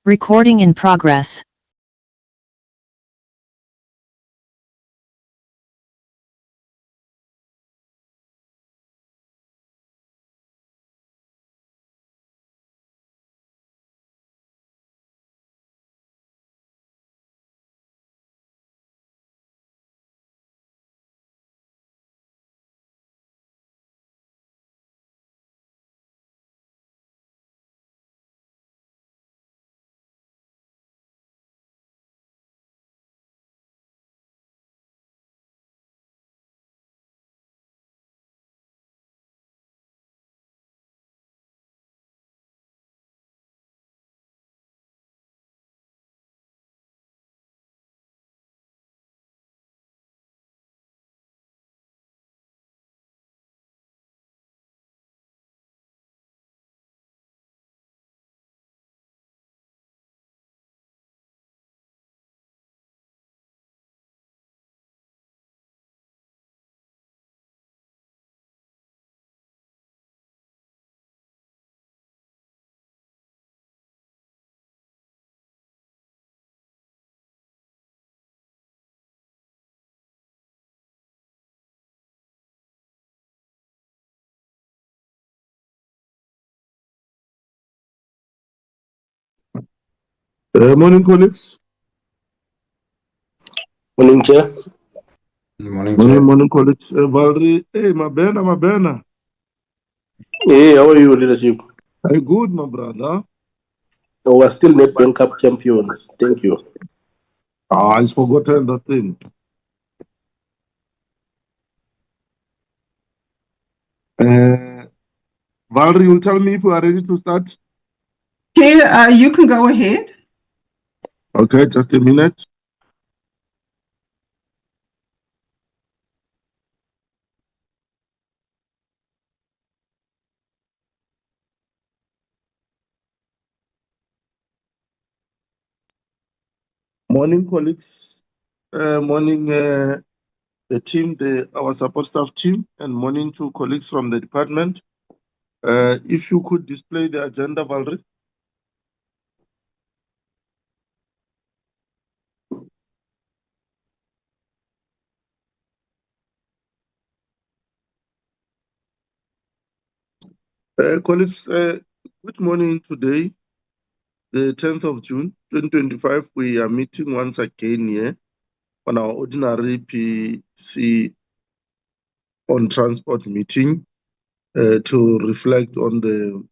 Recording in progress. Morning, colleagues. Morning, Chair. Morning, Chair. Morning, colleagues. Valerie, hey, Mabena. Hey, how are you, leadership? Hey, good, my brother. Oh, we're still Nedbank Cup champions. Thank you. I forgotten that thing. Valerie, you will tell me if we are ready to start. Chair, you can go ahead. Okay, just a minute. Morning, colleagues. Morning, the team, our support staff team, and morning to colleagues from the department. If you could display the agenda, Valerie. Colleagues, good morning today, the 10th of June, 2025. We are meeting once again here on our ordinary PC on transport meeting to reflect on the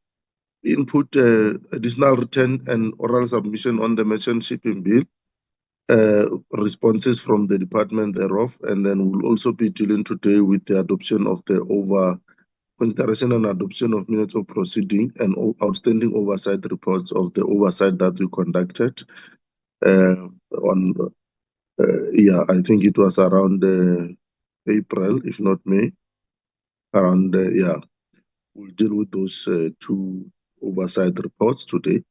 input, additional written and oral submission on the merchant shipping bill, responses from the department thereof, and then we'll also be dealing today with the adoption of the consideration and adoption of minutes of proceeding and outstanding oversight reports of the oversight that we conducted I think it was around April, if not May. We'll deal with those two oversight reports today.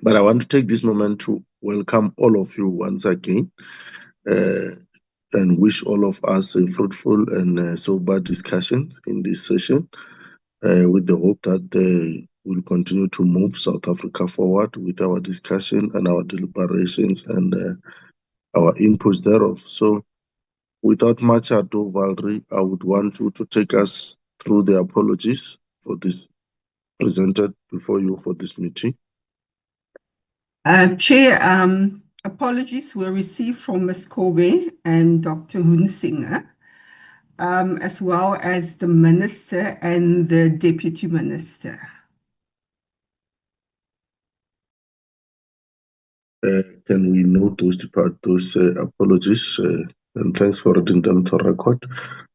But I want to take this moment to welcome all of you once again and wish all of us a fruitful and sober discussions in this session with the hope that we'll continue to move South Africa forward with our discussion and our deliberations and our inputs thereof. So without much ado, Valerie, I would want you to take us through the apologies for this presented before you for this meeting. Chair, apologies were received from Ms. Kobe and Dr. Hunsinger, as well as the Minister and the Deputy Minister. Can we note those apologies? And thanks for reading them to record.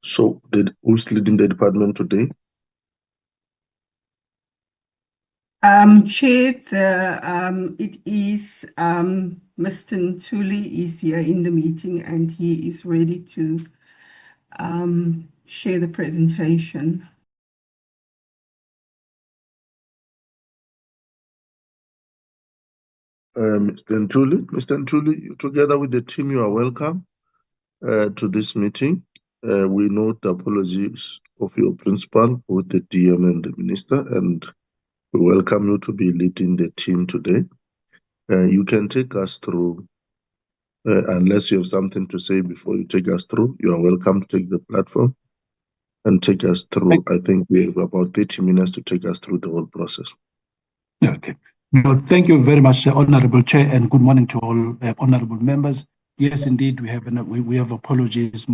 So, who's leading the department today? Chair, it is Mr. Ntuli is here in the meeting and he is ready to share the presentation. Mr. Ntuli, together with the team, you are welcome to this meeting. We note the apologies of your principal, both the DM and the minister, and we welcome you to be leading the team today. You can take us through, unless you have something to say before you take us through. You are welcome to take the platform and take us through. I think we have about 30 minutes to take us through the whole process. Okay. No, thank you very much, Honorable Chair, and good morning to all honorable members. Yes, indeed, we have apologies.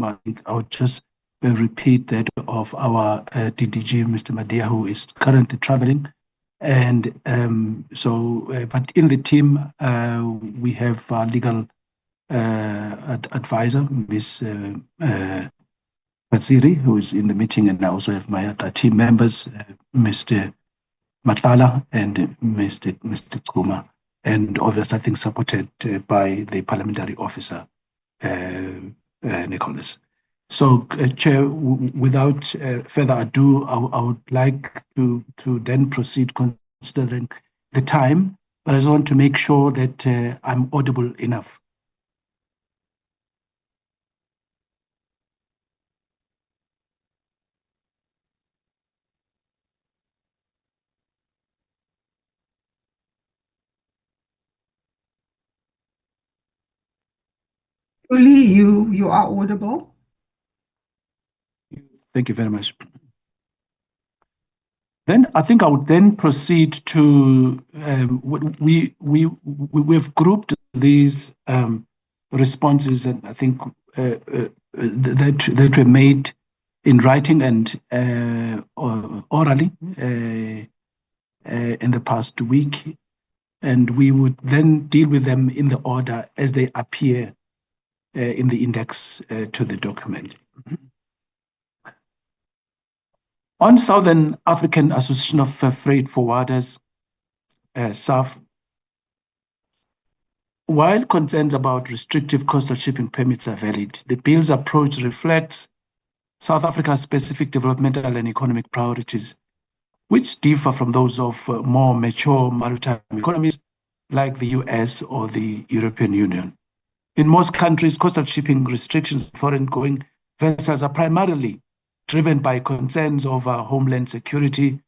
I'll just repeat that of our DDG, Mr. Madikwe, who is currently traveling. And but in the team, we have our legal advisor, Ms. Patsiri, who is in the meeting, and I also have my other team members, Mr. Matala and Mr. Kuma, and obviously I think supported by the parliamentary officer, Nicholas. So, Chair, without further ado, I would like to then proceed considering the time, but I just want to make sure that I'm audible enough. Truly, you are audible. Thank you very much. Then I think I would then proceed to we've grouped these responses, and I think that were made in writing and orally in the past week, and we would then deal with them in the order as they appear in the index to the document. On Southern African Association of Freight Forwarders, SAF, while concerns about restrictive coastal shipping permits are valid, the bill's approach reflects South Africa's specific developmental and economic priorities, which differ from those of more mature maritime economies like the US or the European Union. In most countries, coastal shipping restrictions for foreign-going vessels are primarily driven by concerns over homeland security,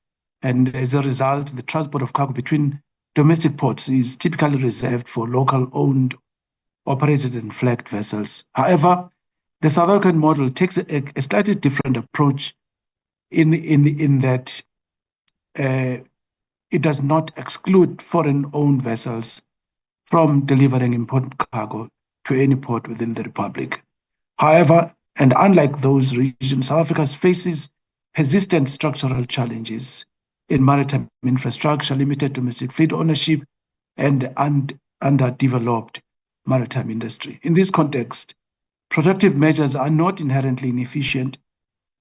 and as a result, the transport of cargo between domestic ports is typically reserved for local-owned, operated and flagged vessels. However, the South African model takes a slightly different approach in that it does not exclude foreign-owned vessels from delivering important cargo to any port within the Republic. However, and unlike those regions, South Africa faces persistent structural challenges in maritime infrastructure, limited domestic fleet ownership, and underdeveloped maritime industry. In this context, protective measures are not inherently inefficient,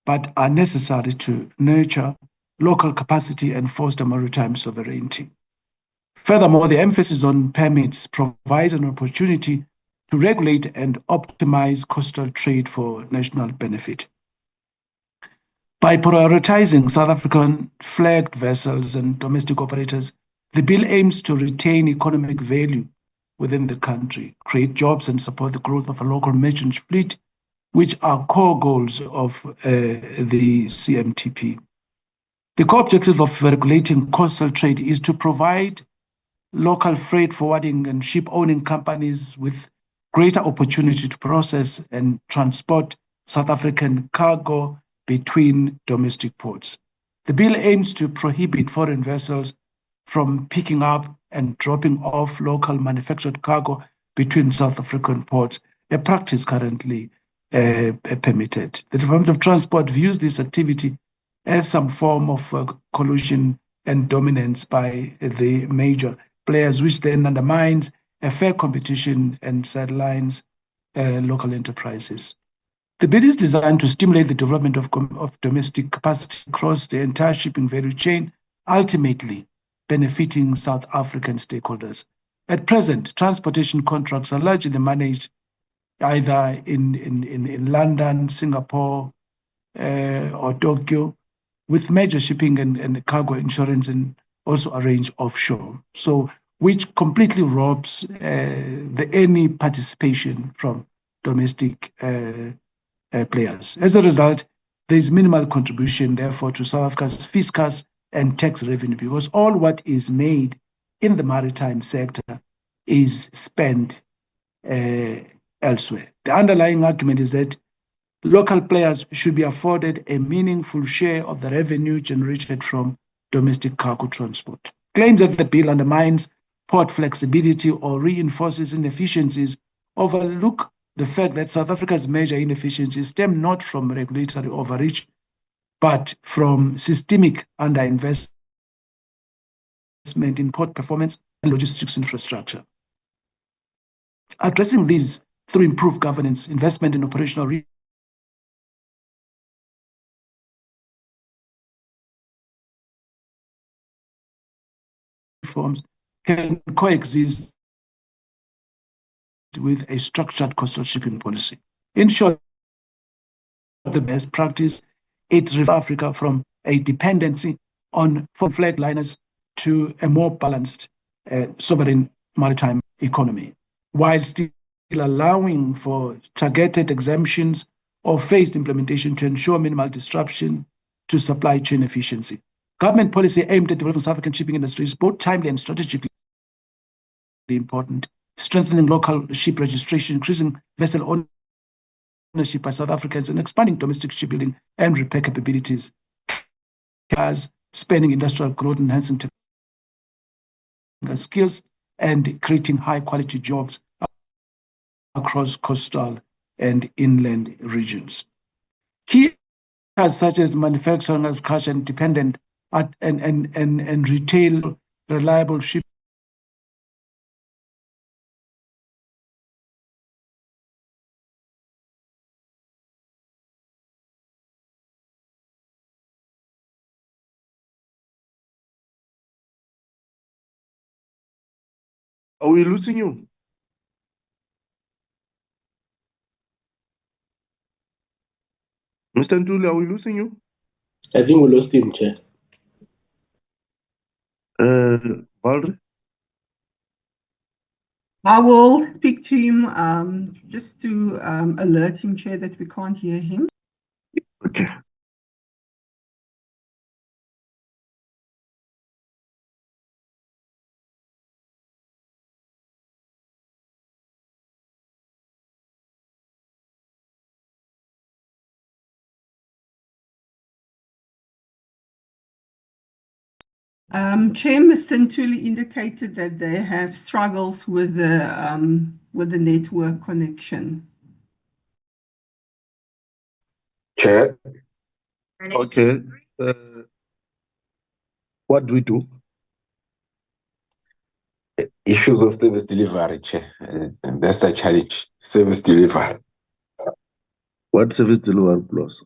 but are necessary to nurture local capacity and foster maritime sovereignty. Furthermore, the emphasis on permits provides an opportunity to regulate and optimize coastal trade for national benefit. By prioritizing South African flagged vessels and domestic operators, the bill aims to retain economic value within the country, create jobs and support the growth of a local merchant fleet, which are core goals of the CMTP. The core objective of regulating coastal trade is to provide local freight forwarding and ship owning companies with greater opportunity to process and transport South African cargo between domestic ports. The bill aims to prohibit foreign vessels from picking up and dropping off local manufactured cargo between South African ports, a practice currently permitted. The Department of Transport views this activity as some form of collusion and dominance by the major players, which then undermines a fair competition and sidelines local enterprises. The bill is designed to stimulate the development of domestic capacity across the entire shipping value chain, ultimately benefiting South African stakeholders. At present, transportation contracts are largely managed either in London, Singapore, or Tokyo, with major shipping and cargo insurance and also arranged offshore. So, which completely robs any participation from domestic players. As a result, there is minimal contribution, therefore, to South Africa's fiscus and tax revenue, because all what is made in the maritime sector is spent elsewhere. The underlying argument is that local players should be afforded a meaningful share of the revenue generated from domestic cargo transport. Claims that the bill undermines port flexibility or reinforces inefficiencies overlook the fact that South Africa's major inefficiencies stem not from regulatory overreach, but from systemic underinvestment in port performance and logistics infrastructure. Addressing these through improved governance, investment in operational reforms can coexist with a structured coastal shipping policy. In short, the best practice, it removes Africa from a dependency on foreign flag liners to a more balanced sovereign maritime economy, while still allowing for targeted exemptions or phased implementation to ensure minimal disruption to supply chain efficiency. Government policy aimed at developing South African shipping industry is both timely and strategically important, strengthening local ship registration, increasing vessel ownership by South Africans, and expanding domestic shipbuilding and repair capabilities, as spending industrial growth, enhancing technical skills, and creating high-quality jobs across coastal and inland regions. Key areas such as manufacturing, agriculture, and dependent and retail, reliable shipping Are we losing you? Mr. Ntuli, are we losing you? I think we lost him, Chair. Valerie? I will speak to him just to alert him, Chair, that we can't hear him. Okay. Chair, Mr. Ntuli indicated that they have struggles with the network connection. Chair, Okay. What do we do? issues of service delivery, Chair. And that's the challenge. Service delivery. What service delivery plus?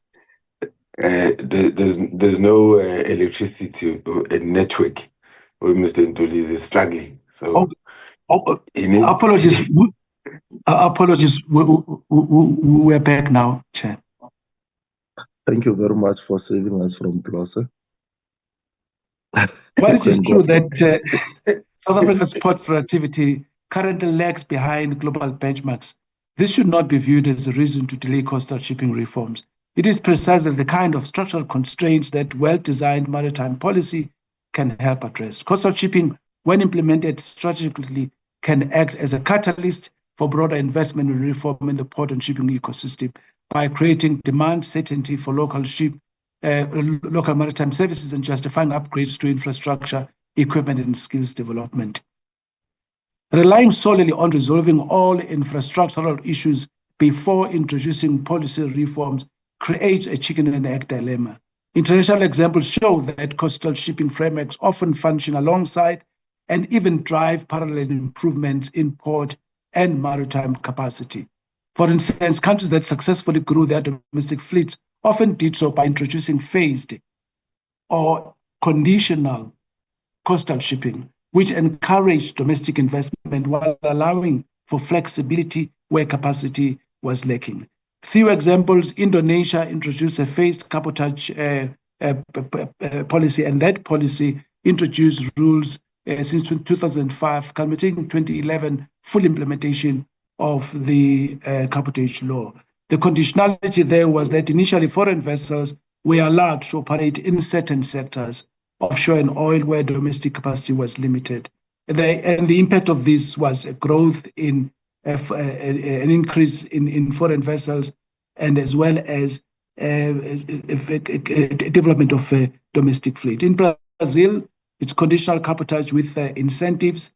There's no electricity or a network where Mr. Ntuli is struggling. So apologies. Apologies. We're back now, Chair. Thank you very much for saving us from Plus. Well, it is true that South Africa's port productivity currently lags behind global benchmarks. This should not be viewed as a reason to delay coastal shipping reforms. It is precisely the kind of structural constraints that well-designed maritime policy can help address. Coastal shipping, when implemented strategically, can act as a catalyst for broader investment and reform in the port and shipping ecosystem by creating demand certainty for local maritime services and justifying upgrades to infrastructure, equipment, and skills development. Relying solely on resolving all infrastructural issues before introducing policy reforms creates a chicken and egg dilemma. International examples show that coastal shipping frameworks often function alongside and even drive parallel improvements in port and maritime capacity. For instance, countries that successfully grew their domestic fleets often did so by introducing phased or conditional coastal shipping, which encouraged domestic investment while allowing for flexibility where capacity was lacking. Few examples: Indonesia introduced a phased cabotage policy, and that policy introduced rules since 2005, culminating in 2011 full implementation of the cabotage law. The conditionality there was that initially foreign vessels were allowed to operate in certain sectors, offshore and oil, where domestic capacity was limited. the impact of this was a growth in an increase in foreign vessels, and as well as development of a domestic fleet. In Brazil, it's conditional cabotage with incentives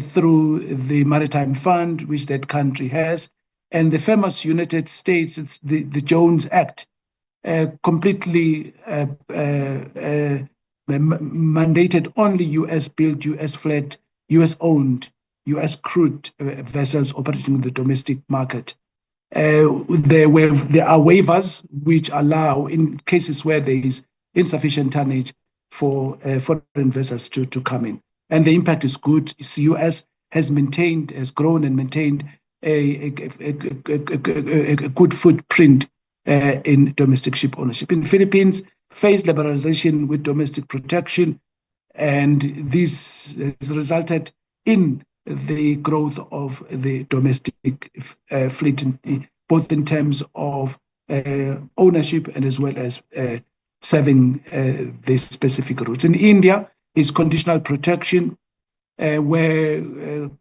through the Maritime Fund, which that country has, and the famous United States, it's the Jones Act, completely mandated only US-built, US-flagged, US-owned, US-crewed vessels operating in the domestic market. There are waivers which allow, in cases where there is insufficient tonnage, for foreign vessels to come in. And the impact is good. The US has grown and maintained a good footprint in domestic ship ownership. In the Philippines, faced liberalization with domestic protection, and this has resulted in the growth of the domestic fleet, both in terms of ownership and as well as serving the specific routes. In India, is conditional protection, where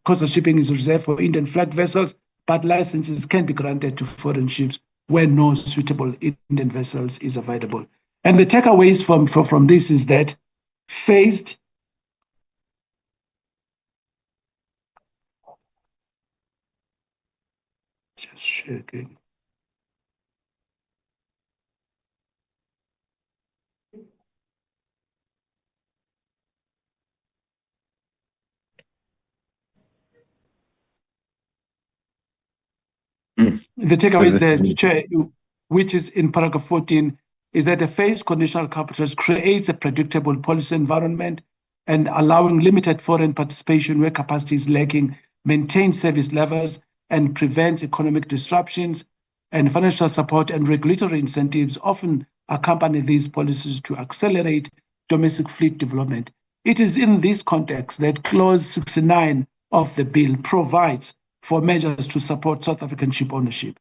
coastal shipping is reserved for Indian flagged vessels, but licenses can be granted to foreign ships where no suitable Indian vessels is available. And the takeaways from this is that phased just checking. The takeaways there, which is in paragraph 14, is that a phased conditional cabotage creates a predictable policy environment and allowing limited foreign participation where capacity is lacking, maintains service levels, and prevents economic disruptions. And financial support and regulatory incentives often accompany these policies to accelerate domestic fleet development. It is in this context that Clause 69 of the bill provides for measures to support South African ship ownership.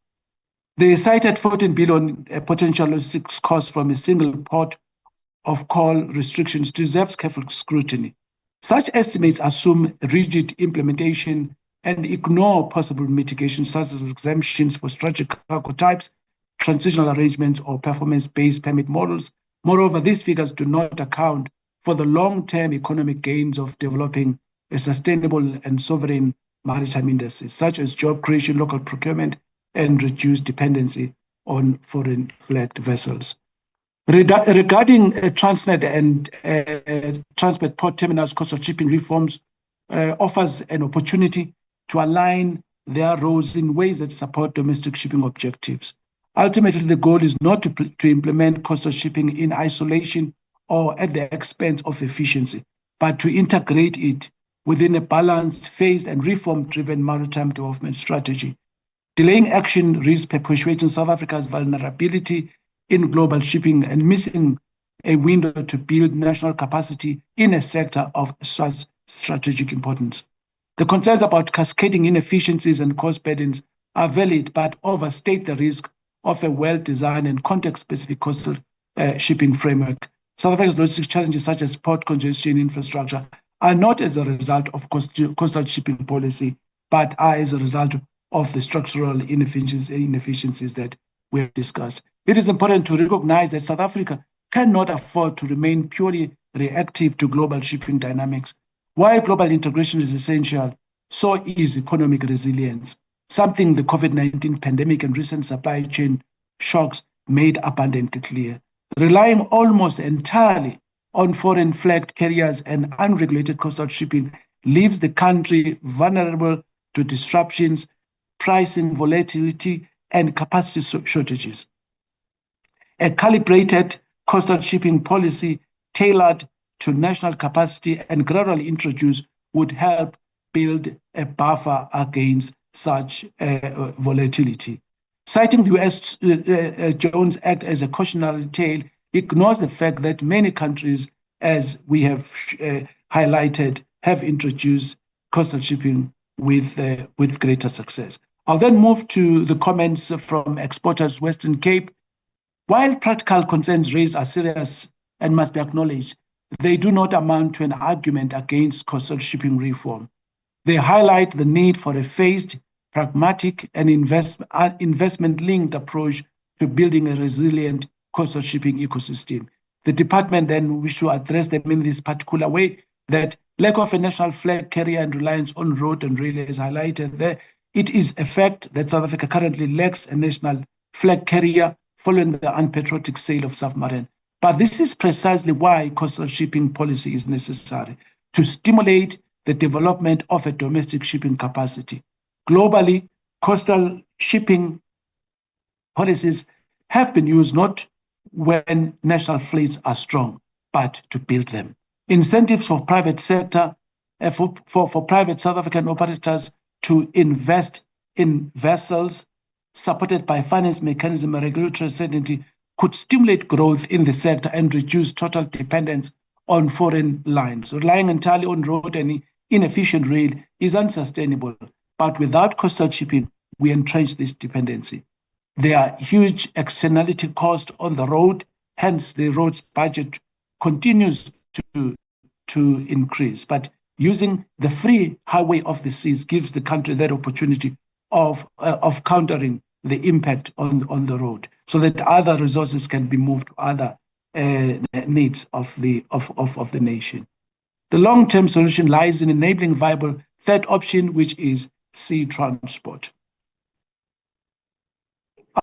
The cited 14 billion potential logistics costs from a single port of call restrictions deserves careful scrutiny. Such estimates assume rigid implementation and ignore possible mitigations such as exemptions for strategic cargo types, transitional arrangements, or performance-based permit models. Moreover, these figures do not account for the long-term economic gains of developing a sustainable and sovereign maritime industry, such as job creation, local procurement, and reduced dependency on foreign flagged vessels. Regarding Transnet and Transnet Port Terminals coastal shipping reforms, offers an opportunity to align their roles in ways that support domestic shipping objectives. Ultimately, the goal is not to implement coastal shipping in isolation or at the expense of efficiency, but to integrate it within a balanced, phased, and reform-driven maritime development strategy. Delaying action risks perpetuating South Africa's vulnerability in global shipping and missing a window to build national capacity in a sector of such strategic importance. The concerns about cascading inefficiencies and cost burdens are valid, but overstate the risk of a well-designed and context-specific coastal shipping framework. South Africa's logistics challenges, such as port congestion infrastructure, are not as a result of coastal shipping policy, but are as a result of the structural inefficiencies that we have discussed. It is important to recognize that South Africa cannot afford to remain purely reactive to global shipping dynamics. While global integration is essential, so is economic resilience, something the COVID-19 pandemic and recent supply chain shocks made abundantly clear. Relying almost entirely on foreign flagged carriers and unregulated coastal shipping leaves the country vulnerable to disruptions, pricing volatility, and capacity shortages. A calibrated coastal shipping policy tailored to national capacity and gradually introduced would help build a buffer against such volatility. Citing the US Jones Act as a cautionary tale ignores the fact that many countries, as we have highlighted, have introduced coastal shipping with greater success. I'll then move to the comments from Exporters Western Cape. While practical concerns raised are serious and must be acknowledged, they do not amount to an argument against coastal shipping reform. They highlight the need for a phased, pragmatic, and investment-linked approach to building a resilient coastal shipping ecosystem. The department then wished to address them in this particular way, that lack of a national flag carrier and reliance on road and rail is highlighted there. It is a fact that South Africa currently lacks a national flag carrier following the unpatriotic sale of submarine. But this is precisely why coastal shipping policy is necessary, to stimulate the development of a domestic shipping capacity. Globally, coastal shipping policies have been used not when national fleets are strong, but to build them. Incentives for private sector, for private South African operators to invest in vessels supported by finance mechanism and regulatory certainty could stimulate growth in the sector and reduce total dependence on foreign lines. Relying entirely on road and inefficient rail is unsustainable, but without coastal shipping, we entrench this dependency. There are huge externality costs on the road, hence the road's budget continues to increase. But using the free highway of the seas gives the country that opportunity of countering the impact on the road, so that other resources can be moved to other needs of the nation. The long-term solution lies in enabling viable third option, which is sea transport.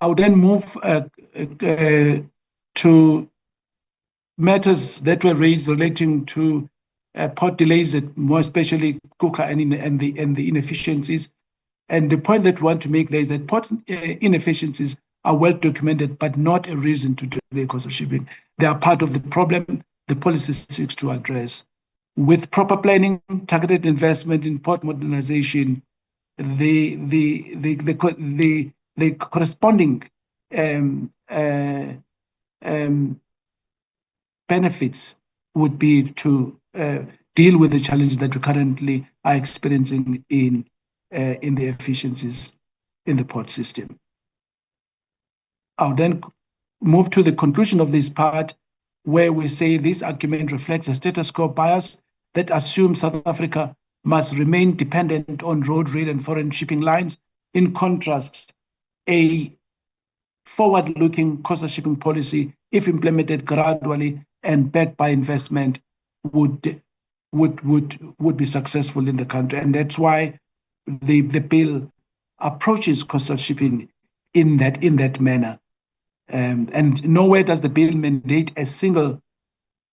I'll then move to matters that were raised relating to port delays, more especially Kuka and the inefficiencies. And the point that we want to make there is that port inefficiencies are well documented, but not a reason to delay coastal shipping. They are part of the problem the policy seeks to address. With proper planning, targeted investment in port modernization, the corresponding benefits would be to deal with the challenges that we currently are experiencing in the efficiencies in the port system. I'll then move to the conclusion of this part, where we say this argument reflects a status quo bias that assumes South Africa must remain dependent on road, rail, and foreign shipping lines. In contrast, a forward-looking coastal shipping policy, if implemented gradually and backed by investment, would be successful in the country. And that's why the bill approaches coastal shipping in that manner. And nowhere does the bill mandate a single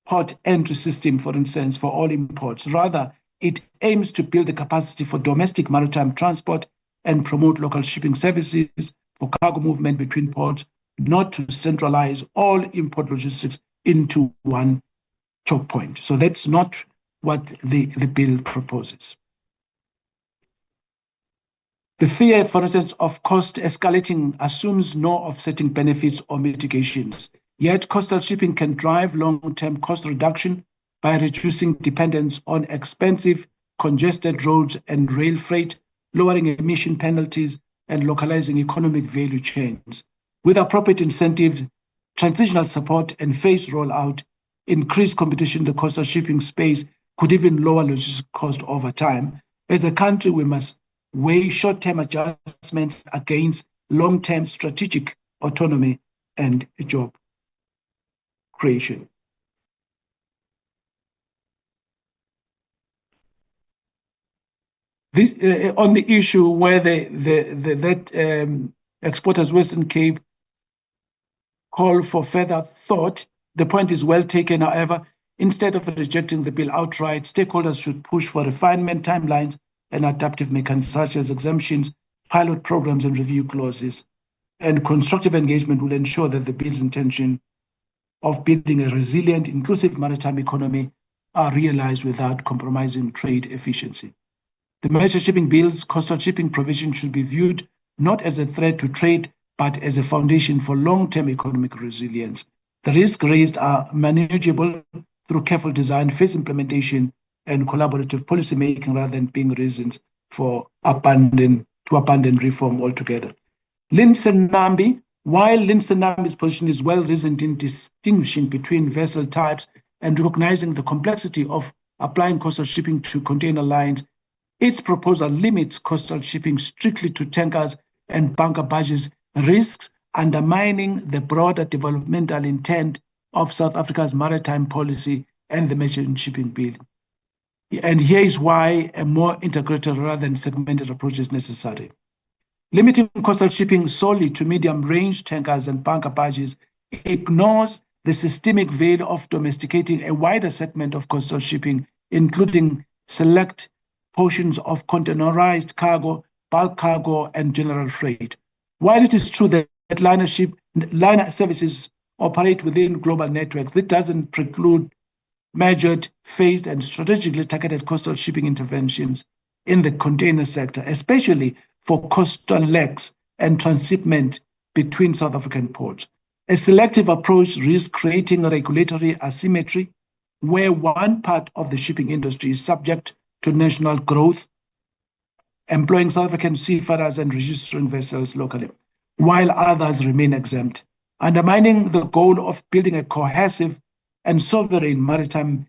port entry system, for instance, for all imports. Rather, it aims to build the capacity for domestic maritime transport and promote local shipping services for cargo movement between ports, not to centralize all import logistics into one choke point. So that's not what the bill proposes. The fear, for instance, of cost escalating assumes no offsetting benefits or mitigations. Yet coastal shipping can drive long-term cost reduction by reducing dependence on expensive, congested roads and rail freight, lowering emission penalties, and localizing economic value chains. With appropriate incentives, transitional support, and phased rollout, increased competition in the coastal shipping space could even lower logistics cost over time. As a country, we must weigh short-term adjustments against long-term strategic autonomy and job creation. This on the issue where that Exporters Western Cape call for further thought, the point is well taken. However, instead of rejecting the bill outright, stakeholders should push for refinement timelines and adaptive mechanisms such as exemptions, pilot programs, and review clauses. And constructive engagement will ensure that the bill's intention of building a resilient, inclusive maritime economy are realized without compromising trade efficiency. The major shipping bill's coastal shipping provision should be viewed not as a threat to trade, but as a foundation for long-term economic resilience. The risks raised are manageable through careful design, phased implementation, and collaborative policy making, rather than being reasons for abandon reform altogether. Linson Nambi, while Linson Nambi's position is well reasoned in distinguishing between vessel types and recognizing the complexity of applying coastal shipping to container lines, its proposal limits coastal shipping strictly to tankers and bunker barges, risks undermining the broader developmental intent of South Africa's maritime policy and the Merchant Shipping Bill. And here is why a more integrated rather than segmented approach is necessary. Limiting coastal shipping solely to medium-range tankers and bunker barges ignores the systemic veil of domesticating a wider segment of coastal shipping, including select portions of containerized cargo, bulk cargo, and general freight. While it is true that liner services operate within global networks, this doesn't preclude measured, phased, and strategically targeted coastal shipping interventions in the container sector, especially for coastal legs and transshipment between South African ports. A selective approach risks creating a regulatory asymmetry where one part of the shipping industry is subject to national growth, employing South African seafarers and registering vessels locally, while others remain exempt, undermining the goal of building a cohesive and sovereign maritime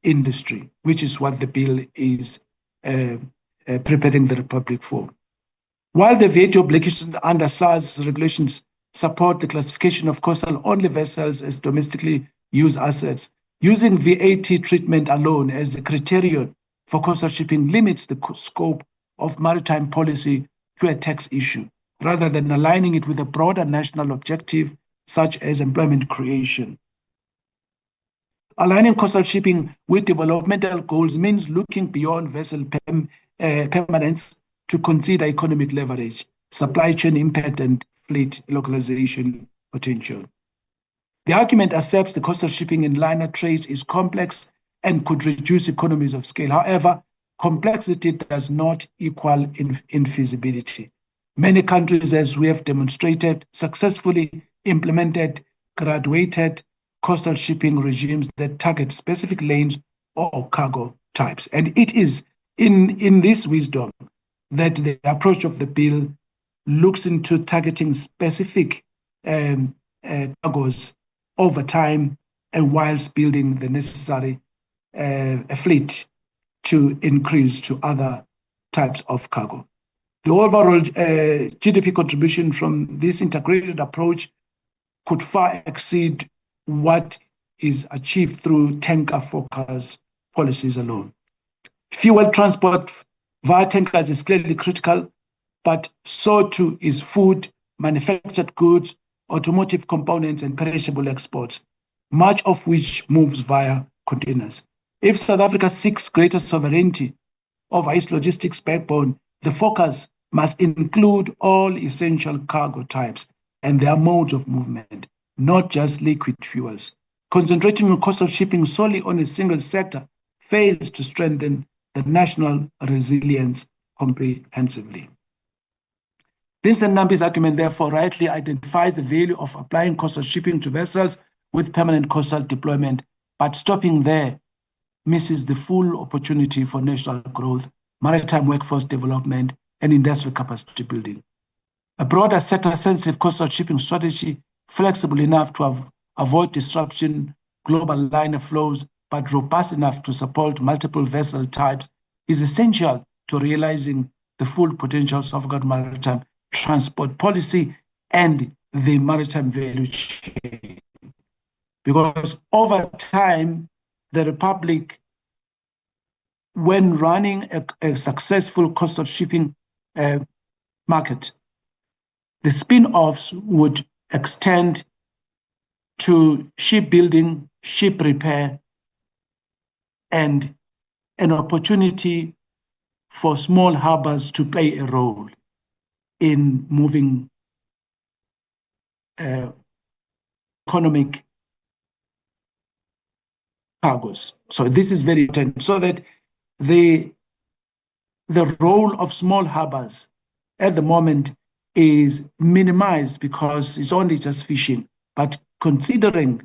industry, which is what the bill is preparing the Republic for. While the VAT obligations under SARS regulations support the classification of coastal-only vessels as domestically used assets, using VAT treatment alone as the criterion for coastal shipping limits the scope of maritime policy to a tax issue, rather than aligning it with a broader national objective, such as employment creation. Aligning coastal shipping with developmental goals means looking beyond vessel permanence to consider economic leverage, supply chain impact, and fleet localization potential. The argument accepts the coastal shipping in liner trades is complex and could reduce economies of scale. However, complexity does not equal infeasibility. Many countries, as we have demonstrated, successfully implemented graduated coastal shipping regimes that target specific lanes or cargo types. And it is in this wisdom that the approach of the bill looks into targeting specific cargoes over time and whilst building the necessary fleet to increase to other types of cargo. The overall GDP contribution from this integrated approach could far exceed what is achieved through tanker-focused policies alone. Fuel transport via tankers is clearly critical, but so too is food, manufactured goods, automotive components, and perishable exports, much of which moves via containers. If South Africa seeks greater sovereignty over its logistics backbone, the focus must include all essential cargo types and their modes of movement, not just liquid fuels. Concentrating on coastal shipping solely on a single sector fails to strengthen the national resilience comprehensively. Vincent Nambi's argument, therefore, rightly identifies the value of applying coastal shipping to vessels with permanent coastal deployment, but stopping there misses the full opportunity for national growth, maritime workforce development, and industrial capacity building. A broader sector-sensitive coastal shipping strategy, flexible enough to avoid disruption, global liner flows, but robust enough to support multiple vessel types, is essential to realizing the full potential of South maritime transport policy and the maritime value chain. Because over time, the Republic, when running a successful coastal shipping market, the spin-offs would extend to shipbuilding, ship repair, and an opportunity for small harbors to play a role in moving economic cargoes. So this is very important, so that the role of small harbors at the moment is minimized because it's only just fishing. But considering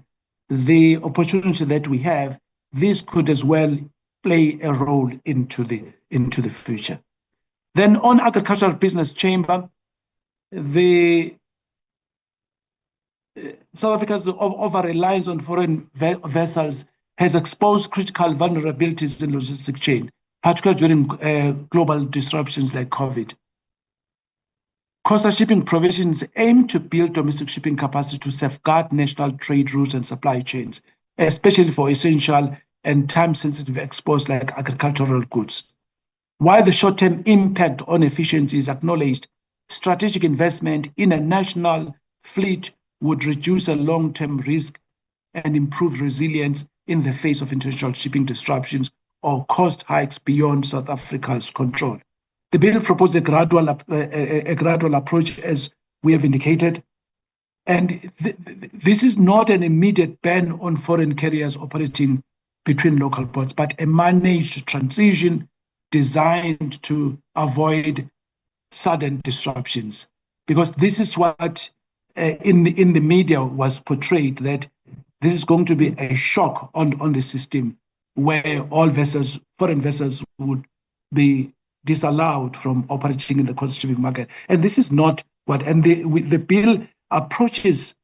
the opportunity that we have, this could as well play a role into the future. Then on agricultural business chamber, the South Africa's over-reliance on foreign vessels has exposed critical vulnerabilities in logistics chain, particularly during global disruptions like COVID. Coastal shipping provisions aim to build domestic shipping capacity to safeguard national trade routes and supply chains, especially for essential and time-sensitive exports like agricultural goods. While the short-term impact on efficiency is acknowledged, strategic investment in a national fleet would reduce a long-term risk and improve resilience in the face of international shipping disruptions or cost hikes beyond South Africa's control. The bill proposes a gradual approach, as we have indicated, and this is not an immediate ban on foreign carriers operating between local ports, but a managed transition designed to avoid sudden disruptions. Because this is what in the media was portrayed, that this is going to be a shock on the system, where all vessels, foreign vessels, would be disallowed from operating in the coastal shipping market. And this is not what, and the bill approaches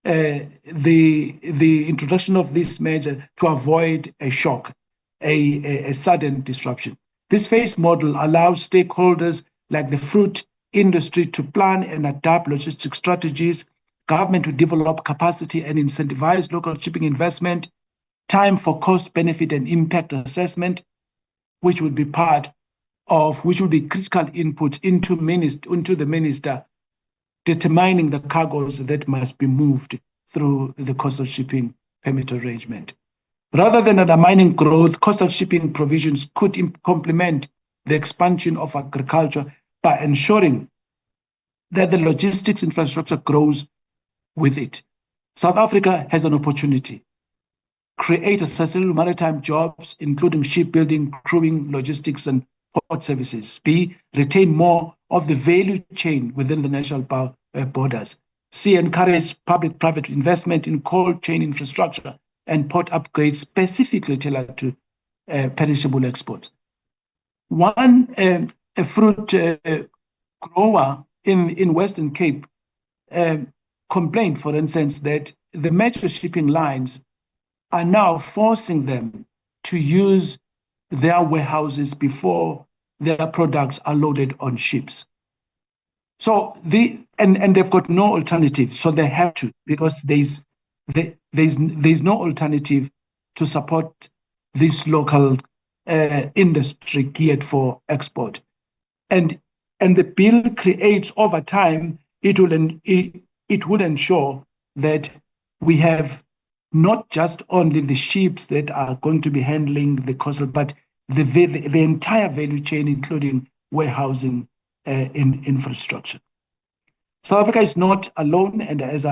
the introduction of this measure to avoid a shock, a sudden disruption. This phase model allows stakeholders like the fruit industry to plan and adapt logistic strategies, government to develop capacity and incentivize local shipping investment, time for cost, benefit, and impact assessment, which will be critical input into the minister determining the cargoes that must be moved through the coastal shipping permit arrangement. Rather than undermining growth, coastal shipping provisions could complement the expansion of agriculture by ensuring that the logistics infrastructure grows with it. South Africa has an opportunity: create a sustainable maritime jobs, including shipbuilding, crewing, logistics, and port services. B, retain more of the value chain within the national borders. C, encourage public-private investment in cold chain infrastructure and port upgrades specifically tailored to perishable exports. One a fruit grower in Western Cape complained, for instance, that the major shipping lines are now forcing them to use their warehouses before their products are loaded on ships. So and they've got no alternative, so they have to, because there's no alternative to support this local industry geared for export. And the bill creates, over time, it will ensure that we have not just only the ships that are going to be handling the coastal, but the entire value chain, including warehousing in infrastructure. South Africa is not alone, and as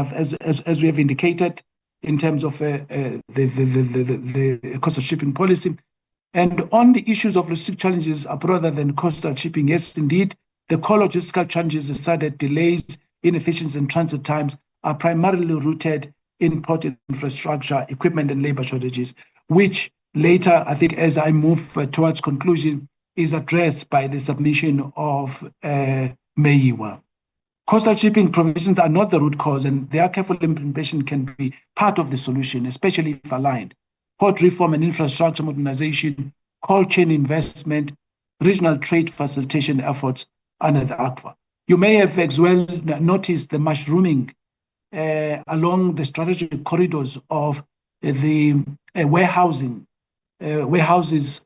we have indicated, in terms of the coastal shipping policy. And on the issues of logistic challenges are broader than coastal shipping. Yes, indeed, the core logistical challenges decided delays, inefficiencies, and transit times are primarily rooted in port infrastructure, equipment, and labor shortages, which later, I think, as I move towards conclusion, is addressed by the submission of Madikwe. Coastal shipping provisions are not the root cause, and their careful implementation can be part of the solution, especially if aligned. Port reform and infrastructure modernization, cold chain investment, regional trade facilitation efforts under the ACFA. You may have as well noticed the mushrooming along the strategic corridors of the warehouses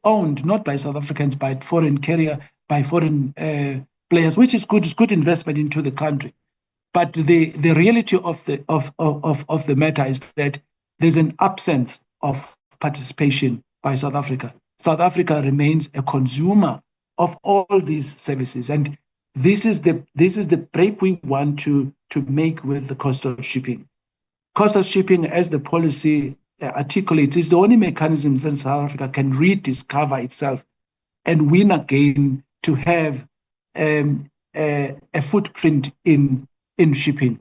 owned not by South Africans, by foreign players, which is good. It's good investment into the country. But the reality of the matter is that there's an absence of participation by South Africa. South Africa remains a consumer of all these services, and this is the break we want to make with the coastal shipping. Coastal shipping, as the policy articulates, is the only mechanism that South Africa can rediscover itself and win again to have a footprint in shipping,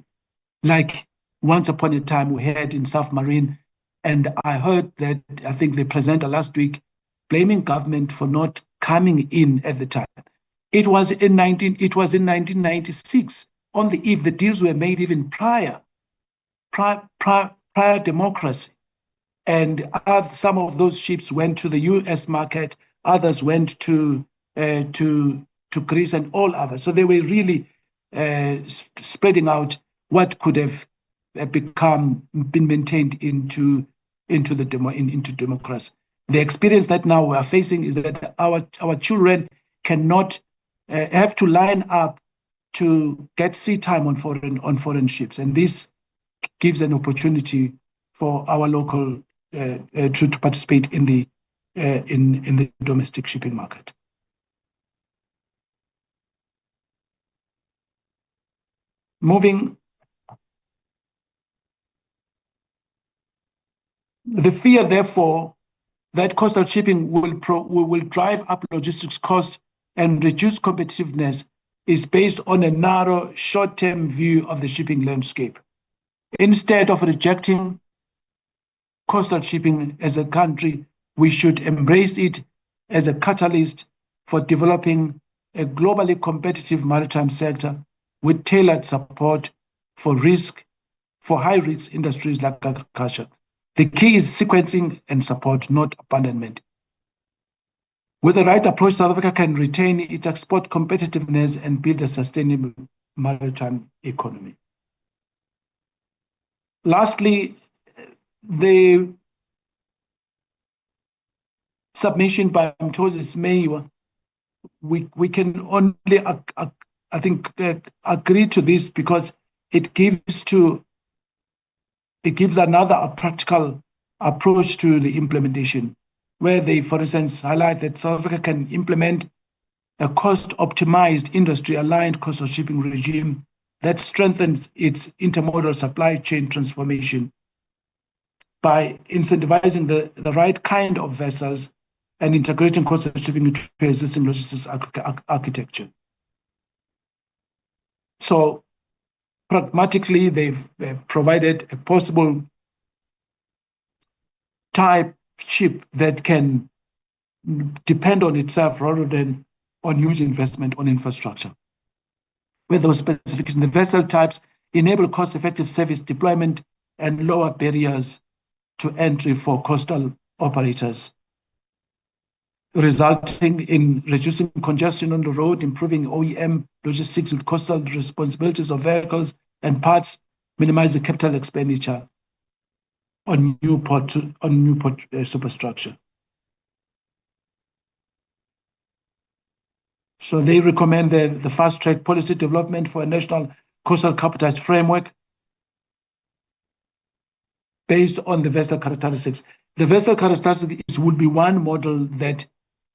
like once upon a time we had in submarine. And I heard that, I think the presenter last week, blaming government for not coming in at the time. It was in 1996, on the eve, the deals were made even prior democracy. and some of those ships went to the US market, others went to Greece and all others. So they were really spreading out what could have been maintained into democracy. The experience that now we are facing is that our children cannot have to line up to get sea time on foreign ships, and this gives an opportunity for our local to participate in the domestic shipping market. Moving, the fear, therefore, that coastal shipping will drive up logistics costs and reduce competitiveness is based on a narrow, short-term view of the shipping landscape. Instead of rejecting coastal shipping as a country, we should embrace it as a catalyst for developing a globally competitive maritime sector with tailored support for high-risk industries like agriculture. The key is sequencing and support, not abandonment. With the right approach, South Africa can retain its export competitiveness and build a sustainable maritime economy. Lastly, the submission by Moses Mayiwa, we can only, I think, agree to this because it gives another practical approach to the implementation, where they, for instance, highlight that South Africa can implement a cost-optimized, industry-aligned coastal shipping regime that strengthens its intermodal supply chain transformation by incentivizing the right kind of vessels and integrating coastal shipping into existing logistics architecture. So pragmatically, they've provided a possible type ship that can depend on itself rather than on huge investment on infrastructure. With those specifications, the vessel types enable cost-effective service deployment and lower barriers to entry for coastal operators, resulting in reducing congestion on the road, improving OEM logistics with coastal responsibilities of vehicles and parts, minimizing capital expenditure on new port superstructure. So they recommend the fast-track policy development for a national coastal cabotage framework based on the vessel characteristics. The vessel characteristics would be one model that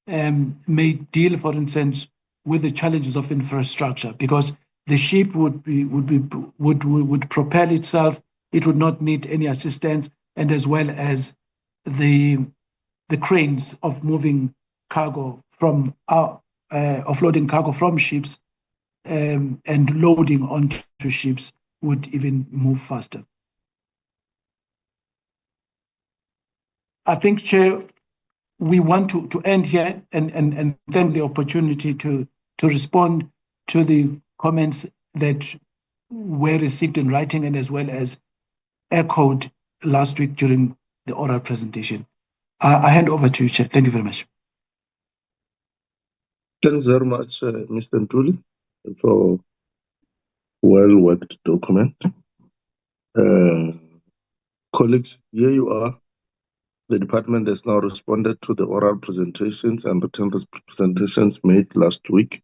may deal, for instance, with the challenges of infrastructure, because the ship would propel itself. It would not need any assistance, and as well as the cranes of moving cargo from offloading cargo from ships and loading onto ships would even move faster. I think, Chair, we want to end here and thank the opportunity to respond to the comments that were received in writing and as well as echoed last week during the oral presentation. I hand over to you, Chair. Thank you very much. Thanks very much, Mr. Ntuli, for well-worked document. Colleagues, here you are. The department has now responded to the oral presentations and written presentations made last week.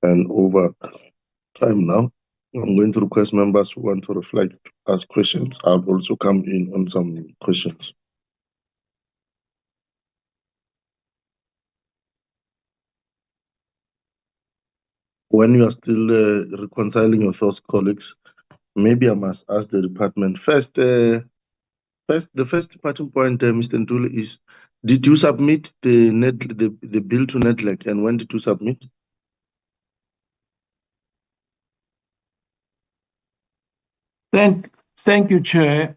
And over time now, I'm going to request members who want to reflect, ask questions. I'll also come in on some questions. When you are still reconciling your thoughts, colleagues, maybe I must ask the department first. The first departing point, Mr. Ntuli, is: did you submit the bill to NEDLAC, and when did you submit? Thank you, Chair.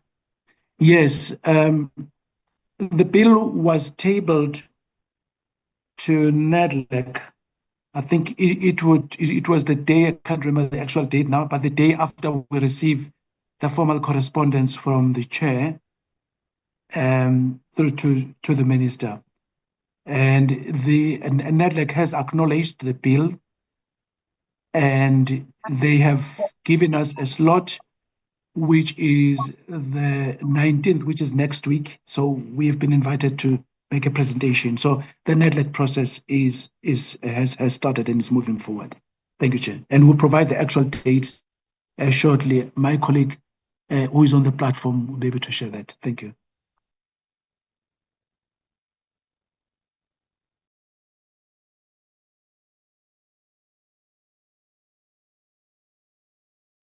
Yes, the bill was tabled to NEDLAC. I think it was the day, I can't remember the actual date now, but the day after we received the formal correspondence from the Chair. through to the minister. And NEDLAC has acknowledged the bill, and they have given us a slot, which is the 19th, which is next week. So we have been invited to make a presentation. So the NEDLAC process has started and is moving forward. Thank you, Chair. And we'll provide the actual dates shortly. My colleague who is on the platform will be able to share that. Thank you.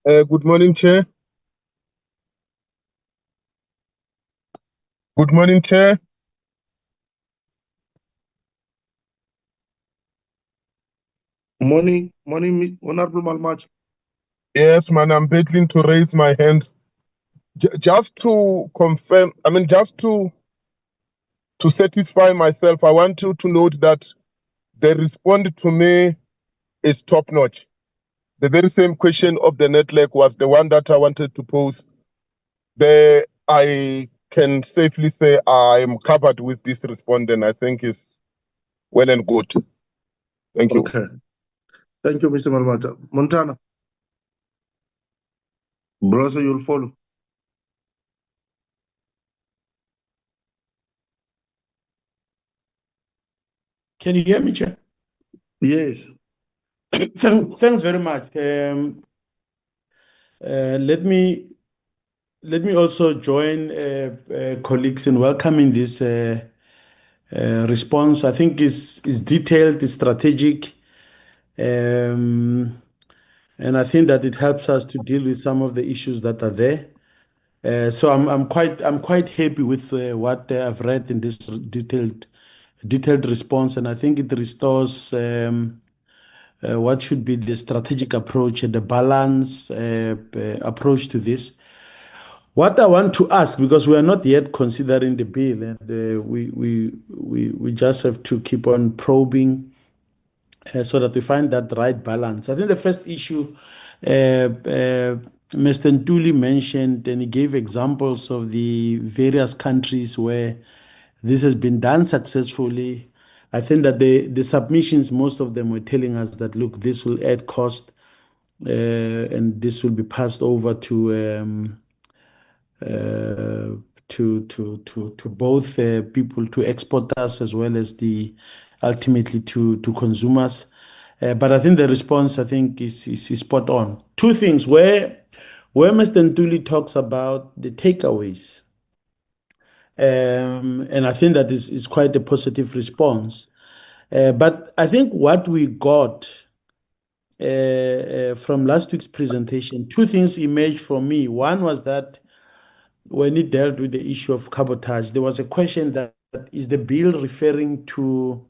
Good morning, Chair. Good morning, Chair. Morning, Honorable Malmach. Yes, man, I'm battling to raise my hands. Just to confirm, just to satisfy myself, I want you to note that the response to me is top-notch. The very same question of the NEDLAC was the one that I wanted to pose. I can safely say I am covered with this response, and I think it's well and good. Thank you. Okay. Thank you, Mr. Malmata. Montana. Brother, you'll follow. Can you hear me, Chair? Yes. Thanks very much. Let me also join colleagues in welcoming this response. I think is detailed, is strategic, and I think that it helps us to deal with some of the issues that are there. So I'm quite happy with what I've read in this detailed response, and I think it restores what should be the strategic approach and the balanced approach to this. What I want to ask, because we are not yet considering the bill, and we just have to keep on probing so that we find that right balance. I think the first issue, Mr. Ntuli mentioned, and he gave examples of the various countries where this has been done successfully. I think that the submissions, most of them were telling us that, look, this will add cost and this will be passed over to both people, to exporters as well as ultimately to consumers. But I think the response, I think, is spot on. Two things where Mr. Ntuli talks about the takeaways. And I think that is quite a positive response. But I think what we got from last week's presentation, two things emerged for me. One was that when it dealt with the issue of cabotage, there was a question that is the bill referring to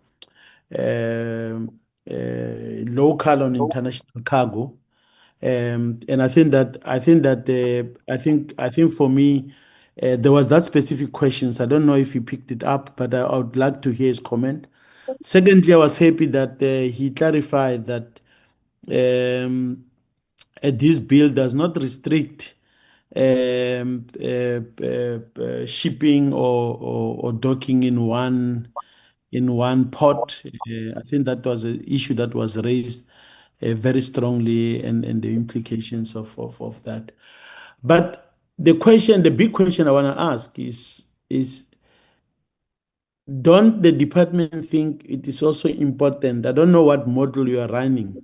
local and international cargo, and I think for me there was that specific questions. I don't know if he picked it up, but I would like to hear his comment. Secondly, I was happy that he clarified that this bill does not restrict shipping or docking in one port. I think that was an issue that was raised very strongly, and the implications of that. But the big question I want to ask is don't the department think it is also important? I don't know what model you are running,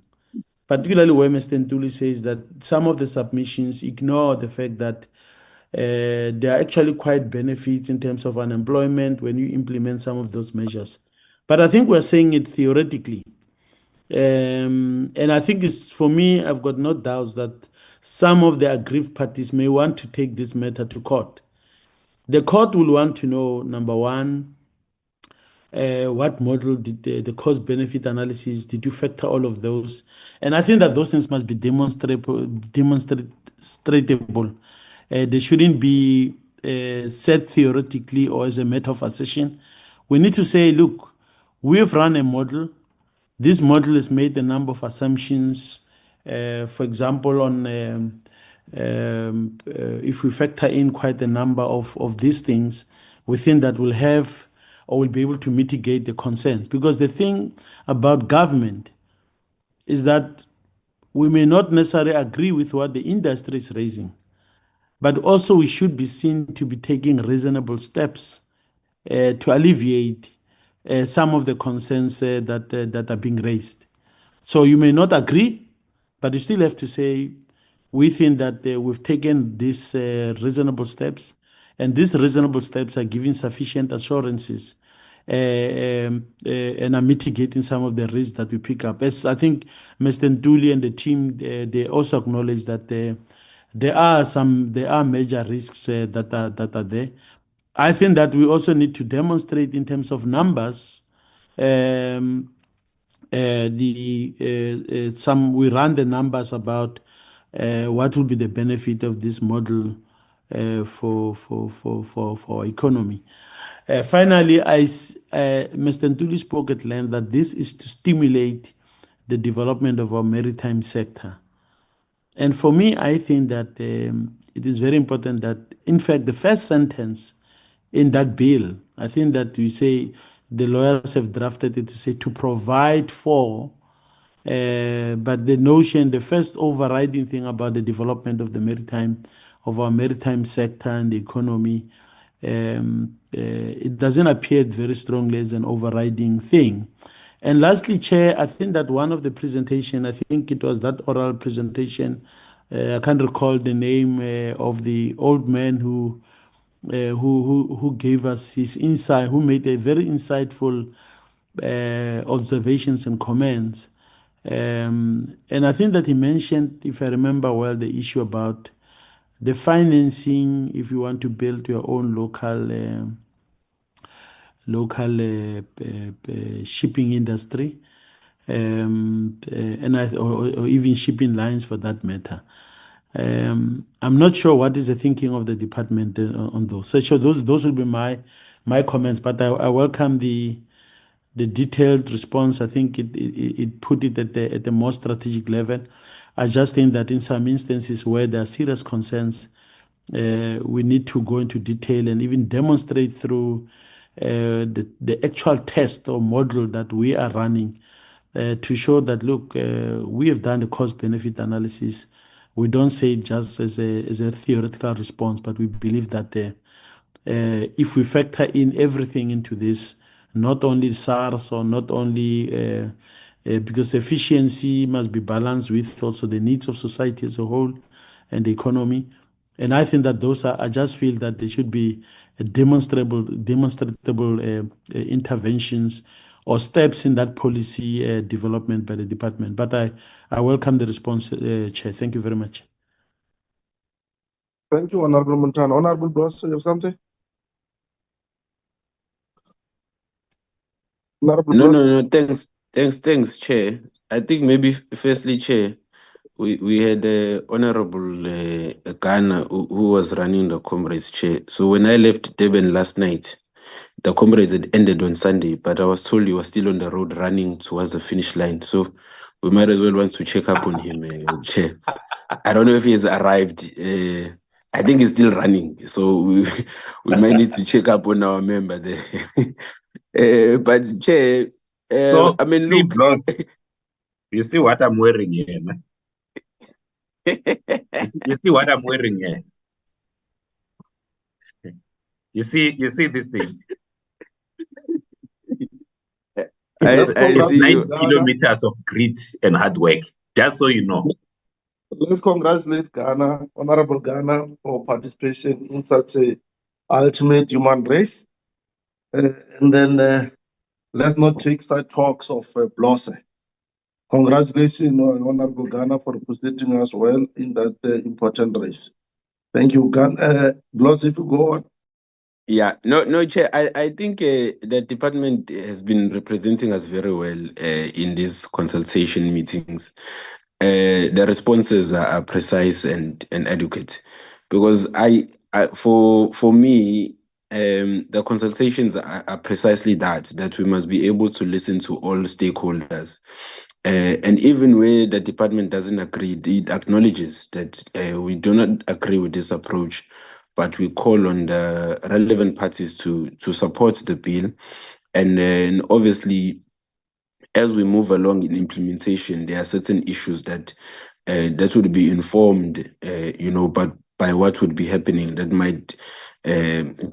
particularly where Mr. Ntuli says that some of the submissions ignore the fact that there are actually quite benefits in terms of unemployment when you implement some of those measures. But I think we're saying it theoretically. And I think for me, I've got no doubts that some of the aggrieved parties may want to take this matter to court. The court will want to know, number one, what model did the cost benefit analysis, did you factor all of those? And I think that those things must be demonstratable. They shouldn't be said theoretically or as a matter of assertion. We need to say, look, we've run a model. This model has made a number of assumptions. For example, on if we factor in quite a number of these things, we think that will have or will be able to mitigate the concerns. Because the thing about government is that we may not necessarily agree with what the industry is raising, but also we should be seen to be taking reasonable steps to alleviate some of the concerns that are being raised. So you may not agree, but you still have to say, we think that we've taken these reasonable steps, and these reasonable steps are giving sufficient assurances and are mitigating some of the risks that we pick up. As I think Mr. Ntuli and the team, they also acknowledge that there are major risks that are there. I think that we also need to demonstrate in terms of numbers. We run the numbers about what will be the benefit of this model for our economy. Finally, Mr. Ntuli spoke at length that this is to stimulate the development of our maritime sector. And for me, I think that it is very important that, in fact, the first sentence in that bill, I think that we say the lawyers have drafted it to say to provide for, but the notion, the first overriding thing about the development of our maritime sector and the economy, it doesn't appear very strongly as an overriding thing. And lastly, Chair, I think that one of the presentation, I think it was that oral presentation, I can't recall the name of the old man who gave us his insight, who made a very insightful observations and comments. And I think that he mentioned, if I remember well, the issue about the financing if you want to build your own local shipping industry, or even shipping lines for that matter. I'm not sure what is the thinking of the department on those. So those will be my comments, but I welcome the detailed response. I think it put it at the more strategic level. I just think that in some instances where there are serious concerns, we need to go into detail and even demonstrate through the actual test or model that we are running to show that, look, we have done a cost-benefit analysis. We don't say it just as a theoretical response, but we believe that if we factor in everything into this, not only SARS or not only because efficiency must be balanced with also the needs of society as a whole and the economy. And I think that those I just feel that there should be demonstrable interventions or steps in that policy development by the department. But I welcome the response, Chair. Thank you very much. Thank you, Honorable Montana. Honorable Bloss, you have something? Honorable Bloss? No. Thanks, Chair. I think maybe firstly, Chair, we had Honorable Ghana who was running the Comrades, Chair. So when I left Durban last night, the Comrades had ended on Sunday, but I was told he was still on the road running towards the finish line. So we might as well want to check up on him, Chair. I don't know if he has arrived. I think he's still running. So we might need to check up on our member there. But Chair, So, I mean, look. You see what I'm wearing here, man? You see what I'm wearing here? You see this thing? It's 90 kilometers of grit and hard work, just so you know. Let's congratulate Ghana, Honorable Ghana, for participation in such a ultimate human race. And then let's not take side talks of Bloss. Congratulations, Honorable Ghana, for representing us well in that important race. Thank you, Ghana. Bloss, if you go on. Yeah, no, Chair. I think the department has been representing us very well in these consultation meetings. The responses are precise and adequate, because for me, the consultations are precisely that we must be able to listen to all stakeholders. And even where the department doesn't agree, it acknowledges that we do not agree with this approach. but we call on the relevant parties to support the bill. And then obviously, as we move along in implementation, there are certain issues that would be informed, but by what would be happening that might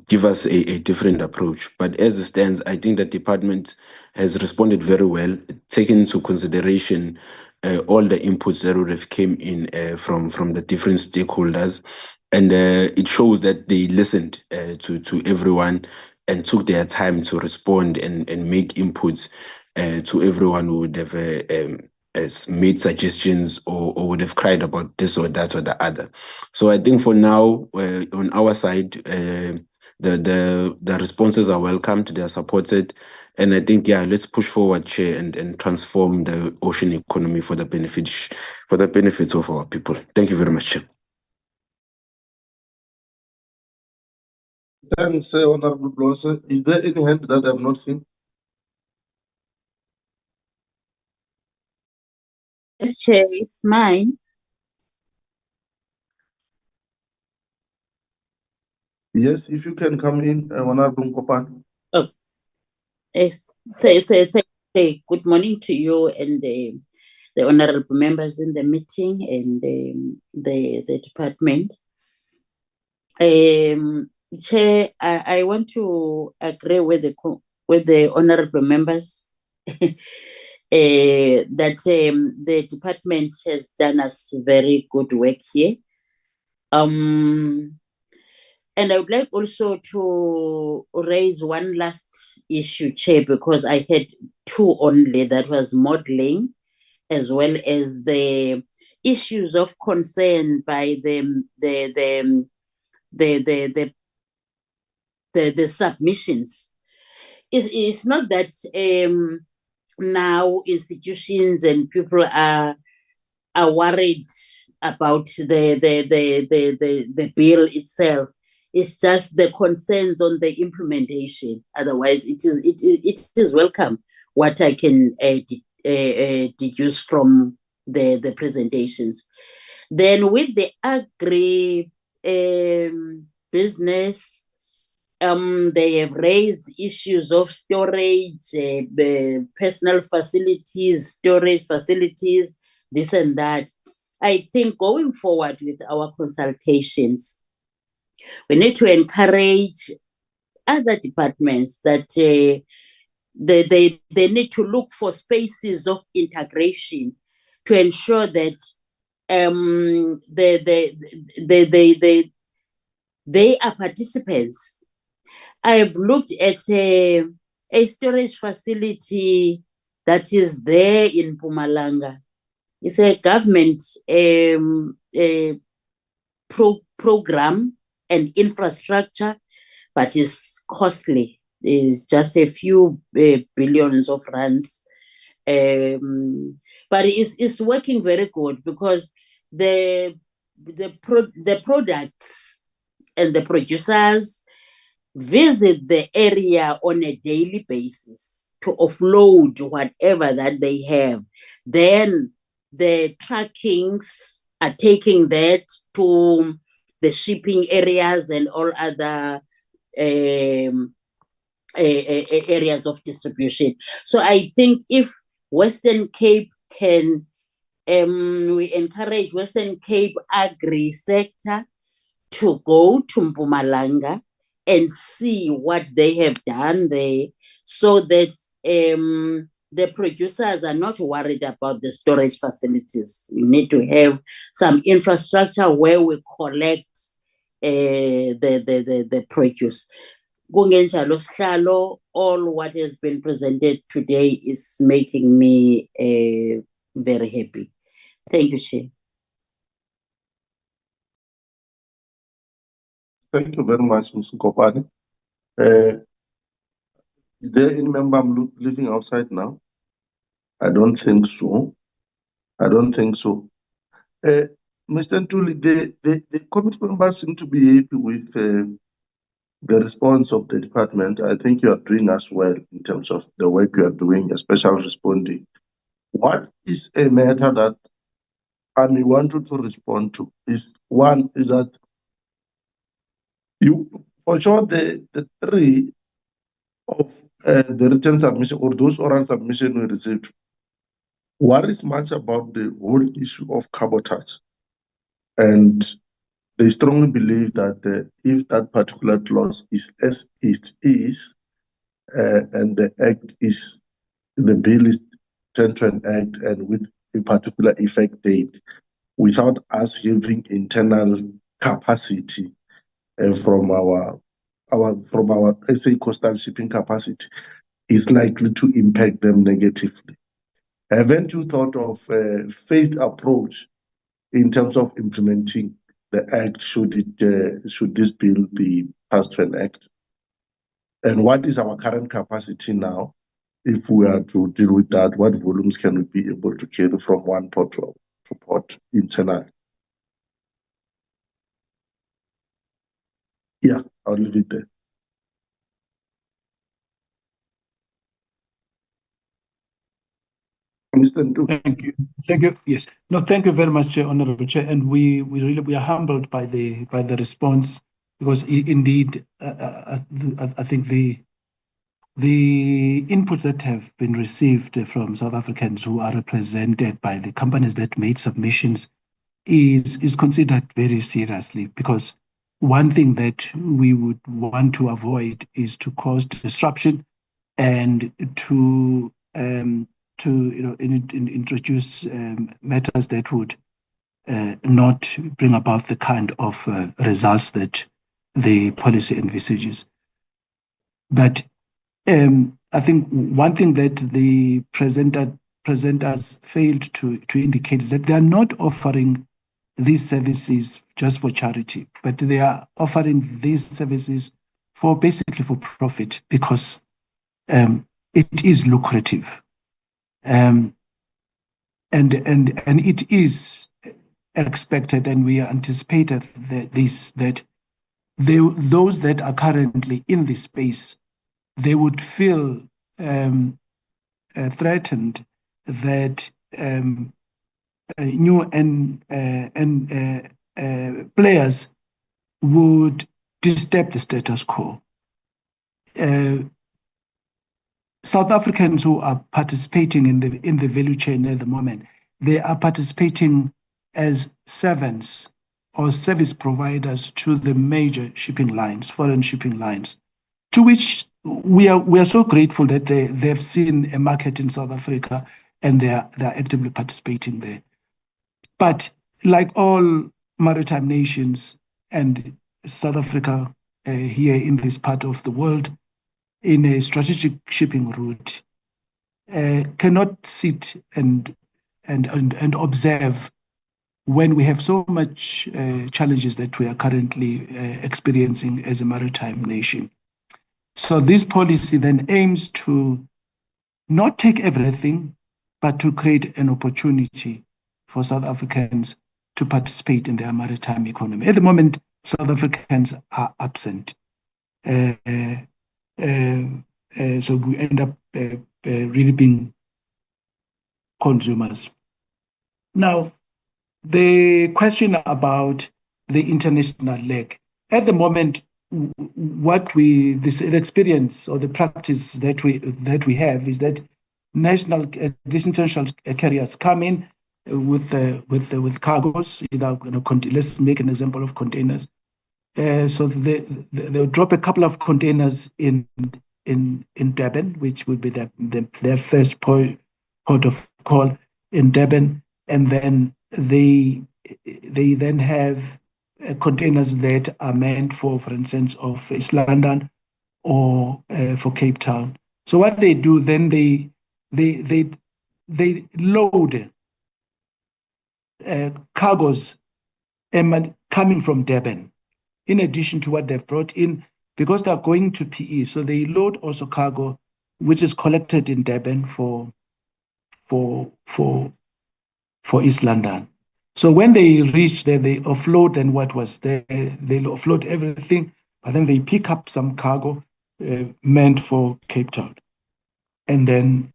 give us a different approach. But as it stands, I think the department has responded very well, taking into consideration all the inputs that would have came in from the different stakeholders. And it shows that they listened to everyone and took their time to respond and make inputs to everyone who would have has made suggestions or would have cried about this or that or the other. So I think for now, on our side, the responses are welcomed, they are supported. And I think, let's push forward, Chair, and transform the ocean economy for the benefits of our people. Thank you very much, Chair. Thanks, Honorable Blose. Is there any hand that I have not seen? Yes, Chair, it's mine. Yes, if you can come in, Honorable Kopan. Oh, yes. Good morning to you and the honorable members in the meeting and the department. Chair, I want to agree with the honorable members that the department has done us very good work here. And I would like also to raise one last issue, Chair, because I had two only, that was modeling, as well as the issues of concern by the submissions. It's not that now institutions and people are worried about the bill itself. It's just the concerns on the implementation. Otherwise, it is welcome what I can deduce from the presentations. Then with the agri business, they have raised issues of storage, personal facilities, storage facilities, this and that. I think going forward with our consultations, we need to encourage other departments that they need to look for spaces of integration to ensure that they are participants. I have looked at a storage facility that is there in Mpumalanga. It's a government program and infrastructure, but it's costly. It's just a few billions of rands. But it's working very good because the products and the producers visit the area on a daily basis to offload whatever that they have. Then the truckings are taking that to the shipping areas and all other areas of distribution. So I think if Western Cape can, we encourage Western Cape agri sector to go to Mpumalanga and see what they have done there, so that the producers are not worried about the storage facilities. We need to have some infrastructure where we collect the produce. All what has been presented today is making me very happy. Thank you, Chair. Thank you very much, Mr. Kopani. Is there any member living outside now? I don't think so. Mr. Ntuli, the committee members seem to be happy with the response of the department. I think you are doing as well in terms of the work you are doing, especially responding. What is a matter that I may want you to respond to is, one, is that For sure, the three of the written submission or those oral submission we received worries much about the whole issue of cabotage. And they strongly believe that if that particular clause is as it is, and the bill is turned to an act and with a particular effect date, without us having internal capacity from our SA coastal shipping capacity, is likely to impact them negatively. Haven't you thought of a phased approach in terms of implementing the act should this bill be passed to an act? And what is our current capacity now? If we are to deal with that, what volumes can we be able to carry from one port to port internally? Yeah, I'll leave it there. Mr. Ndu. Thank you. Thank you. Yes. No, thank you very much, Honorable Chair. And we are humbled by the response, because indeed, I think the inputs that have been received from South Africans who are represented by the companies that made submissions is considered very seriously, because one thing that we would want to avoid is to cause disruption and to introduce matters that would not bring about the kind of results that the policy envisages. But I think one thing that the presenters failed to indicate is that they are not offering these services just for charity, but they are offering these services basically for profit, because it is lucrative, and it is expected, and we anticipated that those that are currently in this space, they would feel threatened that new players would disturb the status quo. South Africans who are participating in the value chain at the moment, they are participating as servants or service providers to the major shipping lines, foreign shipping lines, to which we are so grateful that they've seen a market in South Africa and they are actively participating there. But like all maritime nations, and South Africa here in this part of the world, in a strategic shipping route, cannot sit and observe when we have so much challenges that we are currently experiencing as a maritime nation. So this policy then aims to not take everything, but to create an opportunity for South Africans to participate in their maritime economy. At the moment, South Africans are absent. So we end up really being consumers. Now, the question about the international leg. At the moment, the experience or the practice that we have is that these international carriers come in with cargoes. Let's make an example of containers. So they'll drop a couple of containers in Durban, which would be their first port of call in Durban, and then they then have containers that are meant for instance, of East London or for Cape Town. So what they do then, they load cargoes coming from Durban, in addition to what they've brought in, because they're going to PE. So they load also cargo which is collected in Durban for East London. So when they reach there, they offload, and what was there, they'll offload everything, but then they pick up some cargo meant for Cape Town, and then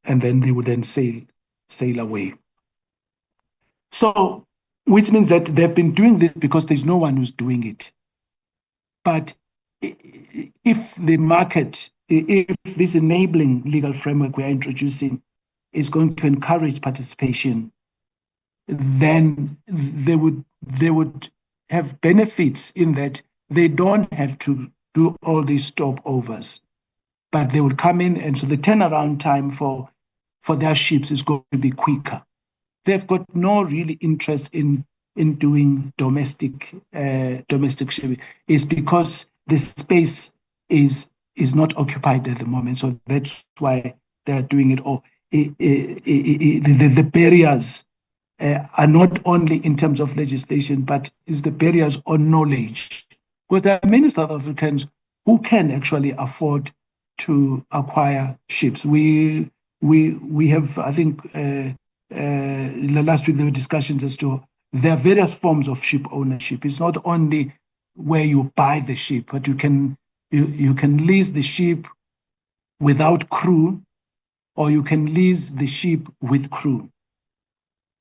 they would then sail away. So, which means that they've been doing this because there's no one who's doing it. But if the market, if this enabling legal framework we are introducing is going to encourage participation, then they would have benefits in that they don't have to do all these stopovers, but they would come in, and so the turnaround time for their ships is going to be quicker. They've got no really interest in doing domestic shipping. It's because the space is not occupied at the moment, so that's why they're doing it all. The barriers are not only in terms of legislation, but is the barriers on knowledge. Because there are many South Africans who can actually afford to acquire ships. We have, I think, last week there were discussions as to there are various forms of ship ownership. It's not only where you buy the ship, but you can lease the ship without crew, or you can lease the ship with crew.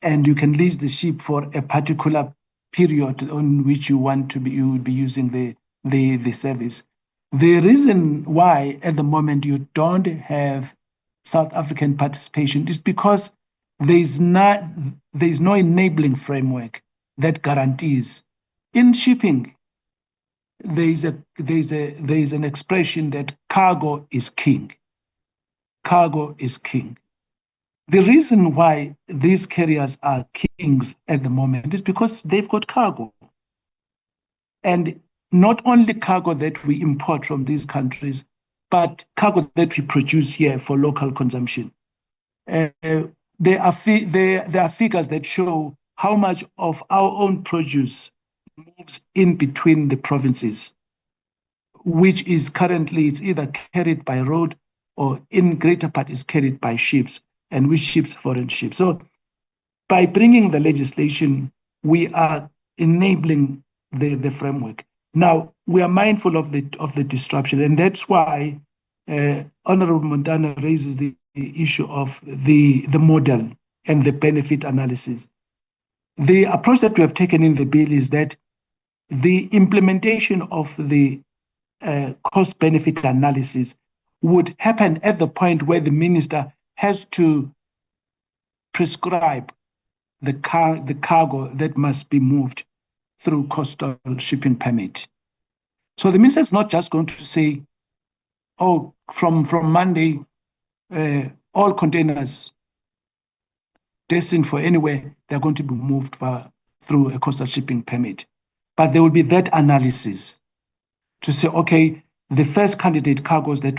And you can lease the ship for a particular period on which you would be using the service. The reason why at the moment you don't have South African participation is because there is no enabling framework that guarantees. In shipping, there is an expression that cargo is king. Cargo is king. The reason why these carriers are kings at the moment is because they've got cargo. And not only cargo that we import from these countries, but cargo that we produce here for local consumption. There are figures that show how much of our own produce moves in between the provinces, which is currently, it's either carried by road or in greater part is carried by ships, and which ships? Foreign ships. So by bringing the legislation, we are enabling the framework. Now, we are mindful of the disruption, and that's why Honorable Montana raises the issue of the model and the benefit analysis. The approach that we have taken in the bill is that the implementation of the cost-benefit analysis would happen at the point where the minister has to prescribe the cargo that must be moved through coastal shipping permit. So the minister is not just going to say, oh, from Monday, all containers destined for anywhere, they're going to be moved through a coastal shipping permit. But there will be that analysis to say, okay, the first candidate cargoes that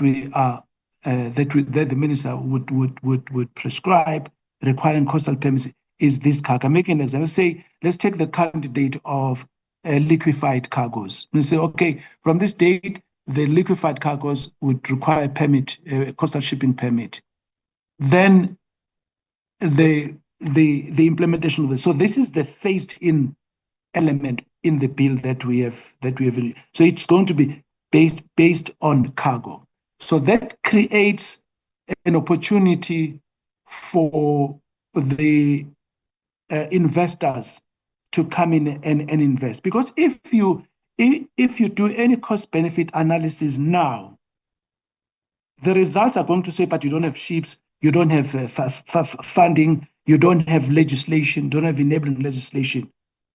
that the minister would prescribe requiring coastal permits is this cargo. I'm making an example. Say, let's take the candidate of liquefied cargoes. We say, okay, from this date, the liquefied cargoes would require a permit, coastal shipping permit. Then the implementation of this. So this is the phased-in element in the bill that we have. So it's going to be based on cargo. So that creates an opportunity for the investors to come in and invest. Because if you do any cost-benefit analysis now, the results are going to say, but you don't have ships, you don't have funding, you don't have legislation, don't have enabling legislation.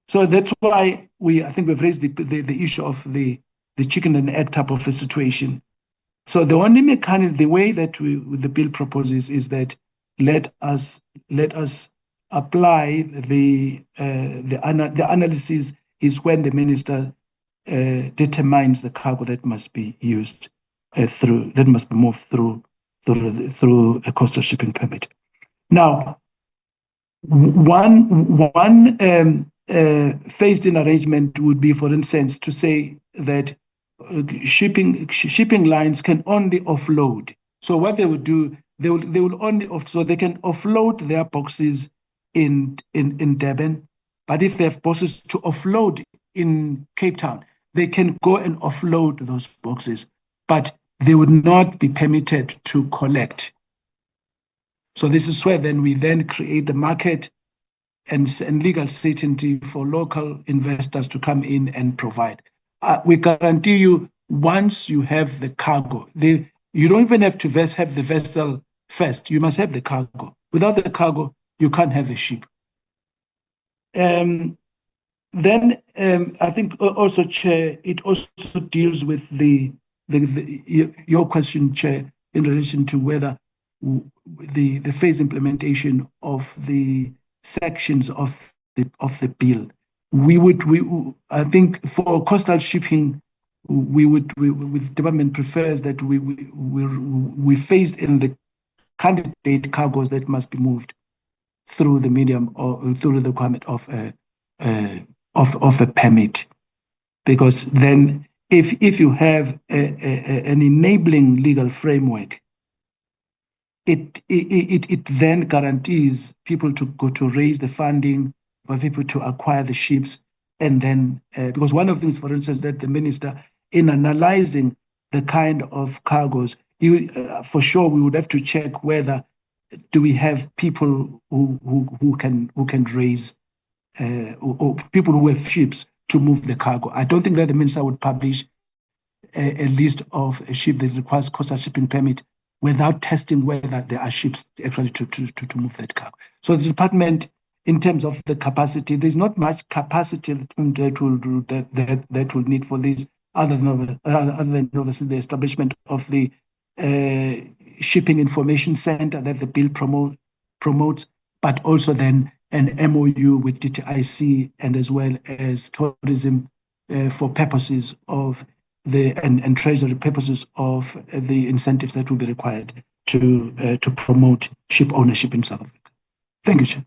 So that's why I think we've raised the issue of the chicken and egg type of a situation. So the only mechanism, the way that the bill proposes is that let us apply the analysis is when the minister determines the cargo that must be used that must be moved through a coastal shipping permit. Now, one phased-in arrangement would be, for instance, to say that shipping lines can only offload. So what they would do, they will only so they can offload their boxes in Durban, but if they have boxes to offload in Cape Town, they can go and offload those boxes, but they would not be permitted to collect. So this is where we create the market and legal certainty for local investors to come in and provide. we guarantee you, once you have the cargo, you don't even have to have the vessel first. You must have the cargo. Without the cargo, you can't have a ship. Then I think also, Chair, it also deals with your question, Chair, in relation to whether the phase implementation of the sections of the bill. I think for coastal shipping, with department prefers that we phase in the candidate cargoes that must be moved through the medium or through the requirement of a permit, because then if you have an enabling legal framework, it then guarantees people to go to raise the funding for people to acquire the ships, and then because one of the things, for instance, that the minister, in analyzing the kind of cargoes, for sure we would have to check whether do we have people who can raise or people who have ships to move the cargo. I don't think that the minister would publish a list of a ship that requires coastal shipping permit without testing whether there are ships actually to move that cargo. So the department, in terms of the capacity, there's not much capacity that will need for this, other than obviously the establishment of the shipping information center that the bill promotes, but also then an MOU with DTIC and as well as tourism for purposes of and treasury purposes of the incentives that will be required to promote ship ownership in South Africa. Thank you, Chair.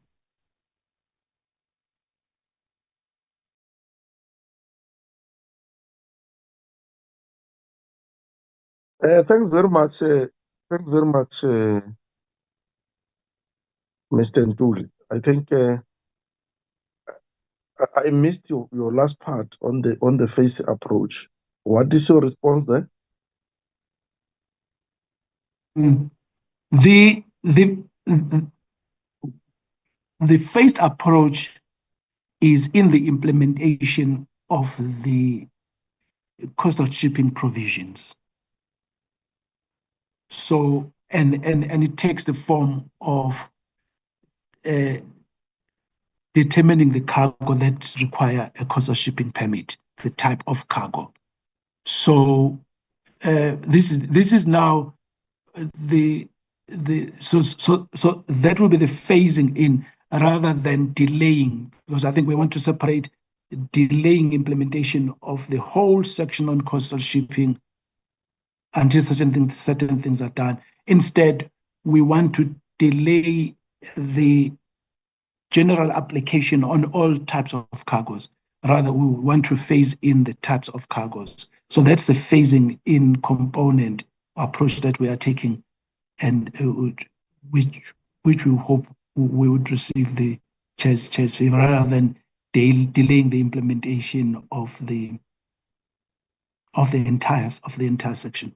Thanks very much. Thanks very much, Mr. Ntuli. I think I missed your last part on the phase approach. What is your response there? The phased approach is in the implementation of the coastal shipping provisions. So, and it takes the form of determining the cargo that require a coastal shipping permit, the type of cargo. So this is now so that will be the phasing in rather than delaying, because I think we want to separate delaying implementation of the whole section on coastal shipping until certain things are done. Instead, we want to delay the general application on all types of cargoes. Rather, we want to phase in the types of cargoes. So that's the phasing in component approach that we are taking, and which we hope we would receive the chair's favor, rather than delaying the implementation of the entire section.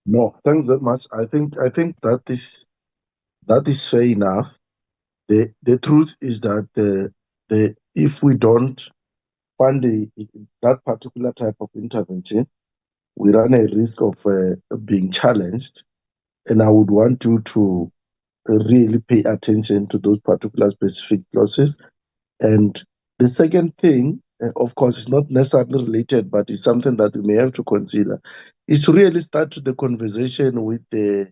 No, thanks very much. I think that is fair enough. The truth is that if we don't fund that particular type of intervention, we run a risk of being challenged, and I would want you to really pay attention to those particular specific clauses. And the second thing, of course, is not necessarily related, but it's something that we may have to consider, is to really start the conversation with the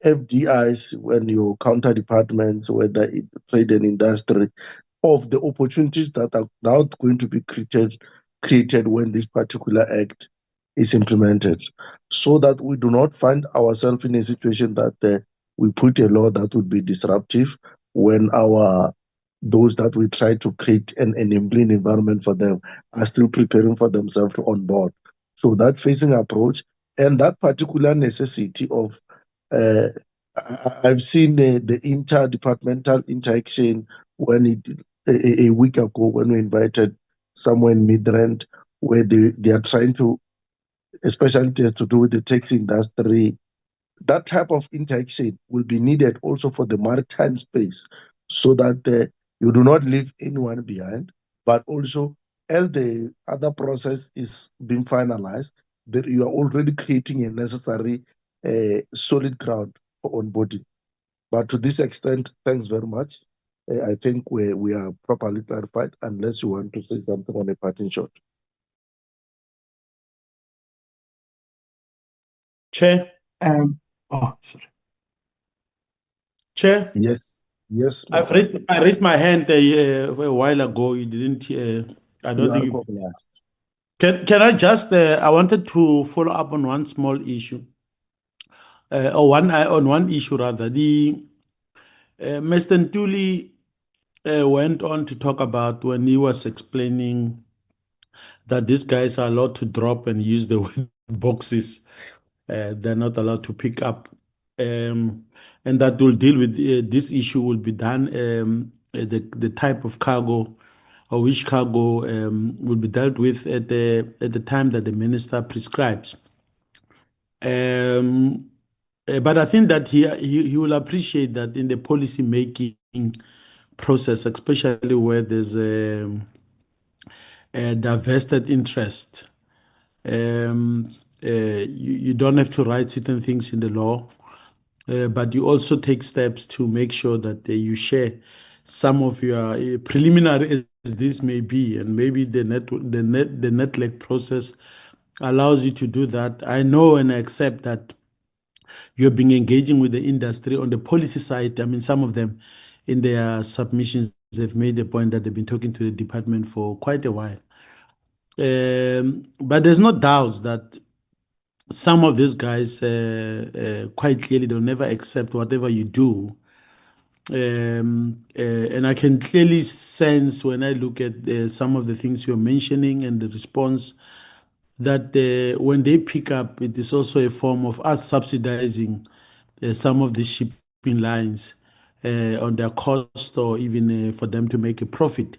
FDIs when your counter departments, whether it's trade and industry, of the opportunities that are now going to be created when this particular act is implemented, so that we do not find ourselves in a situation that we put a law that would be disruptive when those that we try to create an enabling environment for them are still preparing for themselves to onboard. So that phasing approach and that particular necessity of I've seen the interdepartmental interaction when a week ago when we invited someone in Midrand, where they are trying to, especially it has to do with the taxi industry. That type of interaction will be needed also for the maritime space, so that you do not leave anyone behind, but also as the other process is being finalized, that you are already creating a necessary solid ground for onboarding. But to this extent, thanks very much. I think we are properly clarified, unless you want to say something on a parting shot. Chair. Sorry. Chair. Yes. Yes. I raised my hand a while ago. You didn't. I don't think you. Recognized. Can I just? I wanted to follow up on one small issue. On one issue rather. The Mr. Ntuli went on to talk about when he was explaining that these guys are allowed to drop and use the word boxes. They're not allowed to pick up. And that will deal with this issue will be done. The type of cargo or which cargo will be dealt with at the time that the minister prescribes. But I think that he will appreciate that in the policy making process, especially where there's a divested interest. You don't have to write certain things in the law, but you also take steps to make sure that you share some of your preliminary as this may be, and maybe the NETLEC process allows you to do that. I know and I accept that you've been engaging with the industry on the policy side. I mean, some of them in their submissions have made the point that they've been talking to the department for quite a while. But there's no doubt that some of these guys quite clearly they'll never accept whatever you do. And I can clearly sense when I look at some of the things you're mentioning and the response that when they pick up, it is also a form of us subsidizing some of the shipping lines on their cost or even for them to make a profit.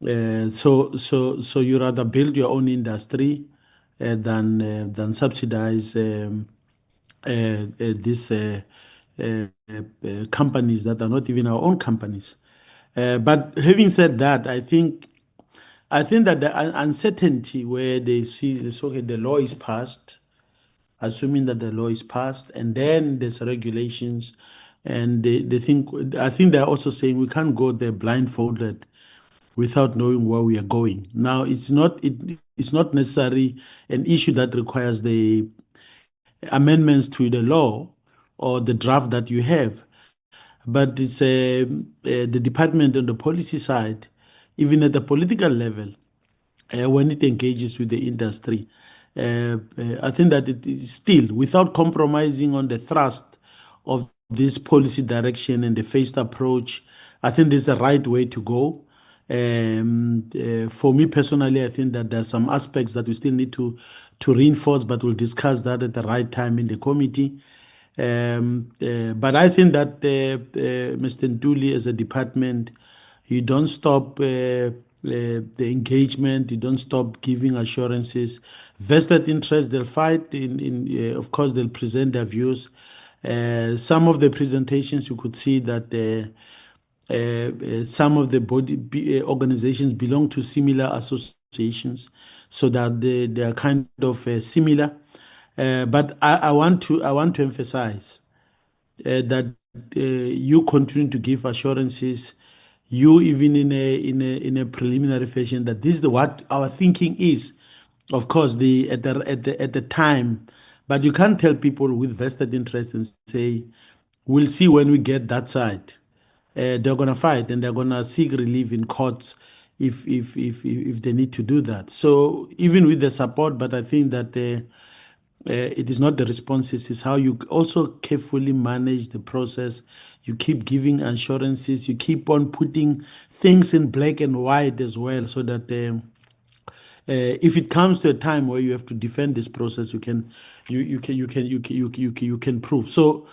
So you rather build your own industry than subsidize these companies that are not even our own companies. But having said that, I think that the uncertainty where they see this, okay, the law is passed, assuming that the law is passed, and then there's regulations, and they think, I think they're also saying we can't go there blindfolded without knowing where we are going. Now, it's not necessarily an issue that requires the amendments to the law or the draft that you have, but it's the department on the policy side, even at the political level, when it engages with the industry. I think that it is still, without compromising on the thrust of this policy direction and the phased approach, I think this is the right way to go. For me personally, I think that there are some aspects that we still need to reinforce, but we'll discuss that at the right time in the committee. But I think that Mr. Ntuli, as a department, you don't stop the engagement. You don't stop giving assurances. Vested interest, they'll fight. Of course, they'll present their views. Some of the presentations, you could see that some of the body organizations belong to similar associations, so that they are kind of similar. But I want to emphasize that you continue to give assurances, you even in a preliminary fashion, that this is what our thinking is. Of course, at the time, but you can't tell people with vested interest and say, "We'll see when we get that side." They're gonna fight and they're gonna seek relief in courts if they need to do that. So even with the support, but I think that it is not the responses, it's how you also carefully manage the process. You keep giving assurances, you keep on putting things in black and white as well, so that if it comes to a time where you have to defend this process, you can prove. So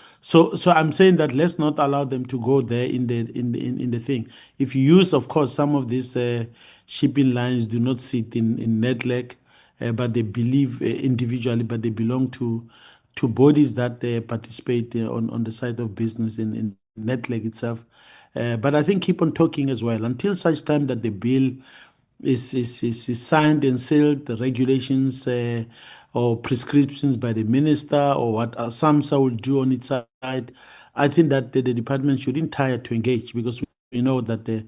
I'm saying that let's not allow them to go there in the thing. If you use, of course, some of these shipping lines do not sit in NETLEC, but they believe individually, but they belong to bodies that participate on the side of business in NETLEC itself. But I think keep on talking as well until such time that the bill is signed and sealed, the regulations or prescriptions by the minister or what SAMSA will do on its side, I think that the department shouldn't tire to engage, because we know that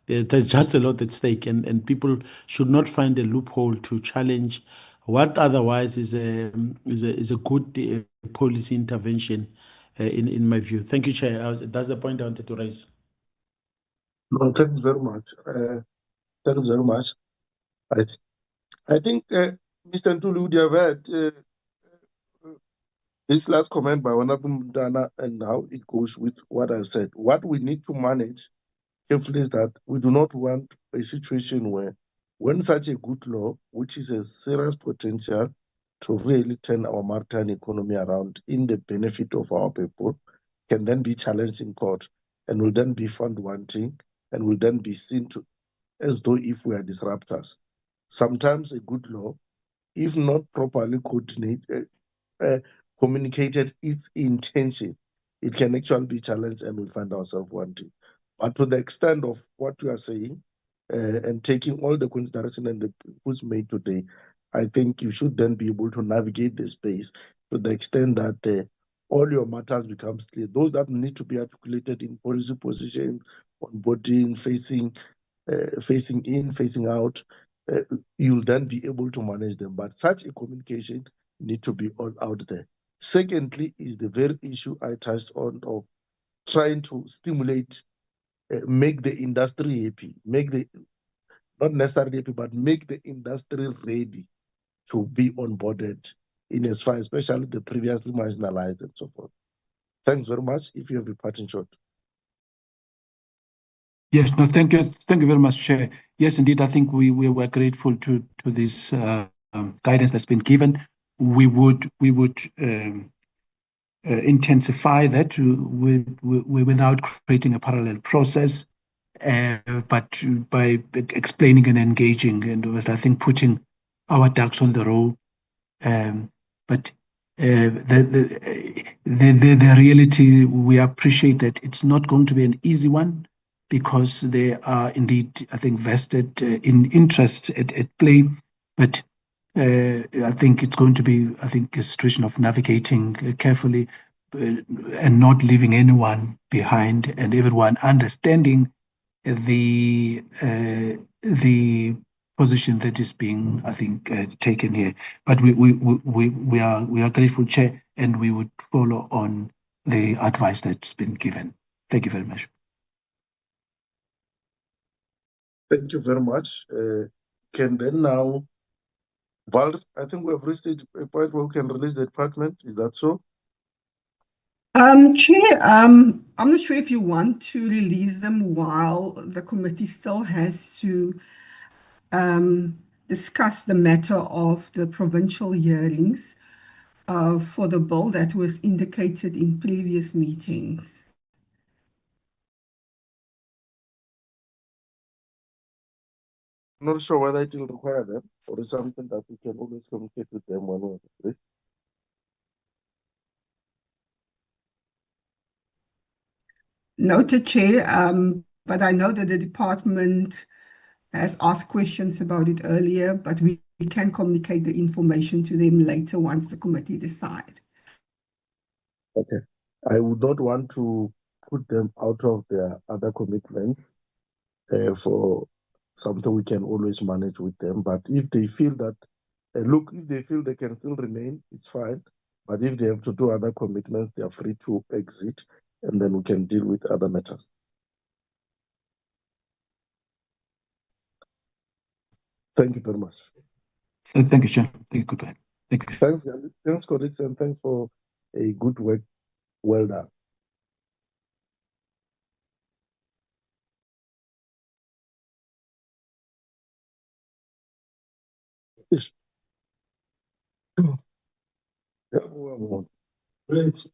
there's just a lot at stake, and people should not find a loophole to challenge what otherwise is a good policy intervention, in my view. Thank you, Chair. That's the point I wanted to raise. No, thanks very much. Thanks very much. I think, Mr. Ntuli, would you have heard this last comment by Honorable Mutana and how it goes with what I've said. What we need to manage carefully is that we do not want a situation where, when such a good law, which is a serious potential to really turn our maritime economy around in the benefit of our people, can then be challenged in court and will then be found wanting and will then be seen to as though if we are disruptors. Sometimes a good law, if not properly communicated its intention, it can actually be challenged and we find ourselves wanting. But to the extent of what you are saying, and taking all the consideration and the points made today, I think you should then be able to navigate the space to the extent that all your matters becomes clear. Those that need to be articulated in policy positions, onboarding, facing in, facing out, you'll then be able to manage them. But such a communication need to be all out there. Secondly, is the very issue I touched on of trying to stimulate, make the industry happy, not necessarily happy, but make the industry ready to be onboarded in as far, especially the previously marginalized and so forth. Thanks very much. If you have a parting shot. Yes, no, thank you very much, Chair. Yes, indeed, I think we were grateful to this guidance that's been given. We would intensify that without creating a parallel process, but by explaining and engaging, and was, I think, putting our ducks on the row. But the reality, we appreciate that it's not going to be an easy one, because there are indeed, I think, vested in interest at play. But I think it's going to be, I think, a situation of navigating carefully and not leaving anyone behind, and everyone understanding the position that is being, I think, taken here. But we are grateful, Chair, and we would follow on the advice that's been given. Thank you very much. Thank you very much. Can then now, Val, I think we have reached a point where we can release the department. Is that so? Chair, I'm not sure if you want to release them while the committee still has to discuss the matter of the provincial hearings for the bill that was indicated in previous meetings. I'm not sure whether it will require them or is something that we can always communicate with them when we're ready. Noted, Chair, but I know that the department has asked questions about it earlier, but we can communicate the information to them later once the committee decide. Okay. I would not want to put them out of their other commitments for something we can always manage with them. But if they feel that, if they feel they can still remain, it's fine. But if they have to do other commitments, they are free to exit, and then we can deal with other matters. Thank you very much. Thank you, Chair. Thank you. Goodbye. Thank you. Thanks, colleagues, and thanks for a good work. Well done. Great.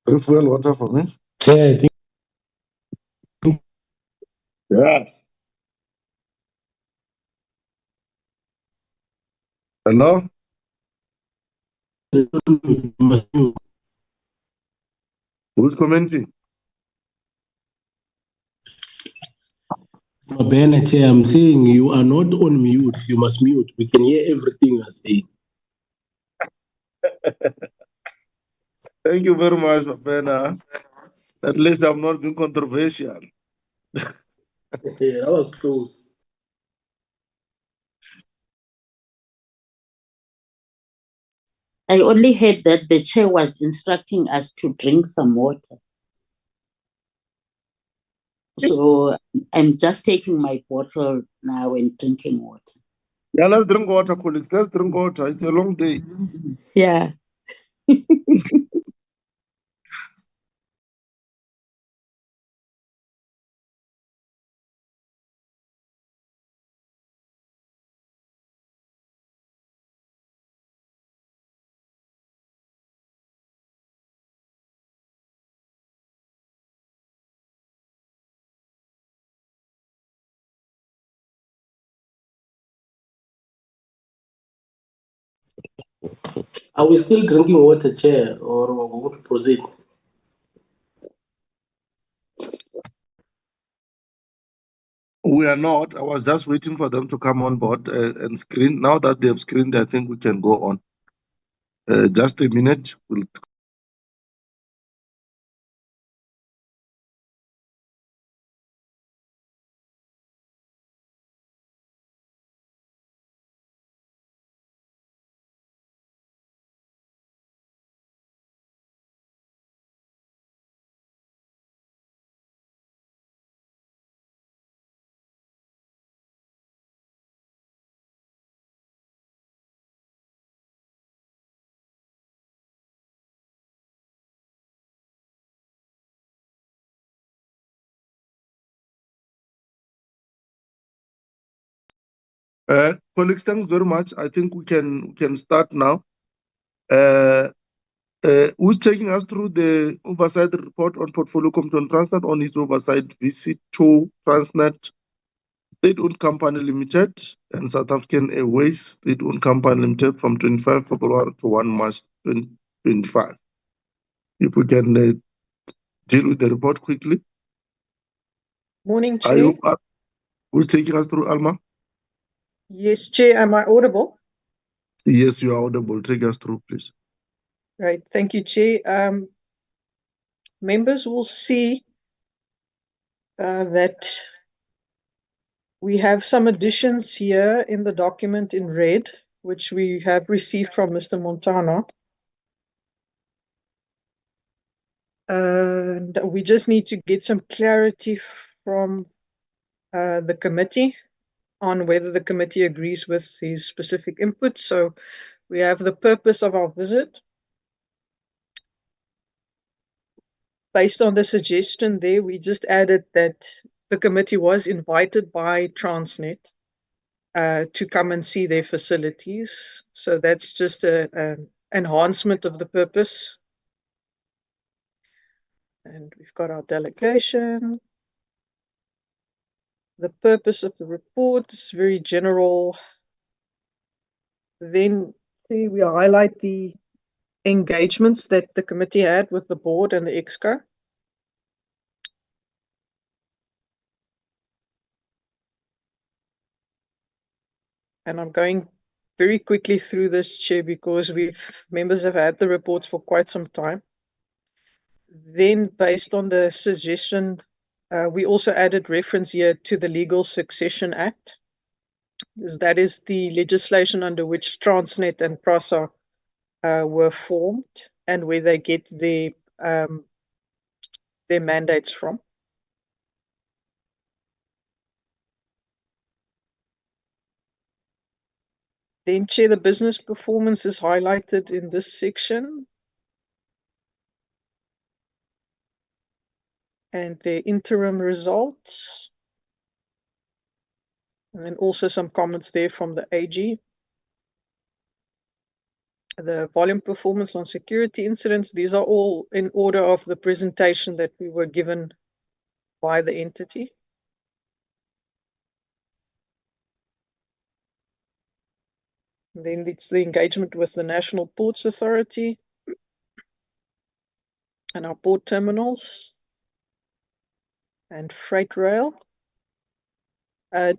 Refuel water for me? Yeah, I think Yes. Hello? Who's commenting? Mabena, Chair, I'm saying you are not on mute. You must mute. We can hear everything you are saying. Thank you very much, Mabena. At least I'm not being controversial. Okay, that was close. I only heard that the chair was instructing us to drink some water. So I'm just taking my bottle now and drinking water. Yeah, let's drink water, colleagues. Let's drink water. It's a long day. Yeah. Are we still drinking water, Chair, or are we going to proceed? We are not. I was just waiting for them to come on board and screen. Now that they have screened, I think we can go on. Just a minute. We'll colleagues, thanks very much. I think we can start now. Who's taking us through the oversight report on portfolio committee on Transnet on his oversight visit to Transnet State-owned company limited and South African Airways State-owned company limited from 25 February to 1 March 2025. If we can deal with the report quickly. Morning, Chair. Who's taking us through, Alma? Yes, Chair. Am I audible? Yes, you are audible. Take us through, please. Right. Thank you, Chair. Members will see that we have some additions here in the document in red, which we have received from Mr. Montana. And we just need to get some clarity from the committee on whether the committee agrees with his specific input. So we have the purpose of our visit. Based on the suggestion there, we just added that the committee was invited by Transnet to come and see their facilities. So that's just an enhancement of the purpose. And we've got our delegation. The purpose of the report is very general. Then we highlight the engagements that the committee had with the board and the EXCO. And I'm going very quickly through this, Chair, because members have had the reports for quite some time. Then, based on the suggestion, we also added reference here to the Legal Succession Act, because that is the legislation under which Transnet and PRASA were formed and where they get their mandates from. Then, Chair, the business performance is highlighted in this section. And the interim results. And then also some comments there from the AG. The volume performance on security incidents, these are all in order of the presentation that we were given by the entity. And then it's the engagement with the National Ports Authority and our port terminals and freight rail.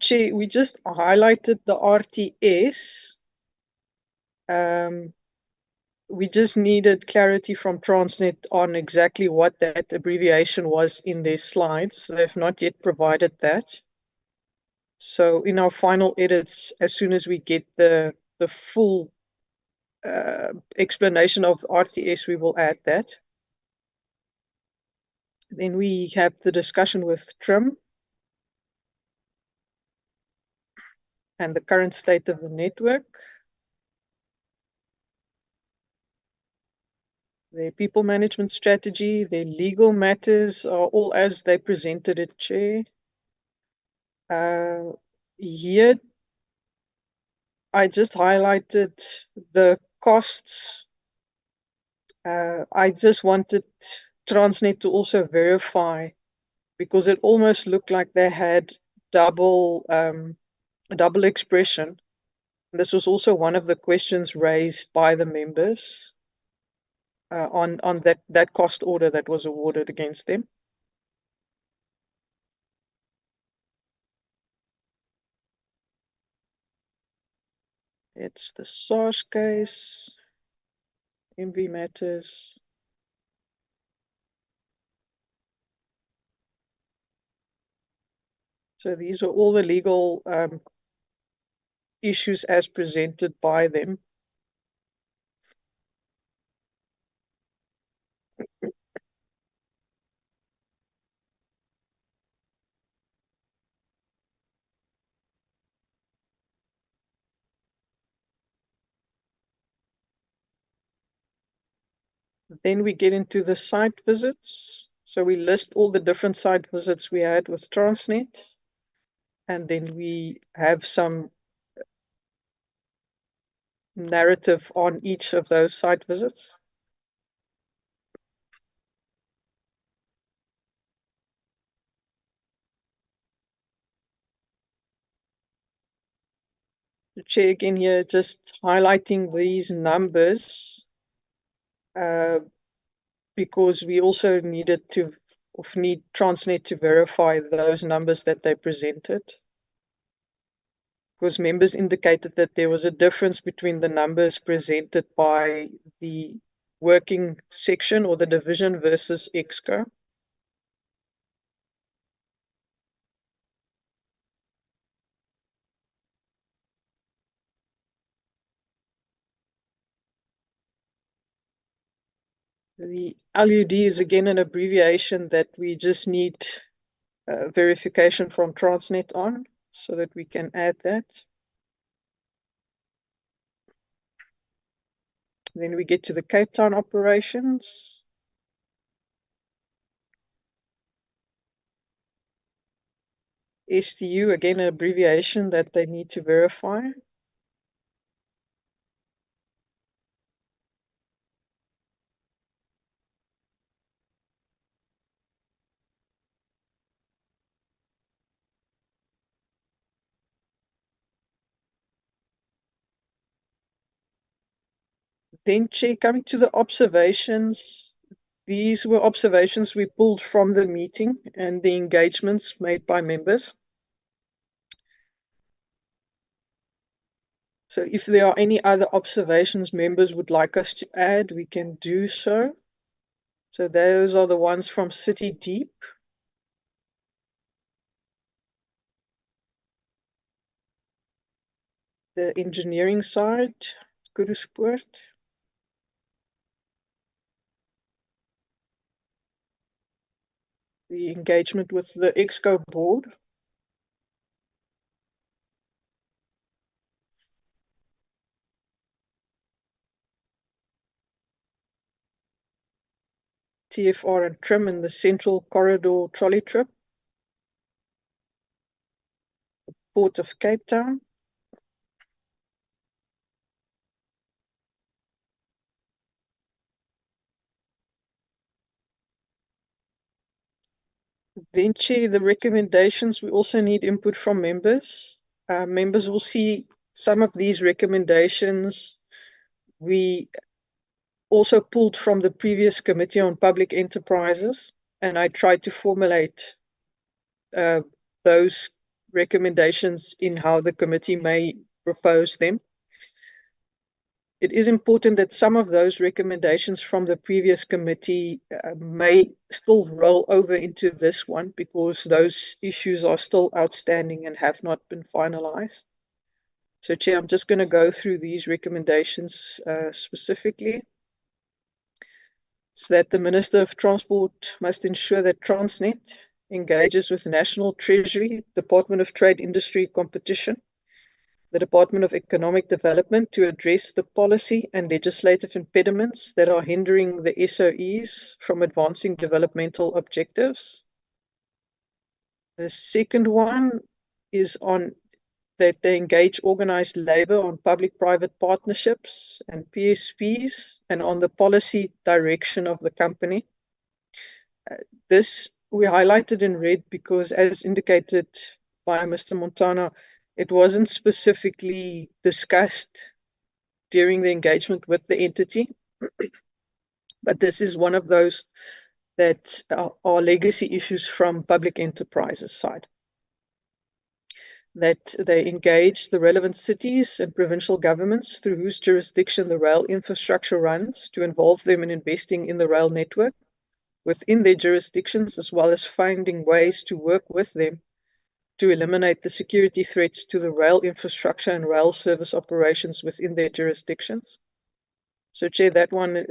Chair, we just highlighted the RTS. We just needed clarity from Transnet on exactly what that abbreviation was in their slides. They've not yet provided that. So in our final edits, as soon as we get the full explanation of RTS, we will add that. Then we have the discussion with TRIM and the current state of the network. Their people management strategy, their legal matters are all as they presented it, Chair. Here, I just highlighted the costs. I just wanted Transnet to also verify, because it almost looked like they had double expression. This was also one of the questions raised by the members on that cost order that was awarded against them. It's the SARS case, MV matters. So these are all the legal issues as presented by them. Then we get into the site visits. So we list all the different site visits we had with Transnet. And then we have some narrative on each of those site visits. The Chair again here just highlighting these numbers because we also need Transnet to verify those numbers that they presented. Because members indicated that there was a difference between the numbers presented by the working section or the division versus EXCO. The LUD is again an abbreviation that we just need verification from Transnet on, so that we can add that. Then we get to the Cape Town operations. STU, again an abbreviation that they need to verify. Then, Chair, coming to the observations, these were observations we pulled from the meeting and the engagements made by members. So if there are any other observations members would like us to add, we can do so. So those are the ones from City Deep. The engineering side, Kurusport. The engagement with the EXCO board. TFR and TRIM in the Central Corridor trolley trip. Port of Cape Town. Then, Chair, the recommendations, we also need input from members. Members will see some of these recommendations we also pulled from the previous Committee on Public Enterprises, and I tried to formulate those recommendations in how the committee may propose them. It is important that some of those recommendations from the previous committee may still roll over into this one because those issues are still outstanding and have not been finalized. So, Chair, I'm just going to go through these recommendations specifically. It's that the Minister of Transport must ensure that Transnet engages with National Treasury, Department of Trade, Industry, Competition, the Department of Economic Development to address the policy and legislative impediments that are hindering the SOEs from advancing developmental objectives. The second one is on that they engage organized labor on public-private partnerships and PSPs and on the policy direction of the company. This we highlighted in red because, as indicated by Mr. Montana, it wasn't specifically discussed during the engagement with the entity, but this is one of those that are legacy issues from public enterprises side. That they engage the relevant cities and provincial governments through whose jurisdiction the rail infrastructure runs to involve them in investing in the rail network within their jurisdictions, as well as finding ways to work with them to eliminate the security threats to the rail infrastructure and rail service operations within their jurisdictions. So, Chair, that one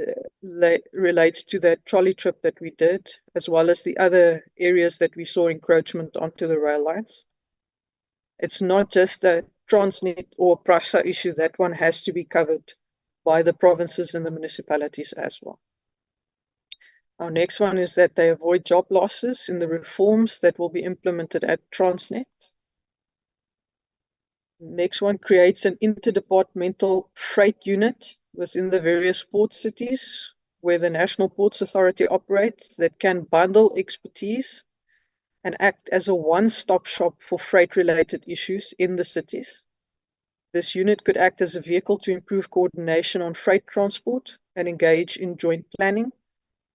relates to that trolley trip that we did, as well as the other areas that we saw encroachment onto the rail lines. It's not just a Transnet or PRASA issue. That one has to be covered by the provinces and the municipalities as well. Our next one is that they avoid job losses in the reforms that will be implemented at Transnet. Next one creates an interdepartmental freight unit within the various port cities where the National Ports Authority operates that can bundle expertise and act as a one-stop shop for freight-related issues in the cities. This unit could act as a vehicle to improve coordination on freight transport and engage in joint planning,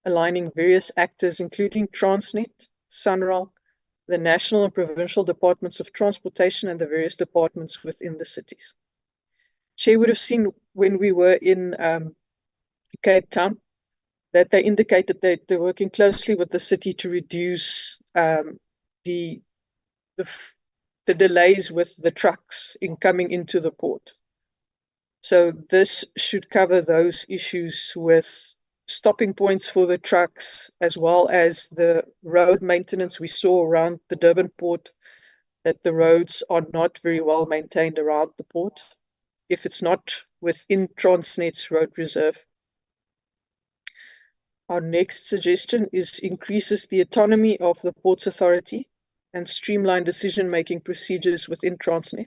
aligning various actors, including Transnet, SANRAL, the national and provincial departments of transportation, and the various departments within the cities. Chair would have seen when we were in Cape Town that they indicated that they're working closely with the city to reduce the delays with the trucks in coming into the port. So this should cover those issues with stopping points for the trucks, as well as the road maintenance we saw around the Durban port, that the roads are not very well maintained around the port, if it's not within Transnet's road reserve. Our next suggestion is increases the autonomy of the Ports Authority and streamline decision-making procedures within Transnet.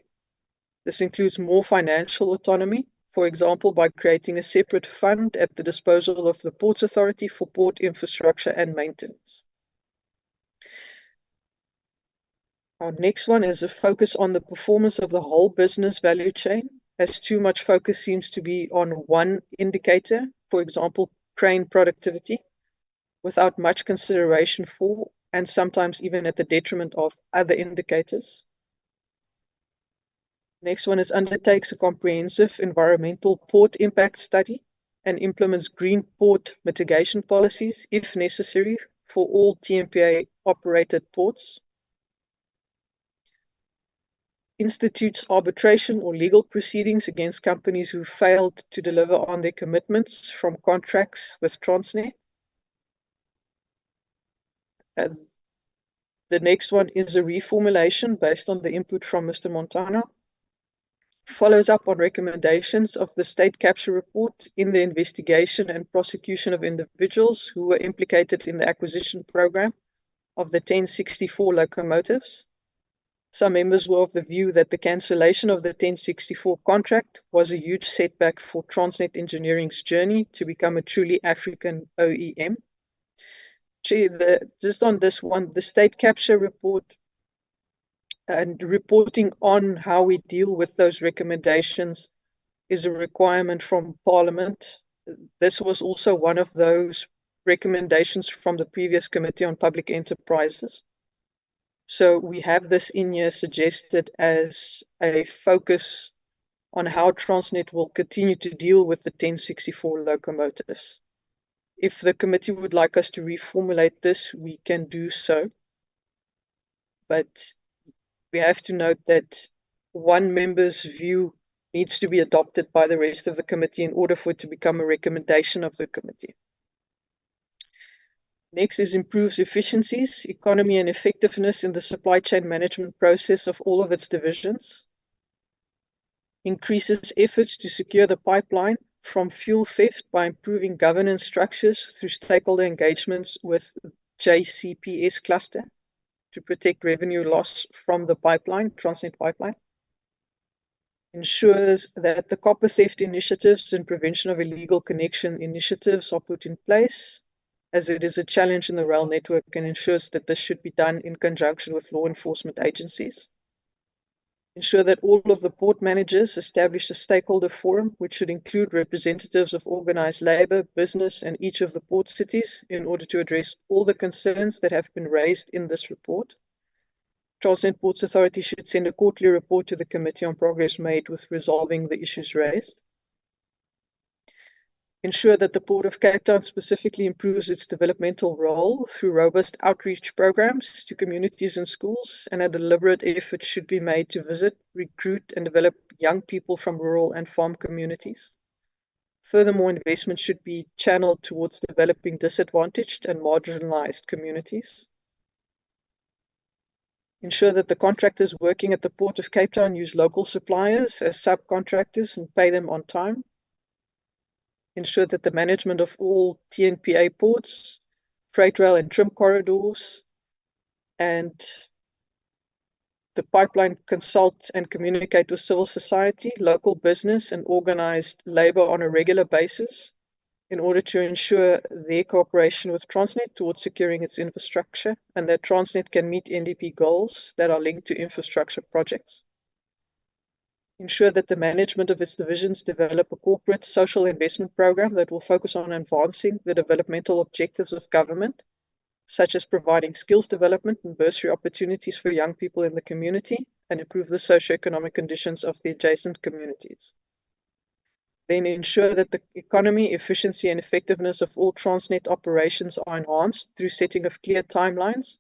This includes more financial autonomy, for example, by creating a separate fund at the disposal of the Ports Authority for port infrastructure and maintenance. Our next one is a focus on the performance of the whole business value chain, as too much focus seems to be on one indicator, for example, crane productivity, without much consideration for, and sometimes even at the detriment of, other indicators. Next one is undertakes a comprehensive environmental port impact study and implements green port mitigation policies, if necessary, for all TMPA operated ports. Institutes arbitration or legal proceedings against companies who failed to deliver on their commitments from contracts with Transnet. The next one is a reformulation based on the input from Mr. Montana. Follows up on recommendations of the state capture report in the investigation and prosecution of individuals who were implicated in the acquisition program of the 1064 locomotives. Some members were of the view that the cancellation of the 1064 contract was a huge setback for Transnet Engineering's journey to become a truly African OEM. Just on this one, the state capture report and reporting on how we deal with those recommendations is a requirement from Parliament. This was also one of those recommendations from the previous Committee on Public Enterprises. So we have this in here suggested as a focus on how Transnet will continue to deal with the 1064 locomotives. If the committee would like us to reformulate this, we can do so. But we have to note that one member's view needs to be adopted by the rest of the committee in order for it to become a recommendation of the committee. Next is improves efficiencies, economy, and effectiveness in the supply chain management process of all of its divisions. Increases efforts to secure the pipeline from fuel theft by improving governance structures through stakeholder engagements with JCPS cluster to protect revenue loss from the pipeline, Transnet pipeline. Ensures that the copper theft initiatives and prevention of illegal connection initiatives are put in place, as it is a challenge in the rail network, and ensures that this should be done in conjunction with law enforcement agencies. Ensure that all of the port managers establish a stakeholder forum, which should include representatives of organized labor, business, and each of the port cities in order to address all the concerns that have been raised in this report. Transnet Ports Authority should send a quarterly report to the committee on progress made with resolving the issues raised. Ensure that the Port of Cape Town specifically improves its developmental role through robust outreach programs to communities and schools, and a deliberate effort should be made to visit, recruit, and develop young people from rural and farm communities. Furthermore, investment should be channeled towards developing disadvantaged and marginalized communities. Ensure that the contractors working at the Port of Cape Town use local suppliers as subcontractors and pay them on time. Ensure that the management of all TNPA ports, freight rail and trim corridors, and the pipeline consult and communicate with civil society, local business, and organized labor on a regular basis in order to ensure their cooperation with Transnet towards securing its infrastructure, and that Transnet can meet NDP goals that are linked to infrastructure projects. Ensure that the management of its divisions develop a corporate social investment program that will focus on advancing the developmental objectives of government, such as providing skills development and bursary opportunities for young people in the community, and improve the socioeconomic conditions of the adjacent communities. Then ensure that the economy, efficiency, and effectiveness of all Transnet operations are enhanced through setting of clear timelines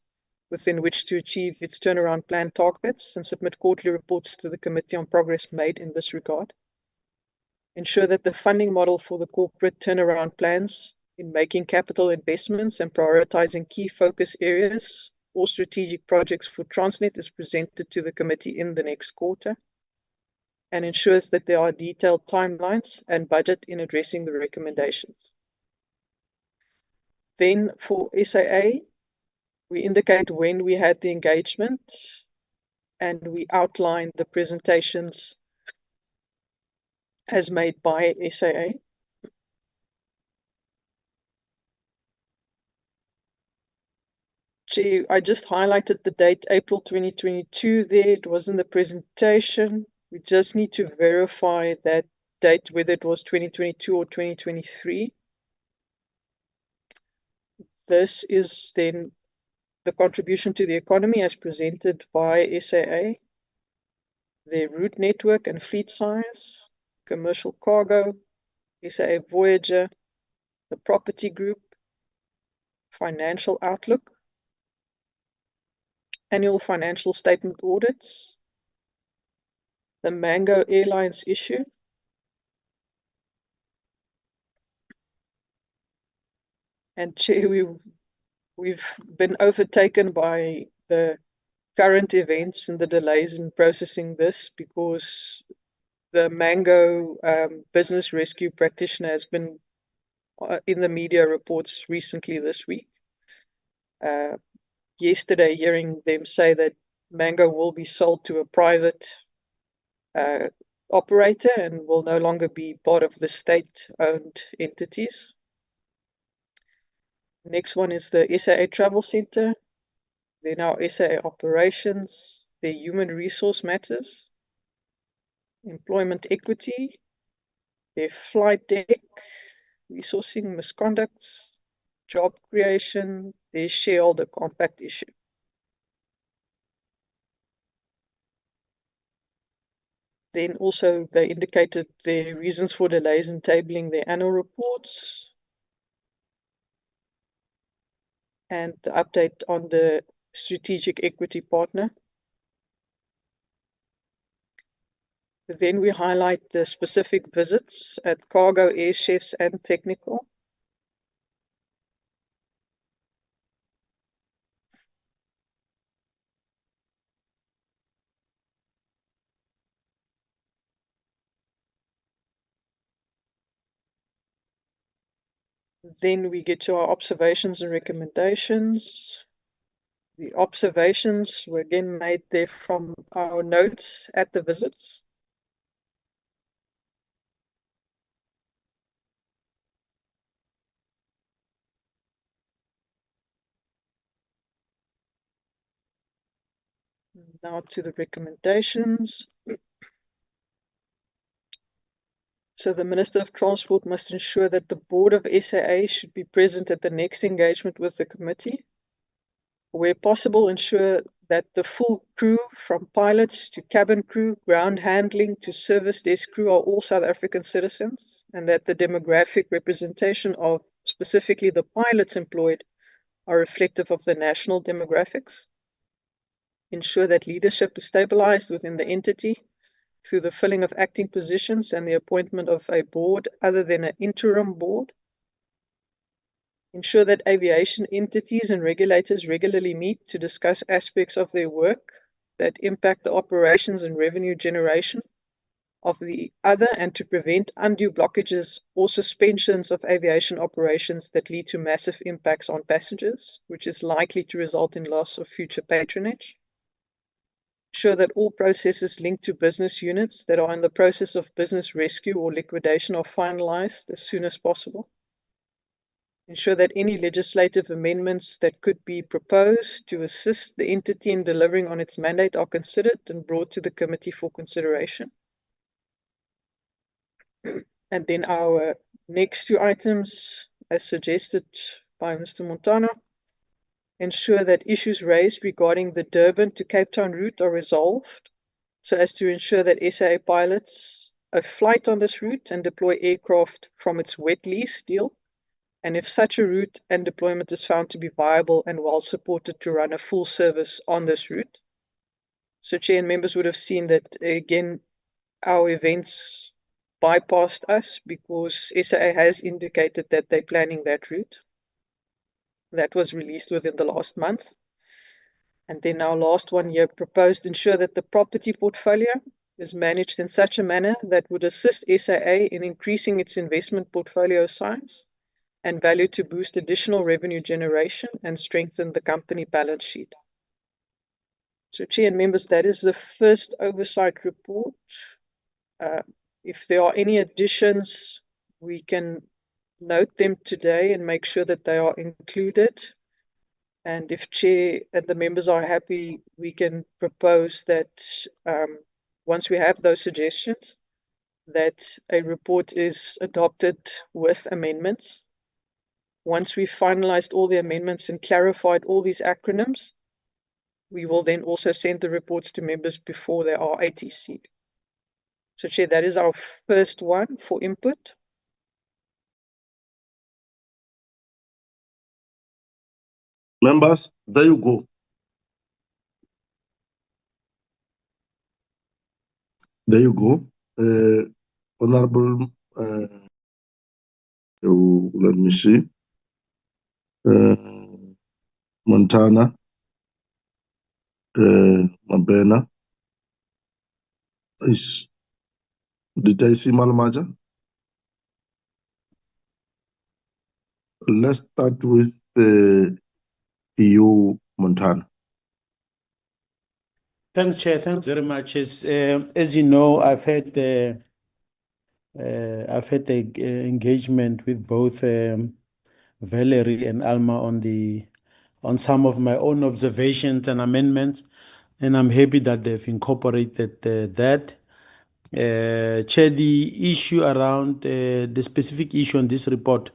within which to achieve its turnaround plan targets, and submit quarterly reports to the committee on progress made in this regard. Ensure that the funding model for the corporate turnaround plans in making capital investments and prioritizing key focus areas or strategic projects for Transnet is presented to the committee in the next quarter, and ensures that there are detailed timelines and budget in addressing the recommendations. Then for SAA, we indicate when we had the engagement, and we outline the presentations as made by SAA. Chair, I just highlighted the date April 2022 there. It was in the presentation. We just need to verify that date, whether it was 2022 or 2023. This is then the contribution to the economy as presented by SAA, their route network and fleet size, commercial cargo, SAA Voyager, the property group, financial outlook, annual financial statement audits, the Mango Airlines issue, and Chair, we've been overtaken by the current events and the delays in processing this, because the Mango business rescue practitioner has been in the media reports recently this week. Yesterday, hearing them say that Mango will be sold to a private operator and will no longer be part of the state-owned entities. Next one is the SAA Travel Center, then our SAA Operations, the Human Resource Matters, Employment Equity, their Flight Deck, Resourcing Misconducts, Job Creation, their Shareholder Compact issue. Then also they indicated their reasons for delays in tabling their annual reports and the update on the strategic equity partner. Then we highlight the specific visits at cargo, air chefs and technical. Then we get to our observations and recommendations. The observations were again made there from our notes at the visits. Now to the recommendations. So the Minister of Transport must ensure that the board of SAA should be present at the next engagement with the committee. Where possible, ensure that the full crew, from pilots to cabin crew, ground handling to service desk crew, are all South African citizens, and that the demographic representation of specifically the pilots employed are reflective of the national demographics. Ensure that leadership is stabilized within the entity through the filling of acting positions and the appointment of a board other than an interim board. Ensure that aviation entities and regulators regularly meet to discuss aspects of their work that impact the operations and revenue generation of the other, and to prevent undue blockages or suspensions of aviation operations that lead to massive impacts on passengers, which is likely to result in loss of future patronage. Ensure that all processes linked to business units that are in the process of business rescue or liquidation are finalized as soon as possible. Ensure that any legislative amendments that could be proposed to assist the entity in delivering on its mandate are considered and brought to the committee for consideration. And then our next two items, as suggested by Mr. Montano, ensure that issues raised regarding the Durban to Cape Town route are resolved so as to ensure that SAA pilots a flight on this route and deploy aircraft from its wet lease deal, and if such a route and deployment is found to be viable and well supported, to run a full service on this route. So Chair and members would have seen that again our events bypassed us because SAA has indicated that they're planning that route. That was released within the last month. And then our last one here, proposed ensure that the property portfolio is managed in such a manner that would assist SAA in increasing its investment portfolio size and value to boost additional revenue generation and strengthen the company balance sheet. So Chair and members, that is the first oversight report. If there are any additions, we can note them today and make sure that they are included. And if Chair and the members are happy, we can propose that once we have those suggestions, that a report is adopted with amendments. Once we've finalized all the amendments and clarified all these acronyms, we will then also send the reports to members before they are ATC'd. So Chair, that is our first one for input. Members, there you go. There you go. Honorable, let me see, Montana, Mabena. Did I see Malmaja? Let's start with EU Montana. Thanks, Chair. Thanks very much. As you know, I've had the engagement with both Valerie and Alma on some of my own observations and amendments, and I'm happy that they've incorporated that. Chair, the issue around the specific issue on this report,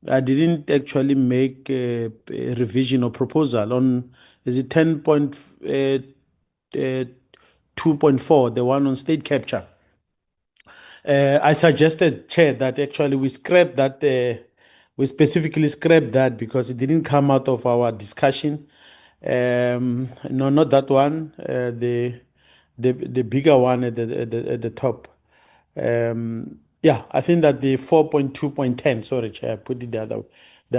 I didn't actually make a revision or proposal on, is it 10.2 4.2.4, the one on state capture, I suggested, Chair, that actually we scrap that, we specifically scrap that because it didn't come out of our discussion. No, not that one, the bigger one at the top. Yeah, I think that the 4.2.10, sorry, Chair, I put it the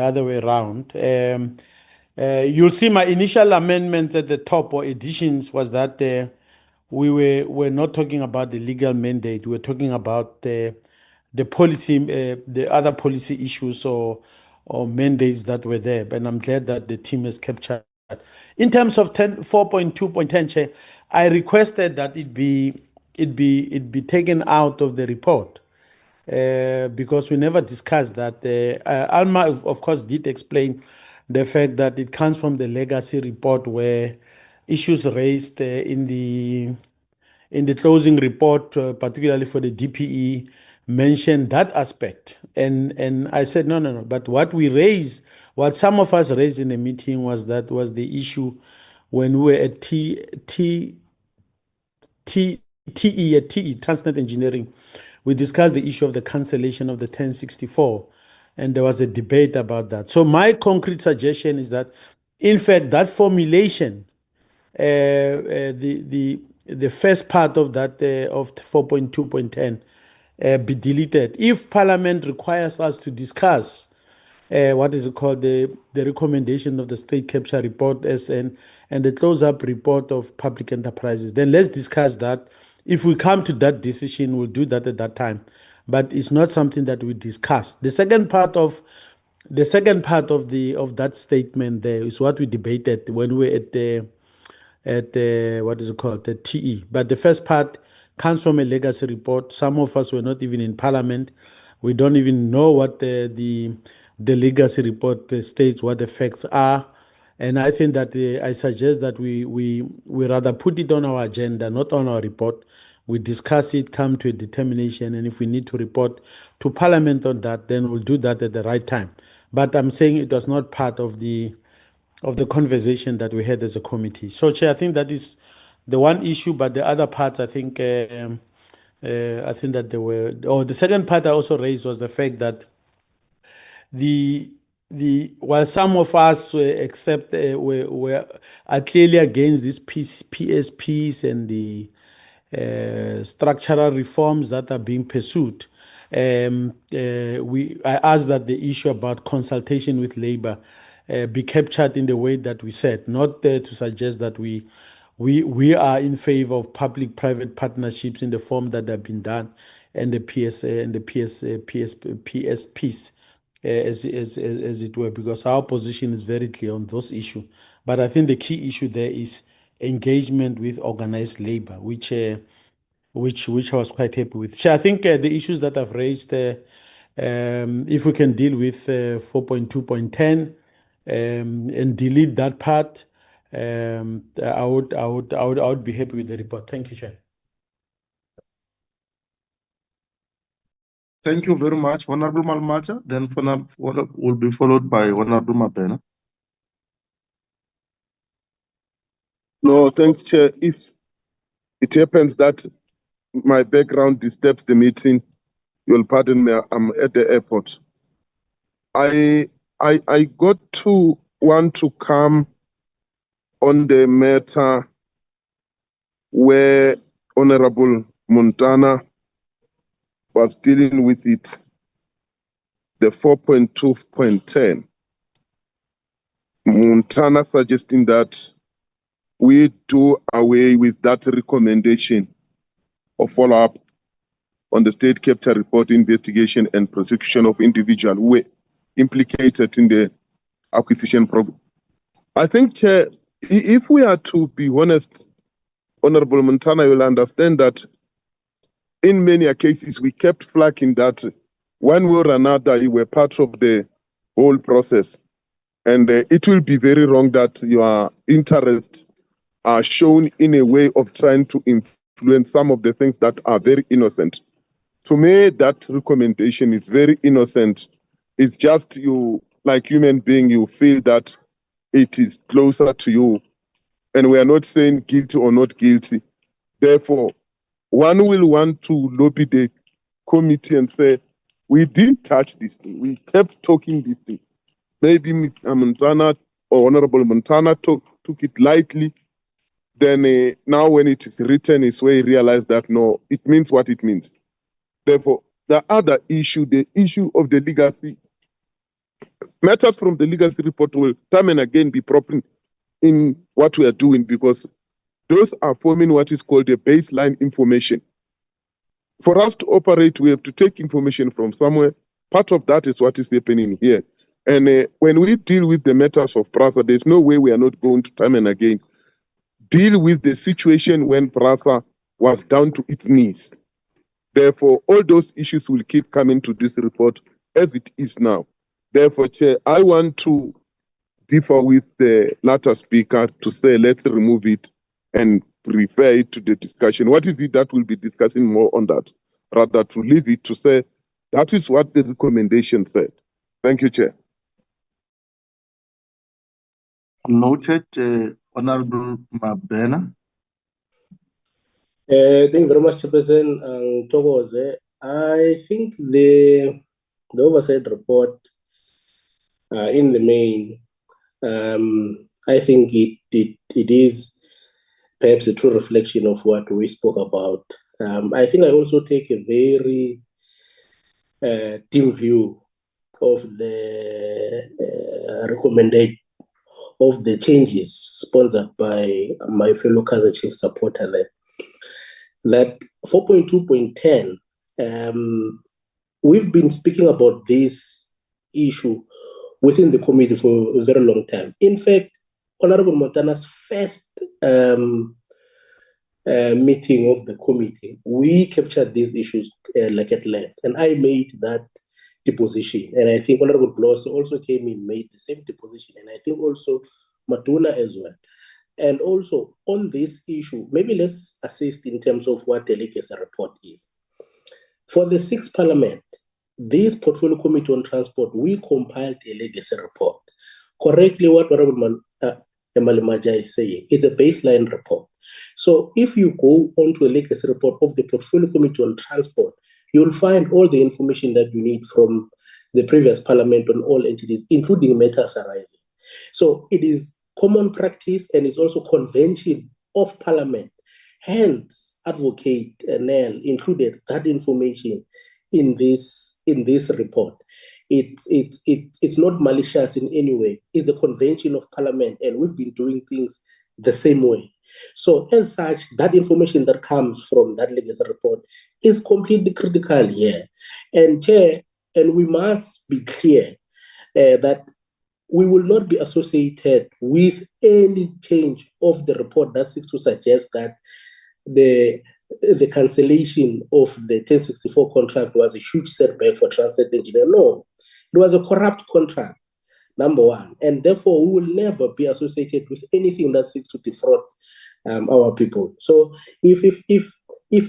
other way around. You'll see my initial amendments at the top or additions was that we were not talking about the legal mandate. We were talking about the policy, the other policy issues or mandates that were there. And I'm glad that the team has captured. In terms of 4.2.10, Chair, I requested that it be taken out of the report. Because we never discussed that. Alma, of course, did explain the fact that it comes from the legacy report where issues raised in the closing report, particularly for the DPE, mentioned that aspect. And I said, no. But what we raised, what some of us raised in the meeting was the issue when we were at TE, Transnet Engineering. We discussed the issue of the cancellation of the 1064, and there was a debate about that. So my concrete suggestion is that, in fact, that formulation, the first part of that of 4.2.10 be deleted. If Parliament requires us to discuss what is it called, the recommendation of the state capture report and the close-up report of public enterprises, then let's discuss that. If we come to that decision, we'll do that at that time. But it's not something that we discussed. The second part of that statement there is what we debated when we were at what is it called, the TE. But the first part comes from a legacy report. Some of us were not even in Parliament. We don't even know what the legacy report states, what the facts are. And I think that I suggest that we rather put it on our agenda, not on our report. We discuss it, come to a determination, and if we need to report to Parliament on that, then we'll do that at the right time. But I'm saying it was not part of the conversation that we had as a committee. So, Chair, I think that is the one issue, but the other parts, I think that there were. Oh, the second part I also raised was the fact that while some of us are clearly against these PSPs and the structural reforms that are being pursued, I asked that the issue about consultation with labor be captured in the way that we said, not to suggest that we are in favor of public-private partnerships in the form that have been done, and the PSPs, as it were, because our position is very clear on those issues. But I think the key issue there is engagement with organized labor, which I was quite happy with. So I think the issues that I've raised, if we can deal with 4.2.10 and delete that part, I would be happy with the report. Thank you, Chair. Thank you very much, Honorable Malmacha. Then will be followed by Honorable Mabena. No, thanks, Chair. If it happens that my background disturbs the meeting, you'll pardon me, I'm at the airport. I got to want to come on the matter where Honorable Montana was dealing with it, the 4.2.10. Montana suggesting that we do away with that recommendation of follow-up on the state capture report investigation and prosecution of individuals who were implicated in the acquisition program. I think, Chair, if we are to be honest, Honorable Montana, you'll understand that in many cases we kept flagging that one way or another you were part of the whole process. And it will be very wrong that your interests are shown in a way of trying to influence some of the things that are very innocent. To me, that recommendation is very innocent. It's just you, like human being, you feel that it is closer to you. And we are not saying guilty or not guilty, Therefore, one will want to lobby the committee and say, we didn't touch this thing. We kept talking this thing. Maybe Mr. Montana or Honorable Montana took it lightly. Then now when it is written, is where he realized that no, it means what it means. Therefore, the other issue, the issue of the legacy, matters from the legacy report will time and again be proper in what we are doing, because those are forming what is called a baseline information. For us to operate, we have to take information from somewhere. Part of that is what is happening here. And when we deal with the matters of PRASA, there's no way we are not going to time and again deal with the situation when PRASA was down to its knees. Therefore, all those issues will keep coming to this report as it is now. Therefore, Chair, I want to differ with the latter speaker to say let's remove it and refer it to the discussion. What is it that we'll be discussing more on that? Rather to leave it to say that is what the recommendation said. Thank you, Chair. Noted, Honorable Mabena. Thank you very much, Chairperson Togoze. I think the oversight report, in the main, I think it is perhaps a true reflection of what we spoke about. I think I also take a very dim view of the recommended of the changes sponsored by my fellow Kaizer Chief supporter there. That 4.2.10, we've been speaking about this issue within the committee for a very long time. In fact, Honorable Montana's first meeting of the committee, we captured these issues like at length, and I made that deposition. And I think Honorable Bloss also came in, made the same deposition, and I think also Matuna as well. And also on this issue, maybe let's assist in terms of what the legacy report is. For the 6th Parliament, this Portfolio Committee on Transport, we compiled a legacy report. Correctly, what Honorable Emalimaja is saying, it's a baseline report. So if you go onto a legacy report of the Portfolio Committee on Transport, you'll find all the information that you need from the previous Parliament on all entities, including matters arising. So it is common practice and it's also convention of Parliament. Hence, Advocate Nell included that information in this report. It's not malicious in any way. It's the convention of Parliament, and we've been doing things the same way. So as such, that information that comes from that legacy report is completely critical here. And Chair, and we must be clear that we will not be associated with any change of the report that seeks to suggest that the cancellation of the 1064 contract was a huge setback for transit engineer. No, it was a corrupt contract, number one, and therefore we will never be associated with anything that seeks to defraud our people. So if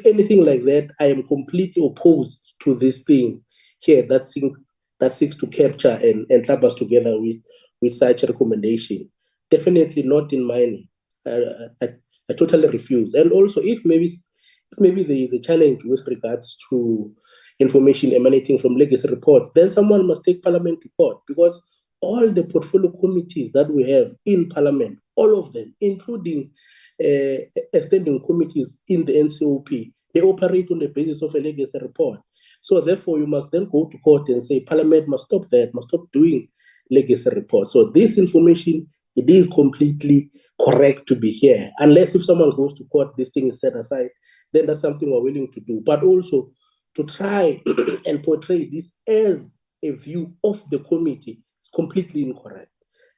anything like that, I am completely opposed to this thing here that seeks to capture and club us together with such a recommendation. Definitely not in mining. I totally refuse. And also, if maybe there is a challenge with regards to information emanating from legacy reports, then someone must take Parliament to court, because all the portfolio committees that we have in Parliament, all of them, including standing committees in the NCOP, they operate on the basis of a legacy report. So therefore, you must then go to court and say, Parliament must stop that, must stop doing legacy reports. So this information, it is completely correct to be here. Unless if someone goes to court, this thing is set aside, then that's something we're willing to do. But also to try and portray this as a view of the committee is completely incorrect.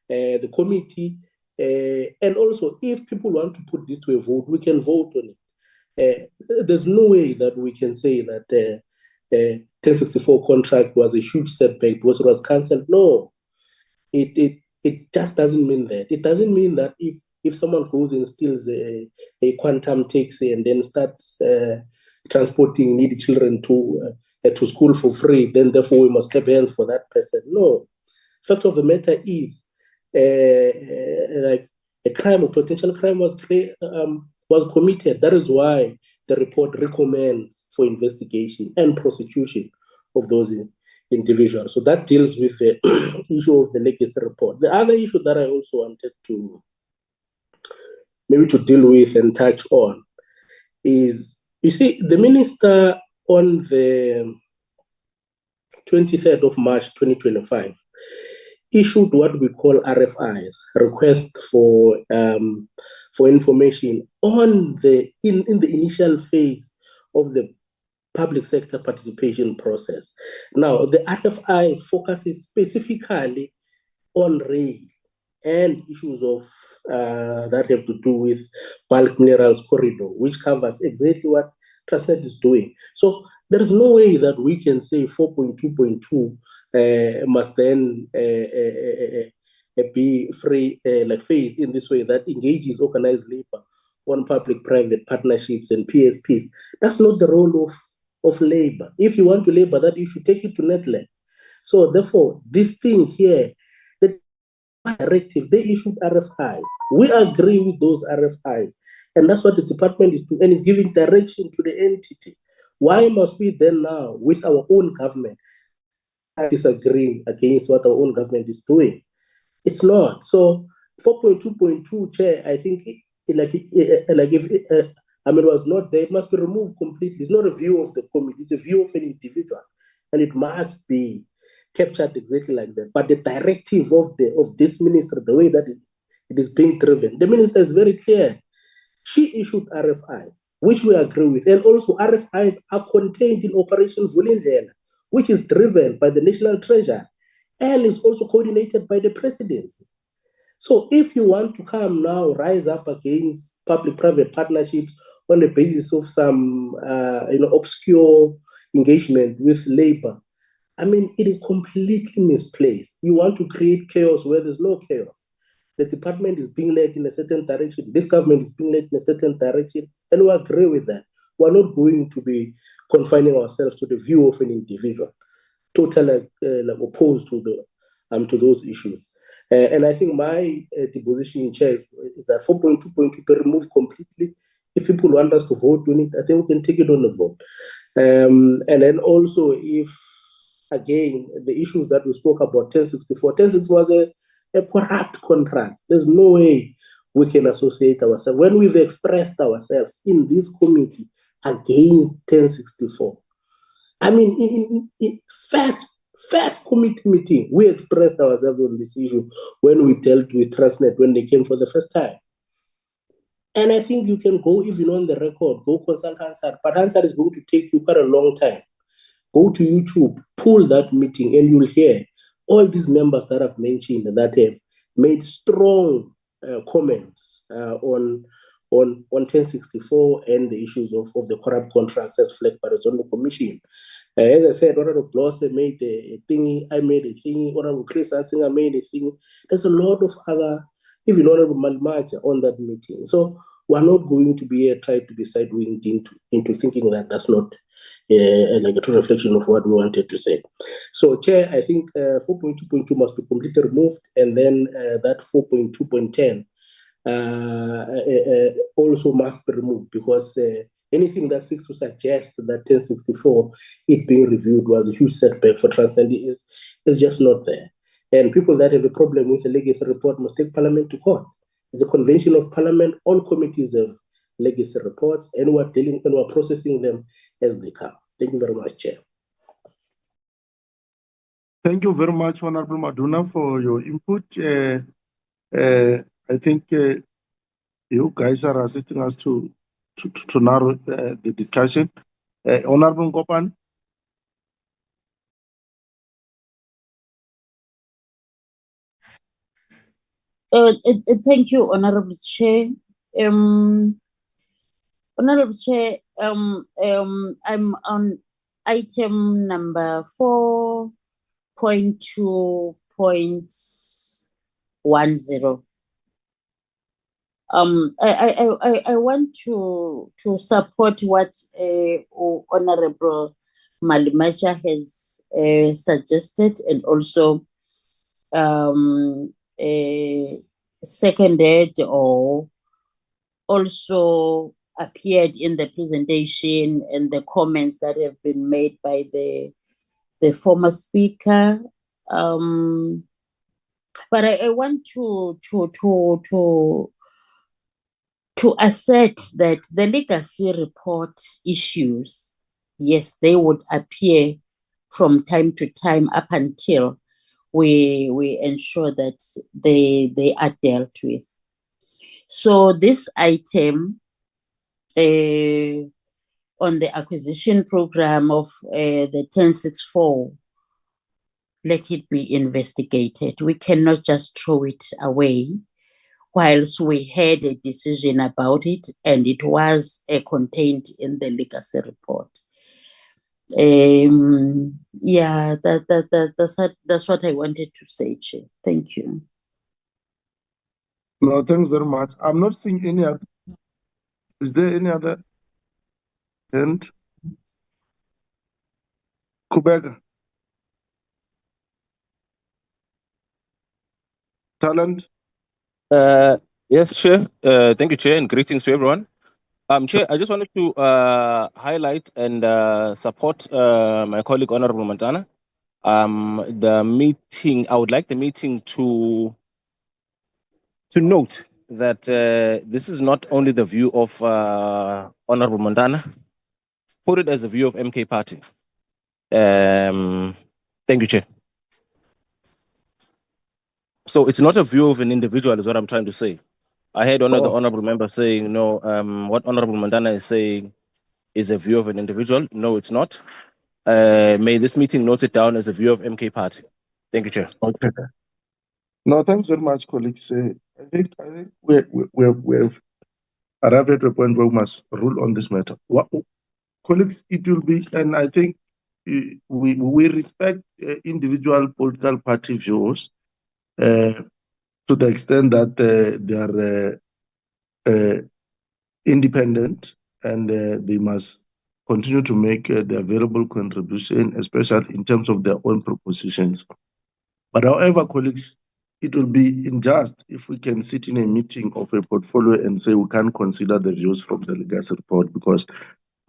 The committee, and also if people want to put this to a vote, we can vote on it. There's no way that we can say that the 1064 contract was a huge setback because it was cancelled. No, it just doesn't mean that. It doesn't mean that if someone goes and steals a quantum taxi and then starts transporting needy children to school for free, then therefore we must clap hands for that person. No. Fact of the matter is, like a crime or potential crime was was committed. That is why the report recommends for investigation and prosecution of those individuals. So that deals with the issue of the legacy report. The other issue that I also wanted to maybe to deal with and touch on is, you see, the minister on the 23rd of March 2025 issued what we call RFIs, request for information on in the initial phase of the public sector participation process. Now, the RFIs focuses specifically on rail and issues of that have to do with bulk minerals corridor, which covers exactly what Transnet is doing. So there is no way that we can say 4.2.2 must then be free, like phased in this way that engages organized labor on public-private partnerships and PSPs. That's not the role of labor. If you want to labor that, you should take it to Netland. So therefore, this thing here, the directive, they issued RFIs. We agree with those RFIs. And that's what the department is doing, and is giving direction to the entity. Why must we then now, with our own government, disagree against what our own government is doing? It's not. So 4.2.2, Chair, I think, it was not there, it must be removed completely. It's not a view of the committee, it's a view of an individual. And it must be captured exactly like that. But the directive of this minister, the way that it is being driven, the minister is very clear. She issued RFIs, which we agree with. And also RFIs are contained in Operation Vulindlela, which is driven by the National Treasury and is also coordinated by the presidency. So if you want to come now, rise up against public-private partnerships on the basis of some obscure engagement with labor, I mean, it is completely misplaced. You want to create chaos where there's no chaos. The department is being led in a certain direction. This government is being led in a certain direction, and we agree with that. We're not going to be confining ourselves to the view of an individual, totally opposed to those issues. And I think my deposition in chair is that 4.2.2 be removed completely. If people want us to vote on it, I think we can take it on the vote. And then also, if again the issues that we spoke about, 1064 was a corrupt contract. There's no way we can associate ourselves when we've expressed ourselves in this committee against 1064. I mean, in first committee meeting, we expressed ourselves on this issue when we dealt with Transnet when they came for the first time. And I think you can go even on the record, go consult Hansard, but Hansard is going to take you quite a long time. Go to YouTube, pull that meeting, and you'll hear all these members that I've mentioned that have made strong comments on 1064 and the issues of the corrupt contracts as flagged by the Zondo Commission. As I said, Honorable Blosser made a thingy, I made a thingy, Honorable Chris Hansinger made a thingy. There's a lot of other, even Honorable Malmaja on that meeting. So we're not going to be trying to be side-winged into thinking that that's not like a true reflection of what we wanted to say. So, Chair, I think 4.2.2 must be completely removed, and then that 4.2.10 also must be removed, because anything that seeks to suggest that 1064, it being reviewed, was a huge setback for Transnet is just not there. And people that have a problem with the legacy report must take Parliament to court. It's a convention of Parliament. All committees have legacy reports, and we're processing them as they come. Thank you very much, Chair. Thank you very much, Honorable Maduna, for your input. I think you guys are assisting us to narrow the discussion. Honorable Gopan. Thank you, Honorable Chair. Honorable Chair, I'm on item number 4.2.10. I want to support what Honorable Malimacha has suggested, and also seconded or also appeared in the presentation and the comments that have been made by the former speaker. But I want to assert that the legacy report issues, yes, they would appear from time to time up until we ensure that they are dealt with. So this item on the acquisition program of the 1064, let it be investigated. We cannot just throw it away whilst we had a decision about it and it was contained in the legacy report. Yeah, that's what I wanted to say, Chair. Thank you. No, thanks very much. I'm not seeing any other. Is there any other hand? Kubeka. Talent. Yes, Chair. Thank you, Chair, and greetings to everyone. Chair, I just wanted to highlight and support my colleague, Honorable Montana. The meeting, I would like the meeting to note that this is not only the view of Honorable Montana, put it as a view of MK Party. Thank you, Chair. So it's not a view of an individual is what I'm trying to say. I heard one of the honorable members saying, no, what Honorable Montana is saying is a view of an individual. No, it's not. May this meeting note it down as a view of MK Party. Thank you, Chair. Okay. No, thanks very much, colleagues. I think we've arrived at a point where we must rule on this matter. Colleagues, it will be, and I think we respect individual political party views to the extent that they are independent and they must continue to make their valuable contribution, especially in terms of their own propositions. But however, colleagues, it will be unjust if we can sit in a meeting of a portfolio and say we can't consider the views from the legacy report, because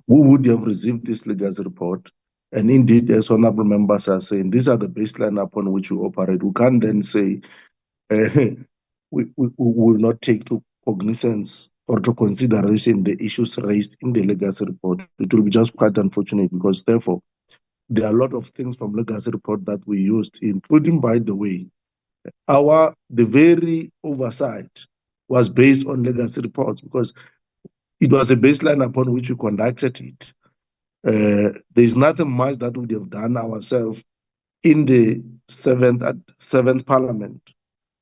who would have received this legacy report? And indeed, as honorable members are saying, these are the baseline upon which we operate. We can't then say we will not take to cognizance or to consideration the issues raised in the legacy report. It will be just quite unfortunate, because therefore, there are a lot of things from legacy report that we used, including, by the way, the very oversight was based on legacy reports, because it was a baseline upon which we conducted it. There's nothing much that we would have done ourselves in the seventh parliament,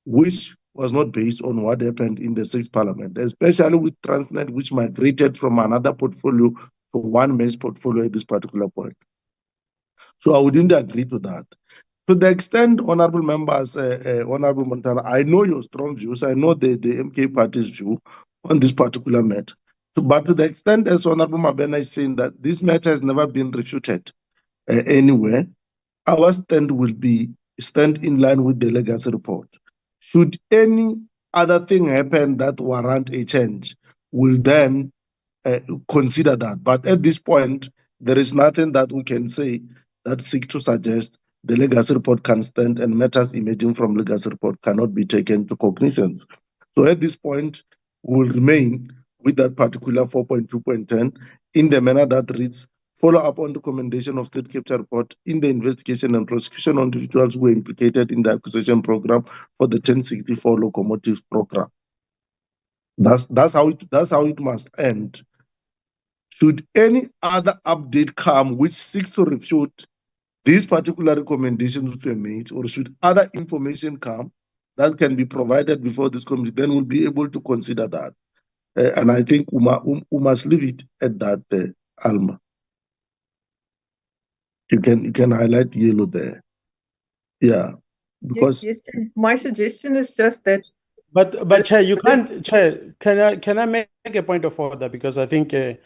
which was not based on what happened in the sixth parliament, especially with Transnet, which migrated from another portfolio to one man's portfolio at this particular point. So I wouldn't agree to that. To the extent, honorable members, Honorable Montana, I know your strong views. I know the MK Party's view on this particular matter. But to the extent, as Honorable Mabena is saying, that this matter has never been refuted anywhere, our stand will be stand in line with the legacy report. Should any other thing happen that warrant a change, we'll then consider that. But at this point, there is nothing that we can say that seek to suggest the legacy report can stand and matters emerging from legacy report cannot be taken to cognizance. So at this point, we will remain with that particular 4.2.10 in the manner that reads, follow up on the recommendation of State Capture Report in the investigation and prosecution on individuals who were implicated in the acquisition program for the 1064 locomotives program. That's how it must end. Should any other update come which seeks to refute these particular recommendations which were made, or should other information come that can be provided before this committee, then we'll be able to consider that. And I think we must leave it at that, Alma. You can highlight yellow there. Yeah, because yes, my suggestion is just that. But Chair, you can't. Chair, can I make a point of order, because I think yeah,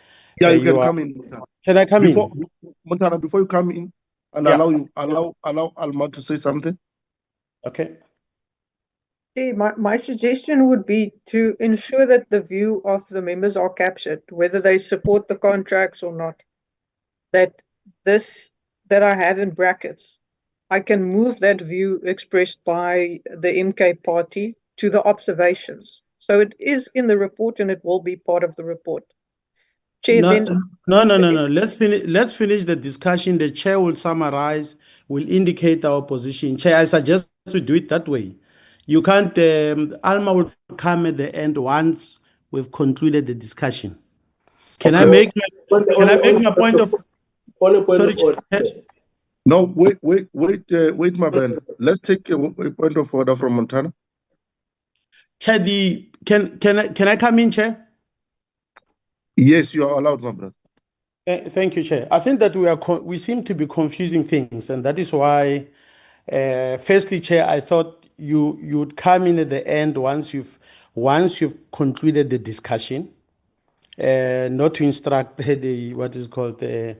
you can come in. Montana. Can I come in? Montana, before you come in, I'll allow Alma to say something. Okay. See, my suggestion would be to ensure that the view of the members are captured, whether they support the contracts or not. That this that I have in brackets, I can move that view expressed by the MK party to the observations. So it is in the report and it will be part of the report. Chair, No, then no. Let's finish the discussion. The chair will summarize, will indicate our position. Chair, I suggest we do it that way. You can't, Alma will come at the end once we've concluded the discussion. Can I make my point of sorry, Chair? No, wait, my man. Let's take a point of order from Montana. Chair, can I come in, Chair? Yes, you are allowed, my brother. Thank you, Chair. I think that we seem to be confusing things, and that is why, firstly, Chair, I thought you'd come in at the end once you've concluded the discussion, not to instruct the what is called the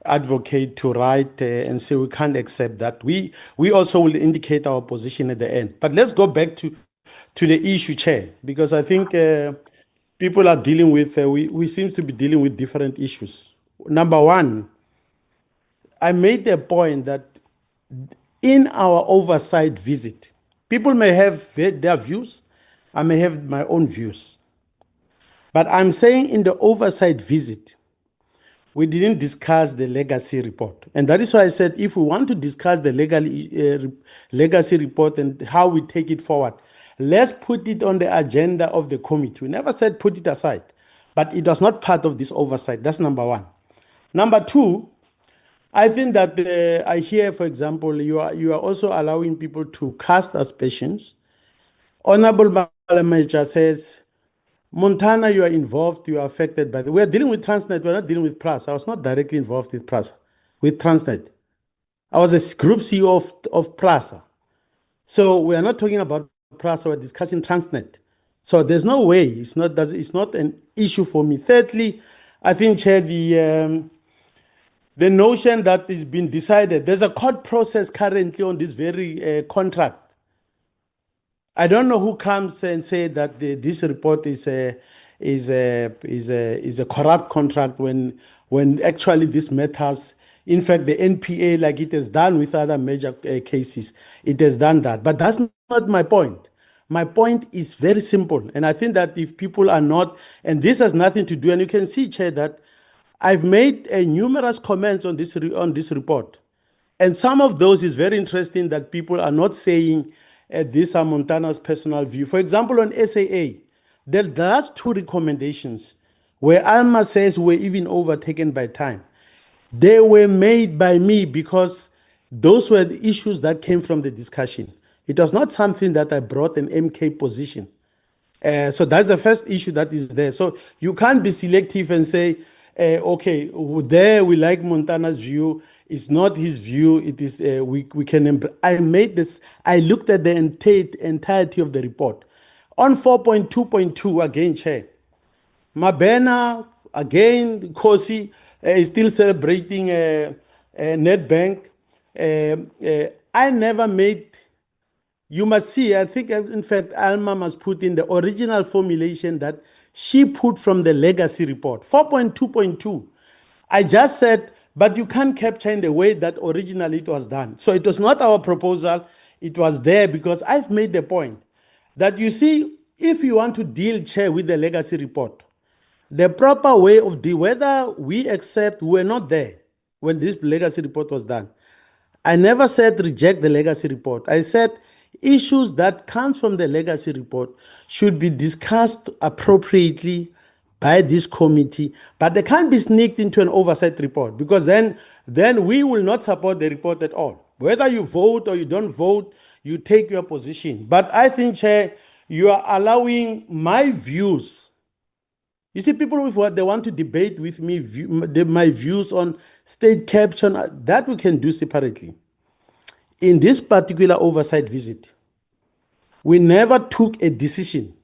advocate to write and say we can't accept that. We also will indicate our position at the end. But let's go back to the issue, Chair, because I think people are dealing with we seem to be dealing with different issues. Number one, I made the point that in our oversight visit, people may have their views, I may have my own views. But I'm saying in the oversight visit, we didn't discuss the legacy report. And that is why I said if we want to discuss the legacy report and how we take it forward, let's put it on the agenda of the committee. We never said put it aside, but it was not part of this oversight. That's number one. Number two, I think that I hear, for example, you are also allowing people to cast aspersions. Honorable Malamaja says, Montana, you are involved, you are affected by we are dealing with Transnet, we're not dealing with PRAS. I was not directly involved with PRAS, with Transnet. I was a group CEO of PRASA. So we are not talking about PRASA, we're discussing Transnet. So there's no way, it's not an issue for me. Thirdly, I think, Chair, the notion that is being decided, there's a court process currently on this very contract. I don't know who comes and say that this report is a corrupt contract when actually this matters. In fact, the NPA, like it has done with other major cases, it has done that. But that's not my point. My point is very simple, and I think that if people are not, and this has nothing to do, and you can see, Chair, that I've made numerous comments on this report, and some of those is very interesting that people are not saying these are Montana's personal view. For example, on SAA, the last two recommendations where Alma says we're even overtaken by time, they were made by me because those were the issues that came from the discussion. It was not something that I brought an MK position. So that's the first issue that is there. So you can't be selective and say, okay, there we like Montana's view. It's not his view. It is we can. I made this. I looked at the entirety of the report. On 4.2.2 again, Chair. Mabena again. Kosi is still celebrating Nedbank. I never made. You must see, I think, in fact, Alma must put in the original formulation that she put from the legacy report. 4.2.2. I just said, but you can't capture in the way that originally it was done. So it was not our proposal. It was there because I've made the point that you see, if you want to deal, Chair, with the legacy report, the proper way of whether we accept, we're not there when this legacy report was done. I never said reject the legacy report. I said issues that comes from the legacy report should be discussed appropriately by this committee, but they can't be sneaked into an oversight report because then we will not support the report at all. Whether you vote or you don't vote, you take your position. But I think, Chair, you are allowing my views. You see, people with what they want to debate with me, my views on state capture, that we can do separately. In this particular oversight visit, we never took a decision.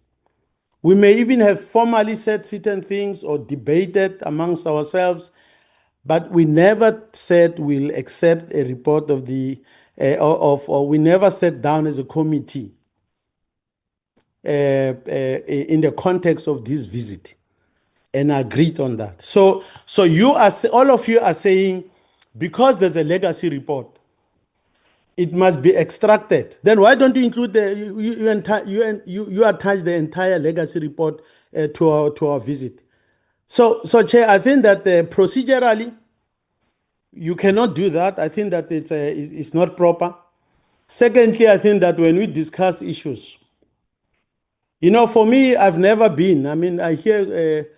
We may even have formally said certain things or debated amongst ourselves, but we never said we'll accept a report of or we never sat down as a committee in the context of this visit and agreed on that. So you are, all of you are saying, because there's a legacy report, it must be extracted. Then why don't you include you attach the entire legacy report to our visit? So Chair, I think that procedurally you cannot do that. I think that it's not proper. Secondly, I think that when we discuss issues, for me, I've never been. I mean, I hear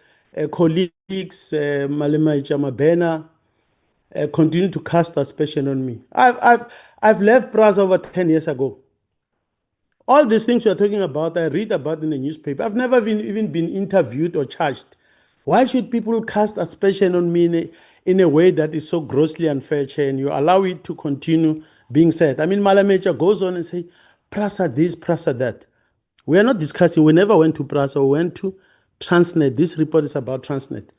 colleagues, Malema Ichamabena, continue to cast aspersion on me. I've left PRAS over 10 years ago. All these things you're talking about, I read about in the newspaper. I've never even been interviewed or charged. Why should people cast aspersion on me in a way that is so grossly unfair, Chair, and you allow it to continue being said? I mean, Malamecha goes on and say, Prasa this, Prasa that. We are not discussing, we never went to Prasa, we went to Transnet. This report is about Transnet.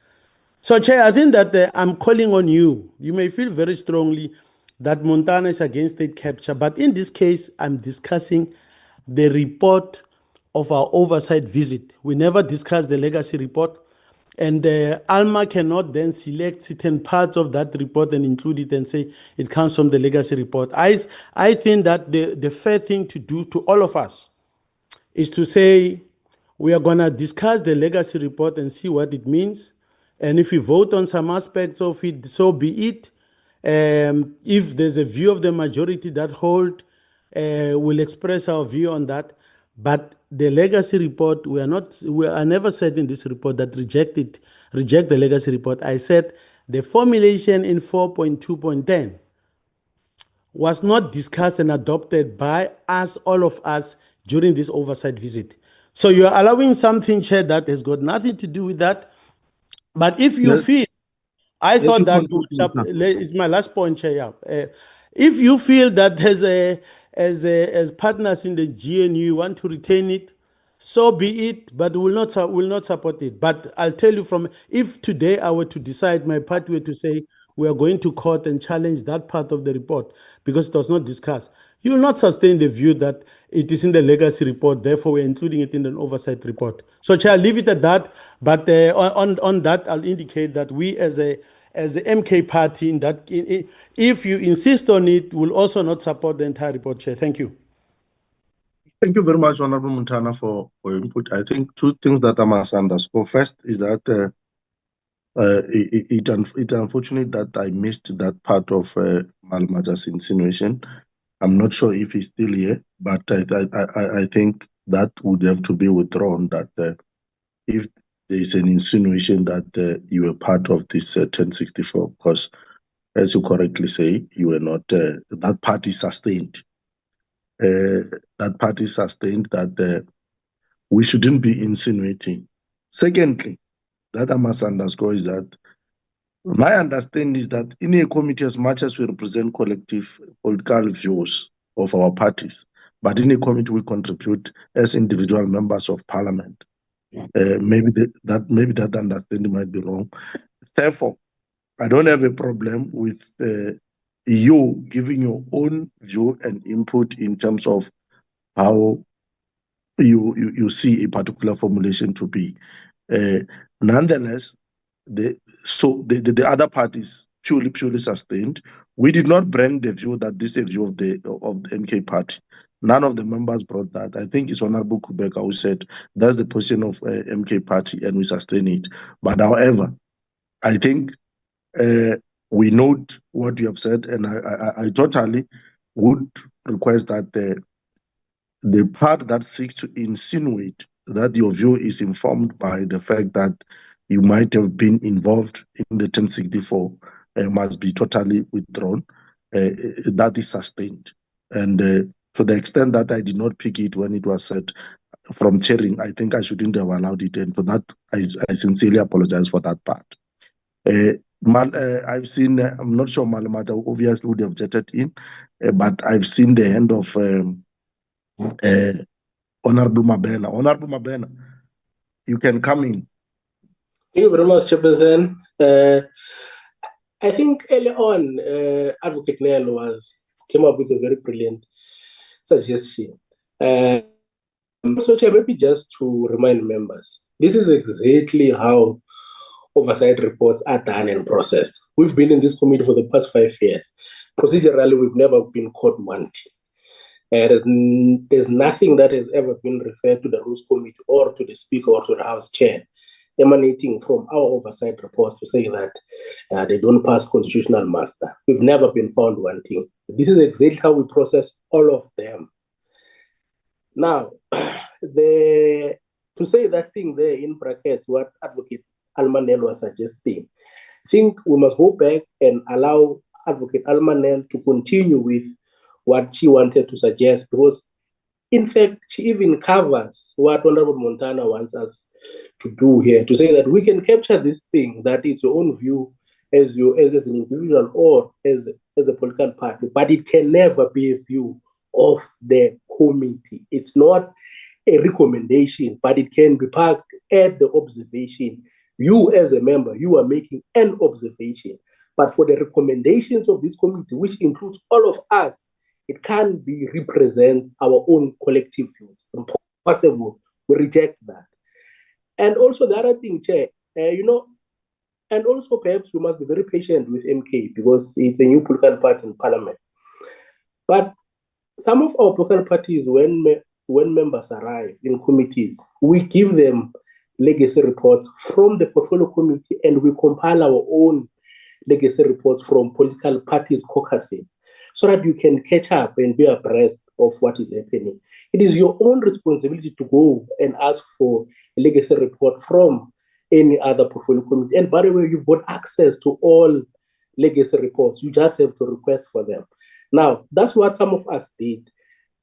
So, Chair, I think that I'm calling on you. You may feel very strongly that Montana is against state capture, but in this case, I'm discussing the report of our oversight visit. We never discussed the legacy report, and ALMA cannot then select certain parts of that report and include it and say it comes from the legacy report. I think that the fair thing to do to all of us is to say we are going to discuss the legacy report and see what it means. And if we vote on some aspects of it, so be it. If there's a view of the majority that hold, we'll express our view on that. But the legacy report, I never said in this report that reject the legacy report. I said the formulation in 4.2.10 was not discussed and adopted by us, all of us, during this oversight visit. So you're allowing something, Chair, that has got nothing to do with that. But if you feel, I thought that is my last point, Chair. If you feel that as partners in the GNU want to retain it, so be it, but will not support it. But I'll tell you if today I were to decide, my party were to say we are going to court and challenge that part of the report because it was not discussed, you will not sustain the view that it is in the legacy report, therefore we're including it in an oversight report. So, Chair, I'll leave it at that. But on that, I'll indicate that we as a MK party, if you insist on it, will also not support the entire report, Chair. Thank you. Thank you very much, Honorable Montana, for your input. I think two things that I must underscore. First is that it's unfortunate that I missed that part of Malmaja's insinuation. I'm not sure if he's still here, but I think that would have to be withdrawn, that if there is an insinuation that you were part of this 1064, because as you correctly say, you were not, that part is sustained. That part is sustained, that we shouldn't be insinuating. Secondly, that I must underscore is that my understanding is that in a committee, as much as we represent collective political views of our parties, but in a committee we contribute as individual members of parliament. Maybe that understanding might be wrong. Therefore, I don't have a problem with you giving your own view and input in terms of how you see a particular formulation to be. Nonetheless, the other part is purely sustained. We did not bring the view that this is a view of the MK party. None of the members brought that. I think it's Honorable Kubeka who said that's the position of MK party and we sustain it. But however, I think we note what you have said, and I totally would request that the part that seeks to insinuate that your view is informed by the fact that you might have been involved in the 1064 must be totally withdrawn. That is sustained. And to the extent that I did not pick it when it was said from chairing, I think I shouldn't have allowed it. And for that, I sincerely apologize for that part. I've seen, I'm not sure Malamata obviously would have jetted in, but I've seen the hand of Honorable Mabena. Honorable Mabena, you can come in. Thank you very much, Chairperson. I think early on, Advocate Nel came up with a very brilliant suggestion. So, Chair, maybe just to remind members, this is exactly how oversight reports are done and processed. We've been in this committee for the past 5 years. Procedurally, we've never been caught wanting. There's nothing that has ever been referred to the Rules Committee or to the Speaker or to the House Chair emanating from our oversight reports to say that they don't pass constitutional muster. We've never been found wanting. This is exactly how we process all of them. Now, to say that thing there in brackets, what Advocate Almanel was suggesting, I think we must go back and allow Advocate Almanel to continue with what she wanted to suggest, because in fact, she even covers what Honorable Montana wants us to do here, to say that we can capture this thing, that it's your own view as an individual or as a political party, but it can never be a view of the committee. It's not a recommendation, but it can be parked at the observation. You as a member, you are making an observation, but for the recommendations of this committee, which includes all of us, it can't be represents our own collective views. It's impossible. We reject that. And also the other thing, Chair, and also perhaps we must be very patient with MK because it's a new political party in Parliament. But some of our political parties, when members arrive in committees, we give them legacy reports from the portfolio committee and we compile our own legacy reports from political parties' caucuses, so that you can catch up and be abreast of what is happening. It is your own responsibility to go and ask for a legacy report from any other portfolio committee. And by the way, you've got access to all legacy reports. You just have to request for them. Now, that's what some of us did.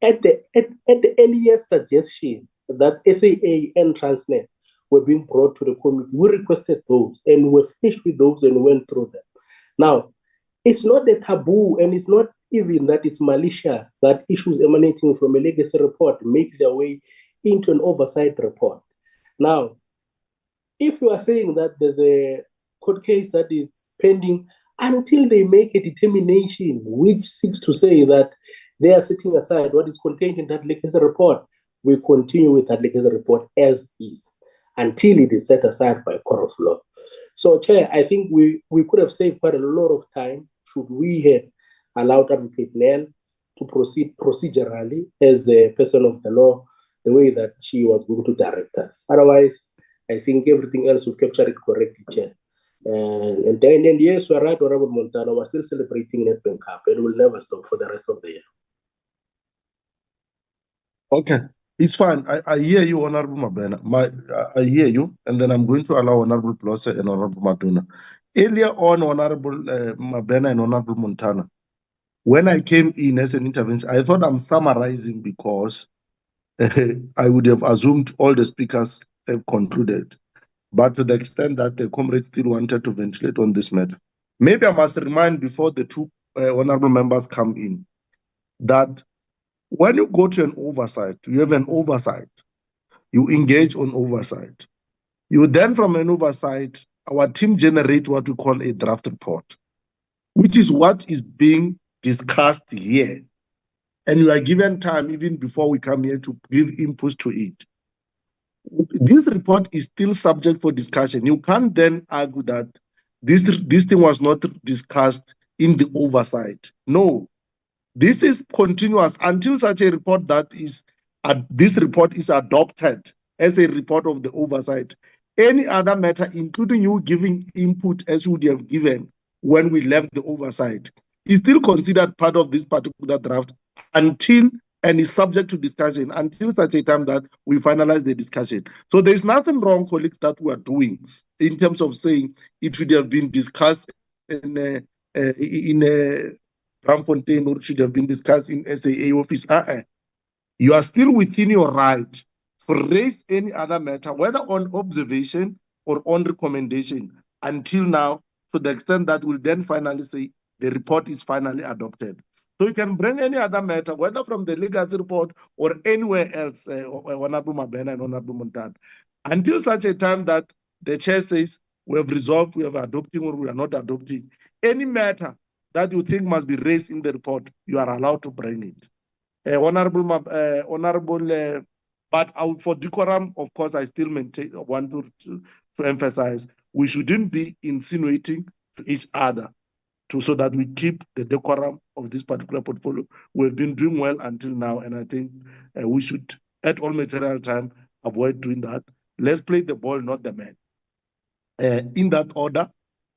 At the earliest suggestion that SAA and Transnet were being brought to the committee, we requested those and we finished with those and went through them. Now, it's not a taboo, and it's not even that it's malicious that issues emanating from a legacy report make their way into an oversight report. Now, if you are saying that there's a court case that is pending, until they make a determination which seeks to say that they are setting aside what is contained in that legacy report, we continue with that legacy report as is until it is set aside by court of law. So, Chair, I think we could have saved quite a lot of time should we have allowed Advocate Nell to proceed procedurally as a person of the law, the way that she was going to direct us. Otherwise, I think everything else will capture it correctly, Chair. And yes, you are right, Honorable Montana, we're still celebrating Nedbank Cup and we'll never stop for the rest of the year. Okay, it's fine. I hear you, Honorable Mabena. I hear you, and then I'm going to allow Honorable Plose and Honorable Maduna. Earlier on, Honorable Mabena and Honorable Montana, when I came in as an intervention, I thought I'm summarizing because I would have assumed all the speakers have concluded. But to the extent that the comrades still wanted to ventilate on this matter, maybe I must remind before the two honorable members come in that when you go to an oversight, you have an oversight, you engage on oversight. You then, from an oversight, our team generate what we call a draft report, which is what is being discussed here. And you are given time even before we come here to give inputs to it. This report is still subject for discussion. You can't then argue that this thing was not discussed in the oversight. No, this is continuous until such a report this report is adopted as a report of the oversight. Any other matter, including you giving input as you would have given when we left the oversight, is still considered part of this particular draft until and is subject to discussion until such a time that we finalize the discussion. So there's nothing wrong, colleagues, that we are doing in terms of saying it should have been discussed in Braamfontein or it should have been discussed in SAA office. You are still within your right to raise any other matter, whether on observation or on recommendation, until now, to the extent that we'll then finally say the report is finally adopted. So you can bring any other matter, whether from the legacy report or anywhere else, Honorable Mabena and Honorable Montana, until such a time that the chair says we have resolved, we are adopting or we are not adopting. Any matter that you think must be raised in the report, you are allowed to bring it. Honorable But for decorum, of course, I still want to emphasize we shouldn't be insinuating to each other so that we keep the decorum of this particular portfolio. We've been doing well until now, and I think we should, at all material time, avoid doing that. Let's play the ball, not the man. In that order,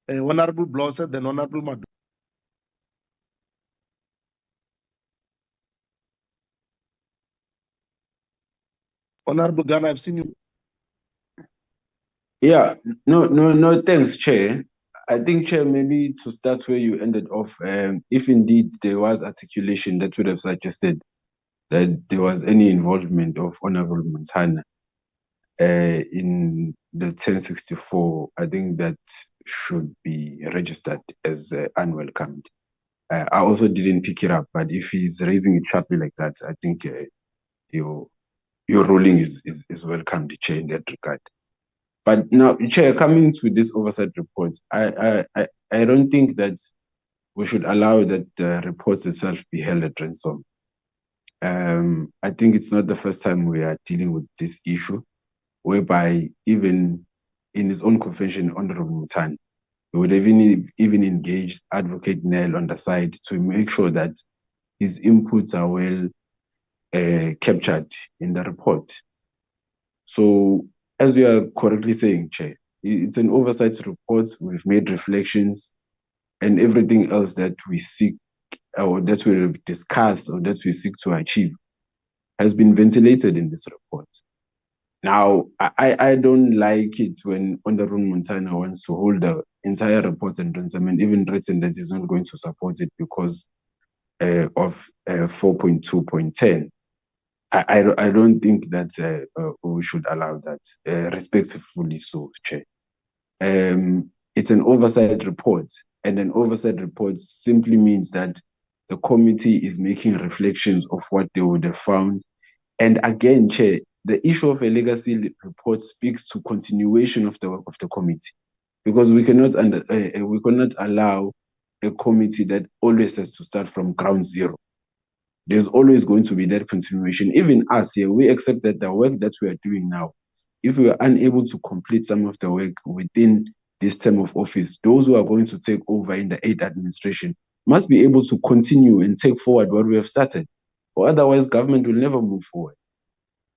Honorable Blosser, then Honorable Madikwe. Honorable Ghana, I've seen you. Yeah, no, thanks, Chair. I think, Chair, maybe to start where you ended off, if indeed there was articulation that would have suggested that there was any involvement of Honorable Montana in the 1064, I think that should be registered as unwelcomed. I also didn't pick it up, but if he's raising it sharply like that, I think your ruling is welcomed, Chair, in that regard. But now, Chair, coming to this oversight report, I don't think that we should allow that the reports itself be held at ransom. I think it's not the first time we are dealing with this issue, whereby even in his own convention, Honorable Mutan, he would have even engaged Advocate Nell on the side to make sure that his inputs are well captured in the report. So, as we are correctly saying, Chair, it's an oversight report. We've made reflections, and everything else that we seek or that we have discussed or that we seek to achieve has been ventilated in this report. Now, I don't like it when Honorable Montana wants to hold the entire report and ransom and even threaten that he's not going to support it because of 4.2.10. I don't think that we should allow that, respectfully so, Chair. It's an oversight report, and an oversight report simply means that the committee is making reflections of what they would have found. And again, Chair, the issue of a legacy report speaks to continuation of the work of the committee, because we cannot allow a committee that always has to start from ground zero. There's always going to be that continuation. Even us here, we accept that the work that we are doing now, if we are unable to complete some of the work within this term of office, those who are going to take over in the 8th administration must be able to continue and take forward what we have started, or otherwise government will never move forward.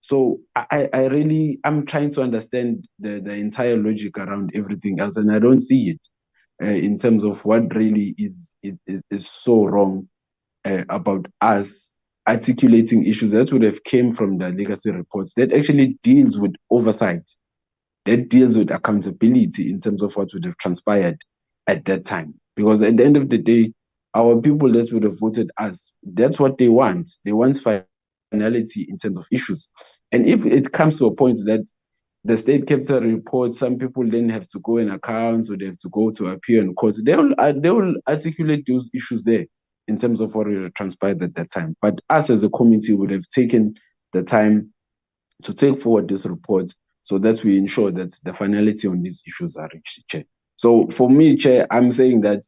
So I'm trying to understand the entire logic around everything else, and I don't see it in terms of what really is so wrong about us articulating issues that would have came from the legacy reports that actually deals with oversight, that deals with accountability in terms of what would have transpired at that time. Because at the end of the day, our people that would have voted us, that's what they want. They want finality in terms of issues. And if it comes to a point that the state capital report, some people then have to go in accounts or they have to go to appear in court, they will articulate those issues there in terms of what transpired at that time. But us as a committee would have taken the time to take forward this report so that we ensure that the finality on these issues are reached, Chair. So for me, Chair, I'm saying that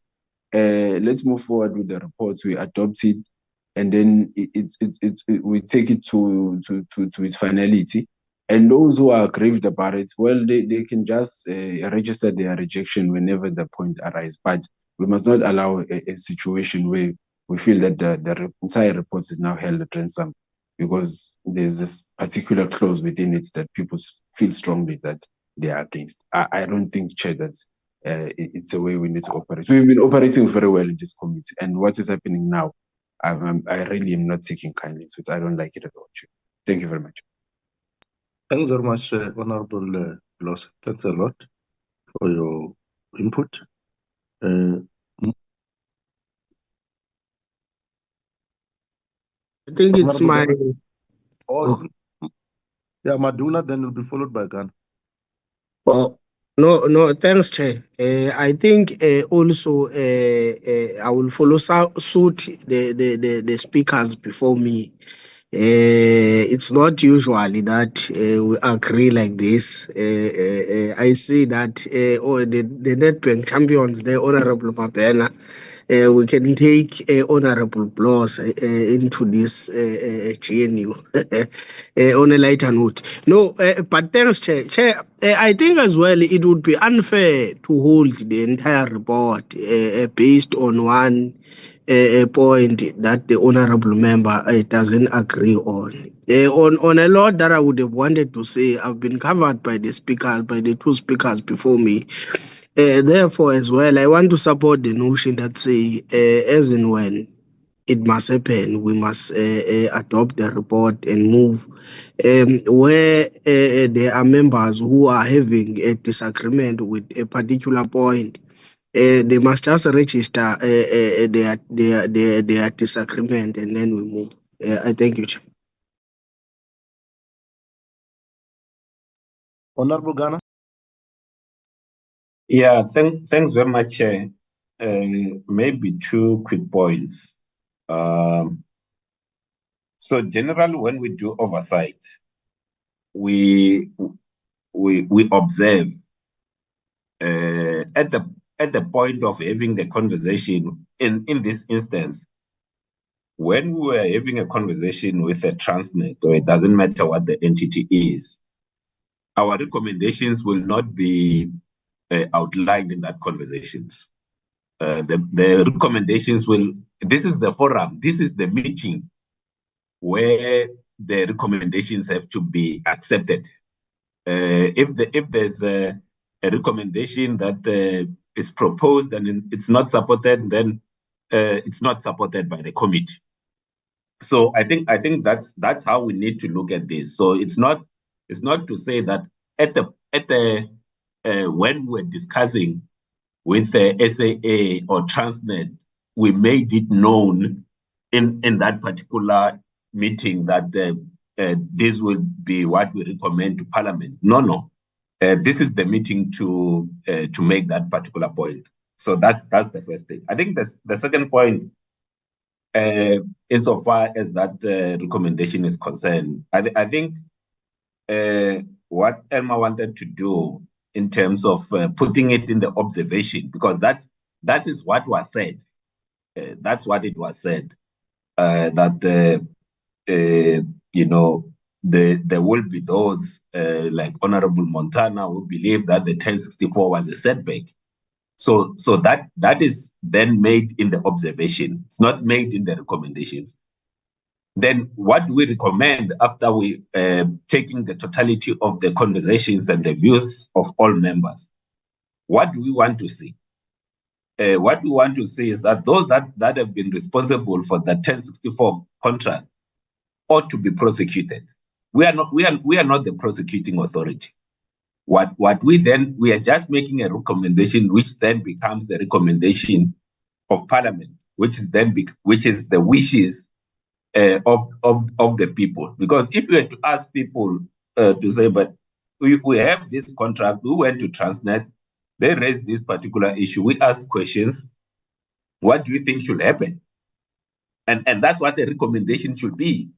let's move forward with the reports, we adopt it, and then we take it to its finality. And those who are aggrieved about it, well, they can just register their rejection whenever the point arises. But we must not allow a situation where we feel that the entire report is now held at ransom because there's this particular clause within it that people feel strongly that they are against. I don't think, Chair, that it's a way we need to operate. We've been operating very well in this committee, and what is happening now, I really am not taking kindly to it. I don't like it at all, Chair. Thank you very much. Thanks very much, Honorable Bloss. Thanks a lot for your input. I think it's my. Yeah, Maduna, then will be followed by Ghana. Oh, no, thanks, Chair. I think also I will follow suit the speakers before me. It's not usually that we agree like this. I see that the Nedbank champions, the Honorable Mabena, we can take Honorable Bloss into this GNU on a lighter note. No, but thanks, Chair. I think as well it would be unfair to hold the entire report based on one point that the honorable member doesn't agree on. On a lot that I would have wanted to say, I've been covered by the two speakers before me. Therefore, as well, I want to support the notion that say, as and when it must happen, we must adopt the report and move. Where there are members who are having a disagreement with a particular point, they must just register their disagreement, and then we move. I thank you, Chair. Honorable Ghana. Yeah, thanks very much, Chair. Maybe two quick points. So generally, when we do oversight, we observe at the point of having the conversation. In this instance, when we were having a conversation with a Transnet, or it doesn't matter what the entity is, our recommendations will not be outlined in that conversations. The recommendations will. This is the forum. This is the meeting where the recommendations have to be accepted. If there's a recommendation that is proposed and it's not supported, then it's not supported by the committee. So I think that's how we need to look at this. So it's not to say that when we're discussing with the SAA or Transnet, we made it known in that particular meeting that this will be what we recommend to Parliament. No. This is the meeting to make that particular point. So that's the first thing. I think the second point, insofar as that recommendation is concerned, I think what Elma wanted to do in terms of putting it in the observation, because that is what was said. That's what it was said. That there will be those like Honorable Montana who believe that the 1064 was a setback. So that is then made in the observation. It's not made in the recommendations. Then what we recommend after we taking the totality of the conversations and the views of all members, what do we want to see? What we want to see is that those that have been responsible for the 1064 contract ought to be prosecuted. We are not the prosecuting authority. What we are just making a recommendation, which then becomes the recommendation of Parliament, which is the wishes of the people. Because if you were to ask people to say, but we have this contract, we went to Transnet, they raised this particular issue, we asked questions, what do you think should happen? And that's what the recommendation should be.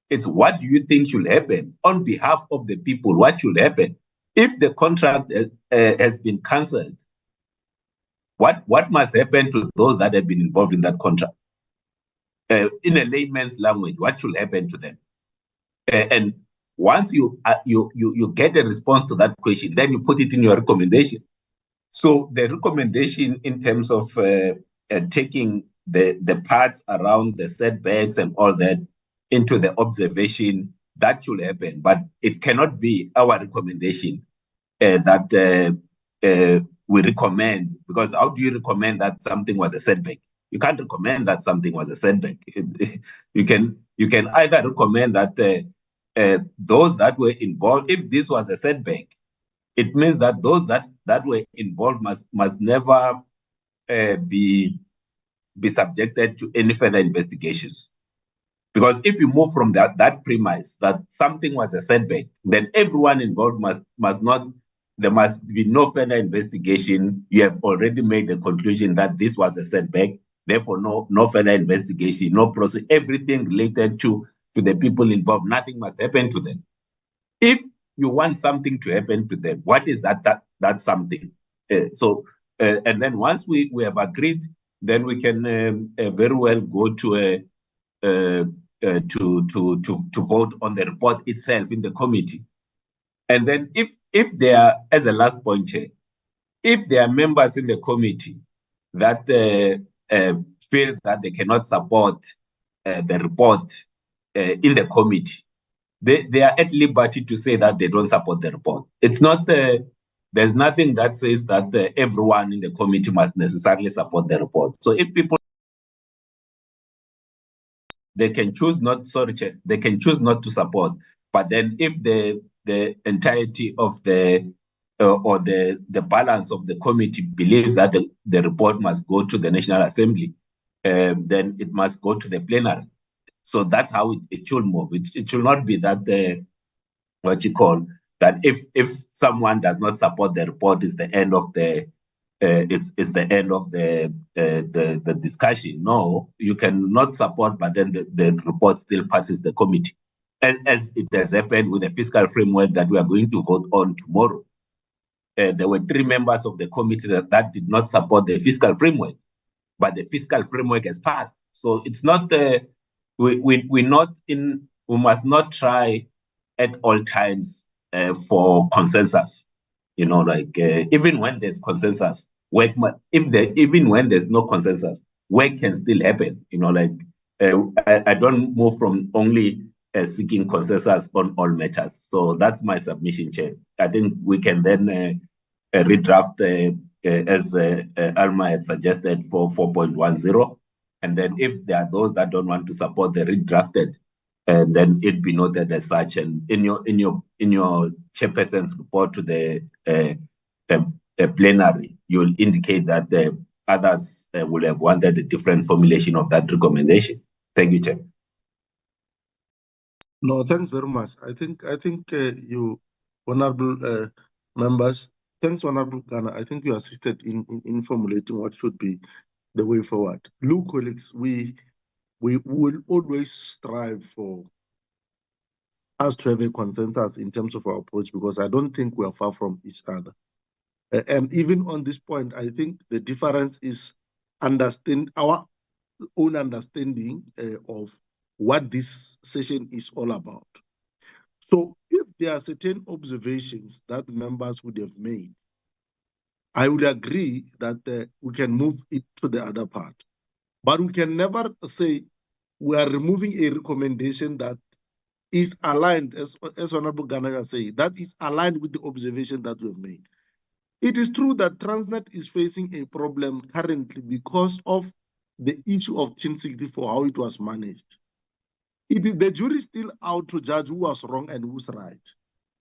It's what do you think should happen on behalf of the people? What should happen if the contract has been cancelled? What must happen to those that have been involved in that contract? In a layman's language, what should happen to them? And once you get a response to that question, then you put it in your recommendation. So the recommendation in terms of taking the parts around the setbacks and all that into the observation, that should happen. But it cannot be our recommendation that we recommend, because how do you recommend that something was a setback? You can't recommend that something was a setback. You can either recommend that those that were involved, if this was a setback, it means that those that were involved must never be subjected to any further investigations. Because if you move from that premise that something was a setback, then everyone involved there must be no further investigation. You have already made the conclusion that this was a setback, therefore no further investigation, no process, everything related to to the people involved. Nothing must happen to them. If you want something to happen to them, what is that something? And then once we have agreed, then we can very well go to vote on the report itself in the committee. And then if there are, as a last point, Chair, if there are members in the committee that feel that they cannot support the report in the committee, they are at liberty to say that they don't support the report. It's not, there's nothing that says that everyone in the committee must necessarily support the report. So if people, they can choose not, they can choose not to support, but then if the entirety of or the balance of the committee believes that the report must go to the National Assembly, then it must go to the plenary. So that's how it should move. It should not be that that if someone does not support the report, is the end of the it's the end of the discussion. No, you cannot support, but then the report still passes the committee, as it has happened with the fiscal framework that we are going to vote on tomorrow. There were 3 members of the committee that did not support the fiscal framework, but the fiscal framework has passed. So it's not we must not try at all times for consensus. You know, like even when there's consensus, even when there's no consensus, work can still happen. You know, like I don't move from only seeking consensus on all matters. So that's my submission, Chair. I think we can then redraft as Alma had suggested for 4.10. And then if there are those that don't want to support the redrafted, then it be noted as such. And in your chairperson's report to the plenary, you'll indicate that the others will have wanted a different formulation of that recommendation. Thank you, Chair. No, thanks very much. I think you, honorable members, thanks, Honorable Ghana. I think you assisted in formulating what should be the way forward. Look, colleagues, we will always strive for us to have a consensus in terms of our approach, because I don't think we are far from each other. And even on this point, I think the difference is our own understanding of what this session is all about. So if there are certain observations that members would have made, I would agree that we can move it to the other part. But we can never say we are removing a recommendation that is aligned, as Honorable Ghana said, that is aligned with the observation that we've made. It is true that Transnet is facing a problem currently because of the issue of 1064, how it was managed. The jury is still out to judge who was wrong and who's right.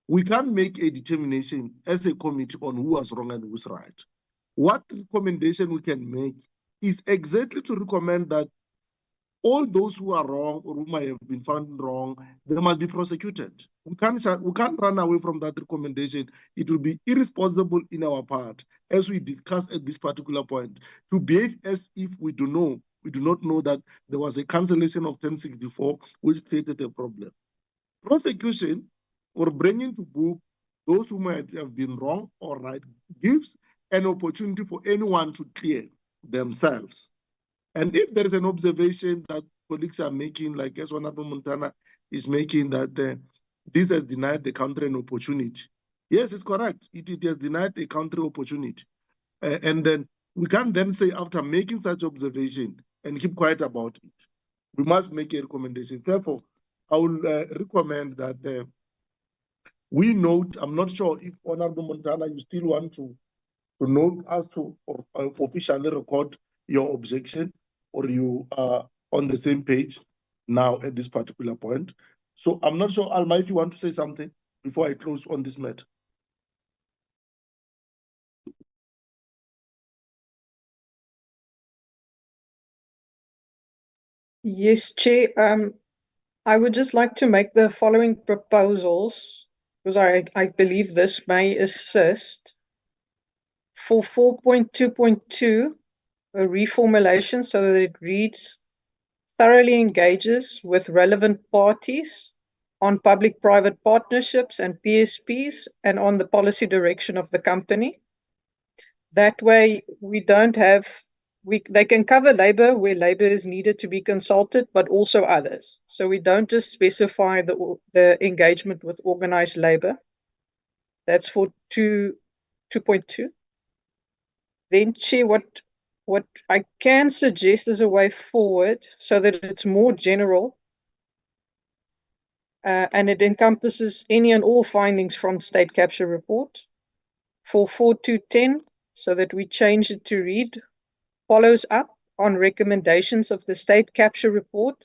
We can't make a determination as a committee on who was wrong and who's right. What recommendation we can make is exactly to recommend that all those who are wrong or who might have been found wrong, they must be prosecuted. We can't run away from that recommendation. It will be irresponsible in our part, as we discussed at this particular point, to behave as if we do not know that there was a cancellation of 1064, which created a problem. Prosecution, or bringing to book those who might have been wrong or right, gives an opportunity for anyone to clear themselves. And if there is an observation that colleagues are making, like as Honorable Montana is making, that this has denied the country an opportunity. Yes, it's correct. It has denied a country opportunity. And then we can't then say, after making such observation and keep quiet about it, we must make a recommendation. Therefore, I will recommend that we note, I'm not sure if Honorable Montana, you still want to note us to officially record your objection, or you are on the same page now at this particular point. So I'm not sure, Alma, if you want to say something before I close on this matter. Yes, Chair. I would just like to make the following proposals, because I believe this may assist. For 4.2.2, a reformulation so that it reads, thoroughly engages with relevant parties on public-private partnerships and PSPs and on the policy direction of the company. That way, we don't have, they can cover labor where labor is needed to be consulted, but also others. So we don't just specify the engagement with organized labor. That's for 2.2. Then, Chair, what I can suggest as a way forward so that it's more general and it encompasses any and all findings from state capture report. For 4.2.10, so that we change it to read, follows up on recommendations of the state capture report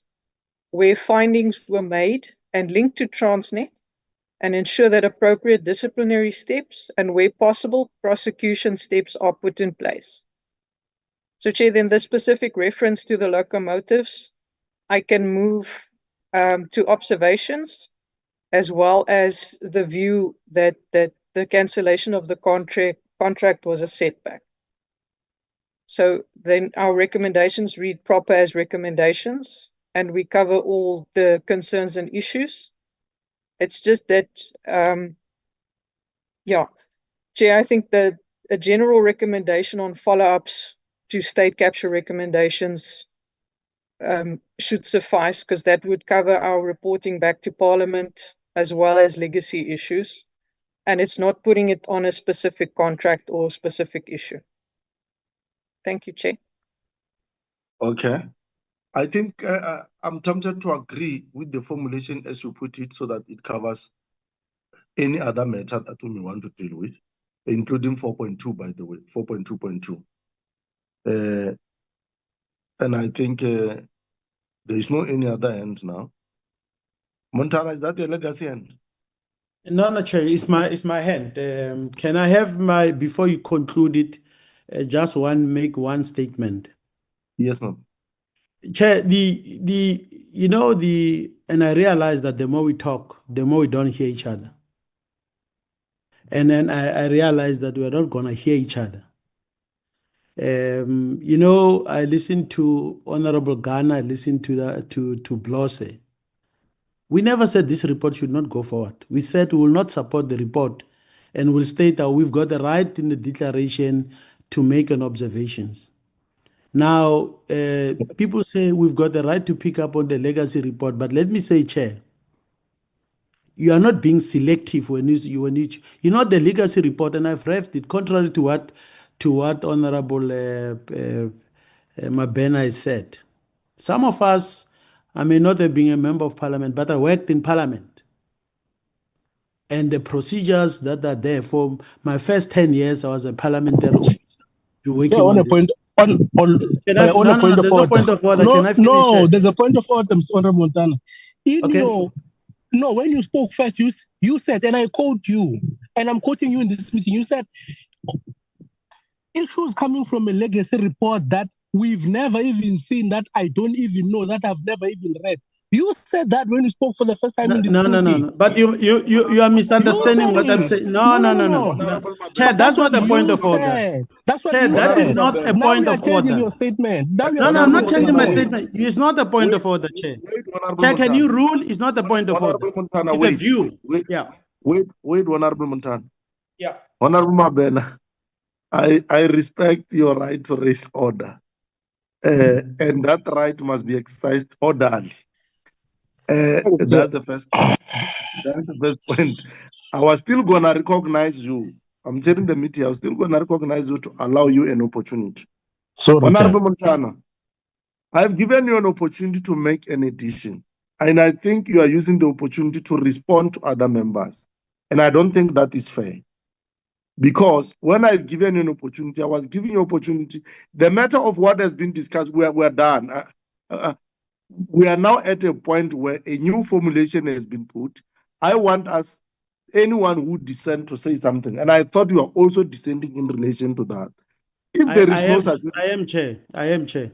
where findings were made and linked to Transnet, and ensure that appropriate disciplinary steps and where possible prosecution steps are put in place. So, Chair, then the specific reference to the locomotives, I can move to observations, as well as the view that the cancellation of the contract was a setback. So then our recommendations read proper as recommendations, and we cover all the concerns and issues. It's just that, Chair, I think that a general recommendation on follow-ups to state capture recommendations should suffice, because that would cover our reporting back to Parliament as well as legacy issues. And it's not putting it on a specific contract or specific issue. Thank you, Chair. Okay. I think I'm tempted to agree with the formulation as you put it, so that it covers any other matter that we may want to deal with, including 4.2, by the way, 4.2.2. And I think there is no any other end now. Montana, is that the legacy end? No, Chair, it's my hand. Can I have before you conclude it, just make one statement? Yes, ma'am. Chair, and I realize that the more we talk, the more we don't hear each other. And then I realize that we're not gonna hear each other. I listened to Honorable Ghana, I listened to Blosse. We never said this report should not go forward. We said we will not support the report, and we'll state that we've got the right in the declaration to make an observations. Now, people say we've got the right to pick up on the legacy report, but let me say, Chair, you are not being selective when you the legacy report, and I've read it contrary to what Honorable Mabena has said. Some of us, I may not have been a member of Parliament, but I worked in Parliament. And the procedures that are there for my first 10 years, I was a parliamentary officer. Yeah, on a point of order. Can I finish? No, there's a point of order, Mr. Honorable Montana. When you spoke first, you said, and I quote you, and I'm quoting you in this meeting, you said, issues coming from a legacy report that we've never even seen, that I don't even know, that I've never even read. You said that when you spoke for the first time in this meeting. No. But you are misunderstanding what I'm saying. No. Chair, that's not a point of order. That's what Chair, that is not a point of order. Now you are changing your statement. No, I'm not changing my statement. It's not a point of order, Chair. Chair, can you rule? It's not a point of order. It's a view. Wait, Honorable Montana. Yeah. Honorable Mabena, I respect your right to raise order. And that right must be exercised orderly. That's the first point. That's the first point. I was still gonna recognize you. I'm chairing the meeting. I was still gonna recognize you to allow you an opportunity. So, Honorable Montana, I've given you an opportunity to make an addition, and I think you are using the opportunity to respond to other members, and I don't think that is fair. Because when I've given you an opportunity, I was giving you opportunity. The matter of what has been discussed, we're done. We are now at a point where a new formulation has been put. I want anyone who dissent to say something. And I thought you are also dissenting in relation to that. If there is no such... I am Chair.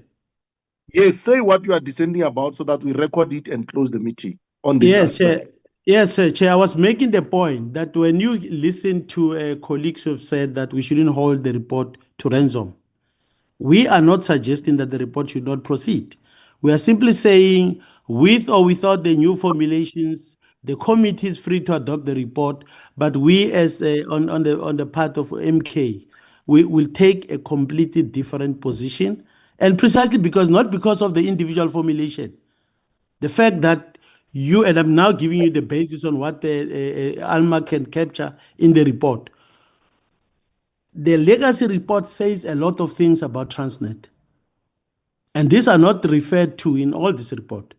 Yes, say what you are dissenting about so that we record it and close the meeting on this aspect. Chair. Yes, Chair. I was making the point that when you listen to colleagues who have said that we shouldn't hold the report to ransom, we are not suggesting that the report should not proceed. We are simply saying, with or without the new formulations, the committee is free to adopt the report, but we as on the part of MK, we will take a completely different position, and precisely because, not because of the individual formulation, the fact that you, and I'm now giving you the basis on what Alma can capture in the report. The legacy report says a lot of things about Transnet. And these are not referred to in all this report.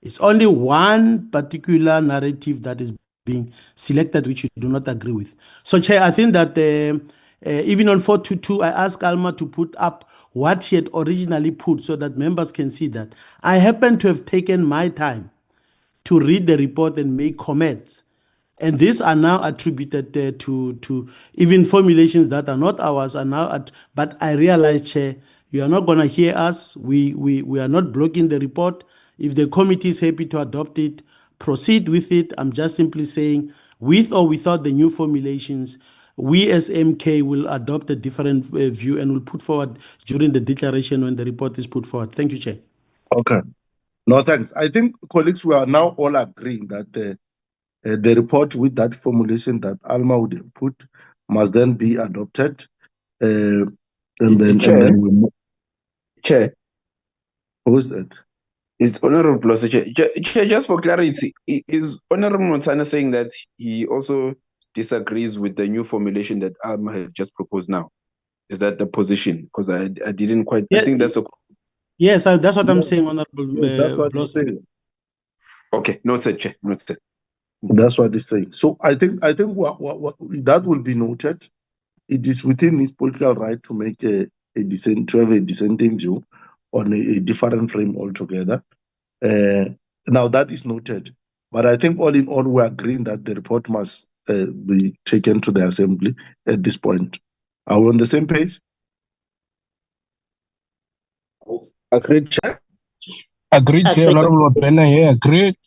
It's only one particular narrative that is being selected, which you do not agree with. So, Chair, I think that even on 422, I asked Alma to put up what he had originally put so that members can see that. I happen to have taken my time to read the report and make comments. And these are now attributed to even formulations that are not ours are now but I realize, Chair, you are not going to hear us. We are not blocking the report. If the committee is happy to adopt it, proceed with it. I'm just simply saying, with or without the new formulations, we as MK will adopt a different view and will put forward during the declaration when the report is put forward. Thank you, Chair. Okay. No, thanks. I think, colleagues, we are now all agreeing that the report with that formulation that Alma would have put must then be adopted. And then we move. Chair, Who's that? it's Honorable Blosse. Chair, just for clarity, is Honorable Montana saying that he also disagrees with the new formulation that Alma had just proposed now? Is that the position? Because I didn't quite. Yeah, I think that's a. yes, that's what I'm Yes, saying, Honorable yes, that's what he's Blosse. saying. Okay, noted, Chair. Noted. That's what he's saying. So I think what that will be noted. It is within his political right to make a dissent, to have a dissenting view on a different frame altogether. Now that is noted, but I think all in all, we're agreeing that the report must be taken to the assembly at this point. Are we on the same page? Agreed, Chair. Agreed, Chair. Agreed. Honorable Mabena, yeah, agreed.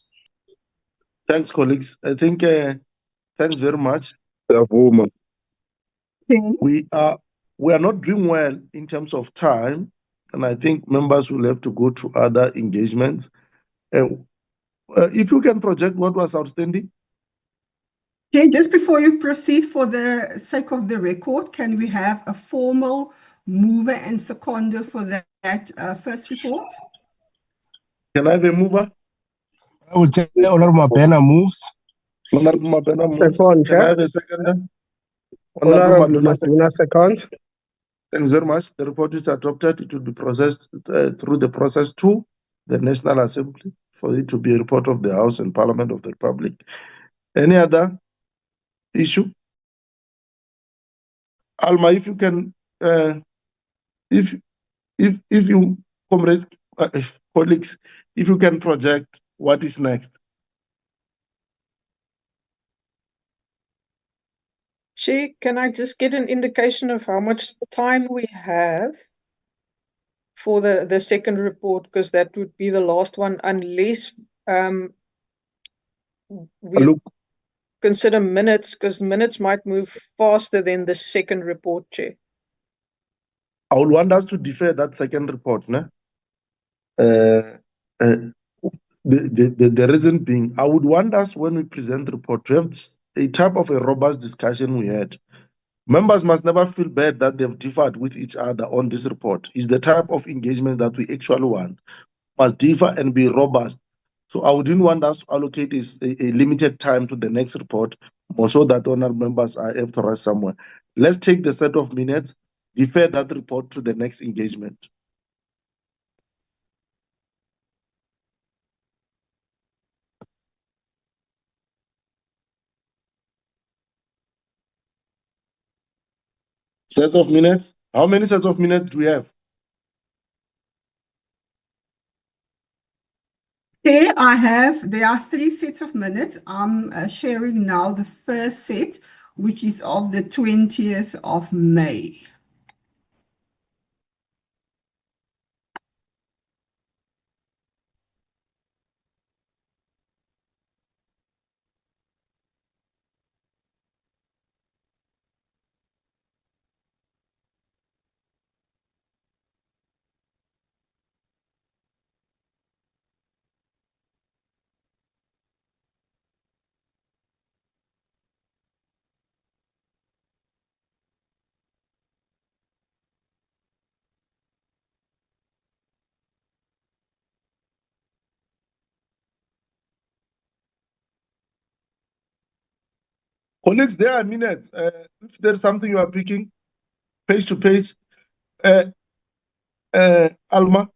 Thanks, colleagues. I think thanks very much. We are not doing well in terms of time, and I think members will have to go to other engagements. If you can project what was outstanding. Okay, just before you proceed, for the sake of the record, can we have a formal mover and seconder for that first report? Can I have a mover? I would say Honorable Mabena moves. Honorable Mabena moves. Second, Can I Chair. have a seconder? Honorable Maduna Maduna, second. Thanks very much. The report is adopted. It will be processed through the process to the National Assembly for it to be a report of the House and Parliament of the Republic. Any other issue? Alma, if you can, if you, comrades, colleagues, if you can project what is next. Chair, can I just get an indication of how much time we have for the second report? Because that would be the last one, unless we Look, consider minutes, because minutes might move faster than the second report, Chair. I would want us to defer that second report. No? The reason being, I would want us, when we present the report, to have a type of a robust discussion we had. Members must never feel bad that they've differed with each other on this report. It's the type of engagement that we actually want. Must differ and be robust. So I wouldn't want us to allocate a limited time to the next report, more so that honored members are have to rush somewhere. Let's take the set of minutes, defer that report to the next engagement. Sets of minutes? How many sets of minutes do we have? Okay, there are 3 sets of minutes. I'm sharing now the first set, which is of the 20th of May. Colleagues, there are minutes. If there's something you are picking, page to page, Alma,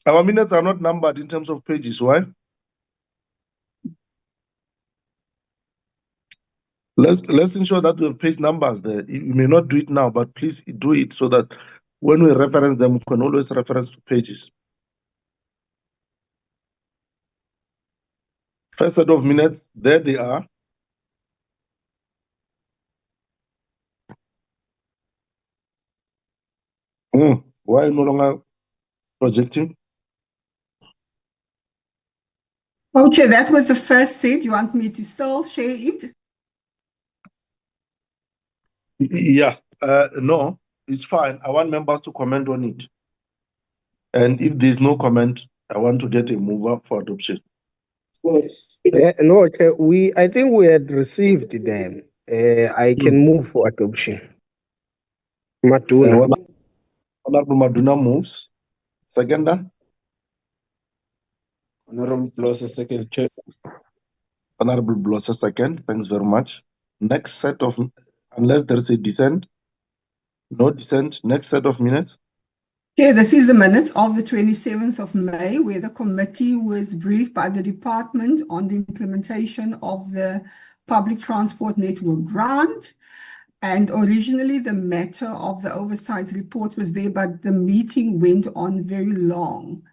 our minutes are not numbered in terms of pages. Why? Let's ensure that we have page numbers there. You may not do it now, but please do it so that when we reference them, we can always reference to pages. First set of minutes, there they are. Why no longer projecting? Oh, Chair, that was the first set. You want me to still share it? Yeah, no, it's fine. I want members to comment on it. And if there's no comment, I want to get a mover for adoption. No, Chair, I think we had received them. I can move for adoption. Matuna. Honorable Maduna moves. Seconder? Honorable Blossa, second, Chair. Honorable Blossa, second. Thanks very much. Next set of, unless there is a dissent, no dissent. Next set of minutes. Yeah, this is the minutes of the 27th of May, where the committee was briefed by the department on the implementation of the public transport network grant. And originally the matter of the oversight report was there, but the meeting went on very long.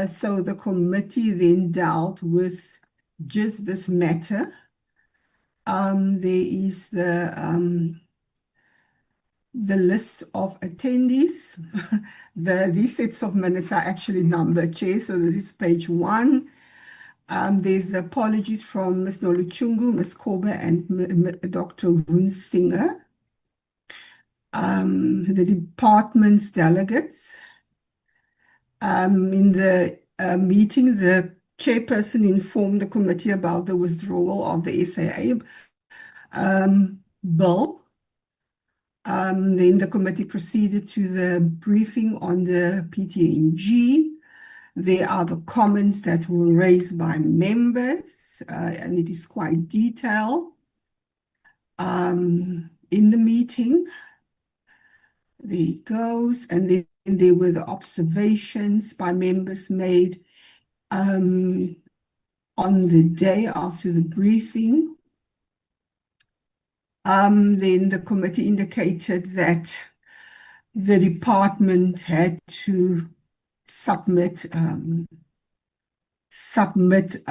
So the committee then dealt with just this matter. There is the list of attendees. These sets of minutes are actually numbered, Chair. So this is page 1. There's the apologies from Ms. Noluchungu, Ms. Kobe, and Dr. Hunsinger. The department's delegates. In the meeting, the chairperson informed the committee about the withdrawal of the SAA bill. Then the committee proceeded to the briefing on the PTNG. There are the comments that were raised by members, and it is quite detailed. In the meeting, there it goes, and then there were the observations by members made on the day after the briefing. Then the committee indicated that the department had to submit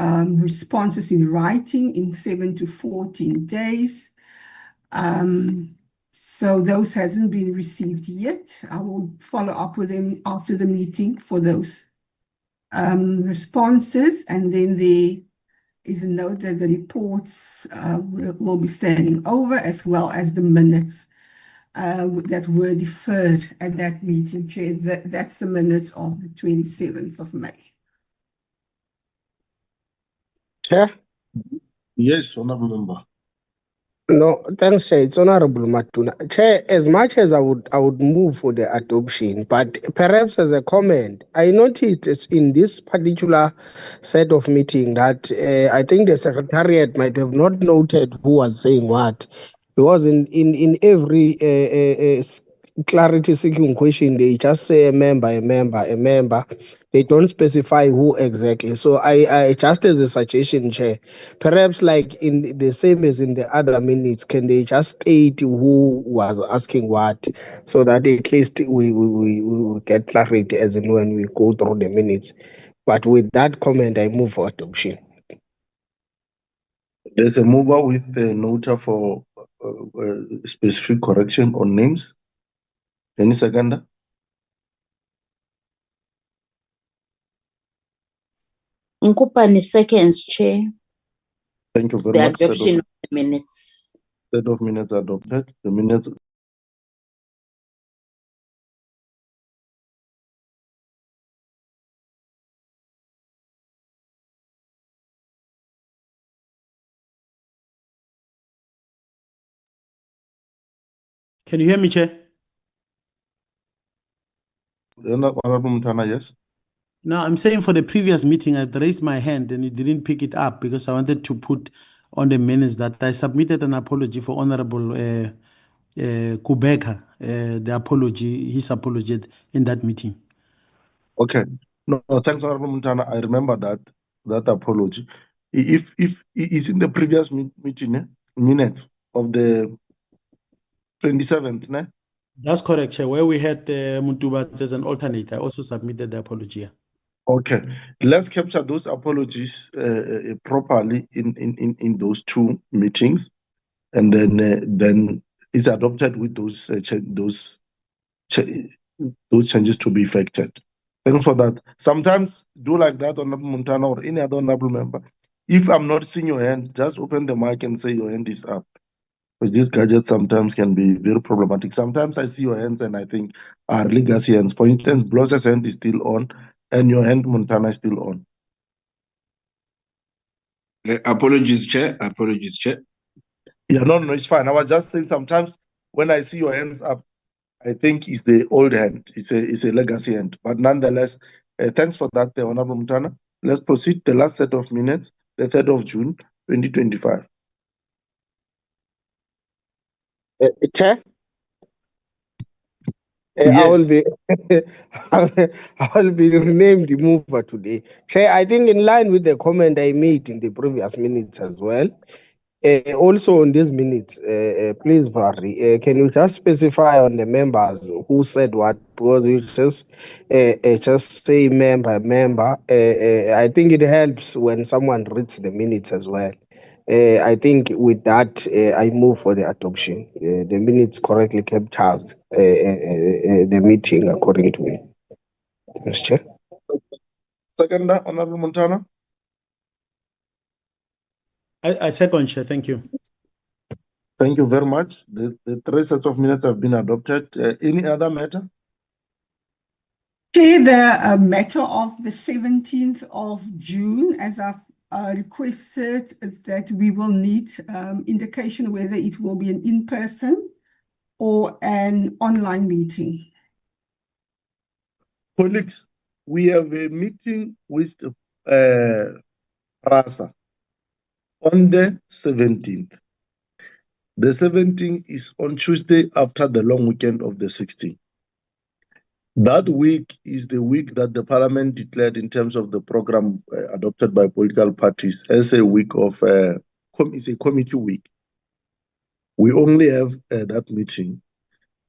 responses in writing in 7 to 14 days. So those hasn't been received yet. I will follow up with them after the meeting for those responses. And then there is a note that the reports will be standing over, as well as the minutes that were deferred at that meeting, Chair. That's the minutes of the 27th of May. Chair? Yes, honorable member. No, thanks, Chair. It's Honorable Matuna. Chair, as much as I would move for the adoption, but perhaps as a comment, I noticed in this particular set of meeting that I think the Secretariat might have not noted who was saying what, because in every clarity-seeking question, they just say a member. They don't specify who exactly. So I just as a suggestion, Chair, perhaps like in the same as in the other minutes, can they just state who was asking what, so that at least we get clarity as in when we go through the minutes. But with that comment, I move for adoption. There's a mover with the nota for specific correction on names. Any seconder? Nkupani seconds, Chair. Thank you very The much. adoption of the minutes. Set of minutes adopted. The minutes. Can you hear me, Chair? Honorable Mutana, yes. No, I'm saying for the previous meeting, I raised my hand and you didn't pick it up because I wanted to put on the minutes that I submitted an apology for Honorable Kubeka, the apology, his apology in that meeting. Okay. No, thanks, Honorable Montana. I remember that apology. If it's in the previous meeting, minutes of the 27th, ne? That's correct, Chair. Where we had Mutuba as an alternate, I also submitted the apology. Okay, let's capture those apologies properly in those two meetings, and then it's adopted with those changes to be effected. Thanks for that. Sometimes do like that, Honorable Montana or any other honorable member. If I'm not seeing your hand, just open the mic and say your hand is up. Because these gadgets sometimes can be very problematic. Sometimes I see your hands and I think are legacy hands. For instance, Bloss's hand is still on and your hand, Montana, is still on. Apologies, Chair. Apologies, Chair. Yeah, no, it's fine. I was just saying sometimes when I see your hands up, I think it's the old hand. It's a legacy hand. But nonetheless, thanks for that, Honorable Montana. Let's proceed. The last set of minutes, the 3rd of June, 2025. Chair? Yes. I will be renamed the mover today. Chair, I think in line with the comment I made in the previous minutes as well. Also on these minutes, please, Vary, can you just specify on the members who said what? Because you just say member. I think it helps when someone reads the minutes as well. I think with that, I move for the adoption. The minutes correctly captures the meeting according to me. Thanks, Chair. Second, Honorable Montana. I second, Chair. Thank you. Thank you very much. The 3 sets of minutes have been adopted. Any other matter? Chair, the matter of the 17th of June, as I've requested that we will need indication whether it will be an in-person or an online meeting. Colleagues, we have a meeting with PRASA on the 17th. The 17th is on Tuesday after the long weekend of the 16th. That week is the week that the Parliament declared in terms of the program adopted by political parties as a week of, it's a committee week. We only have that meeting.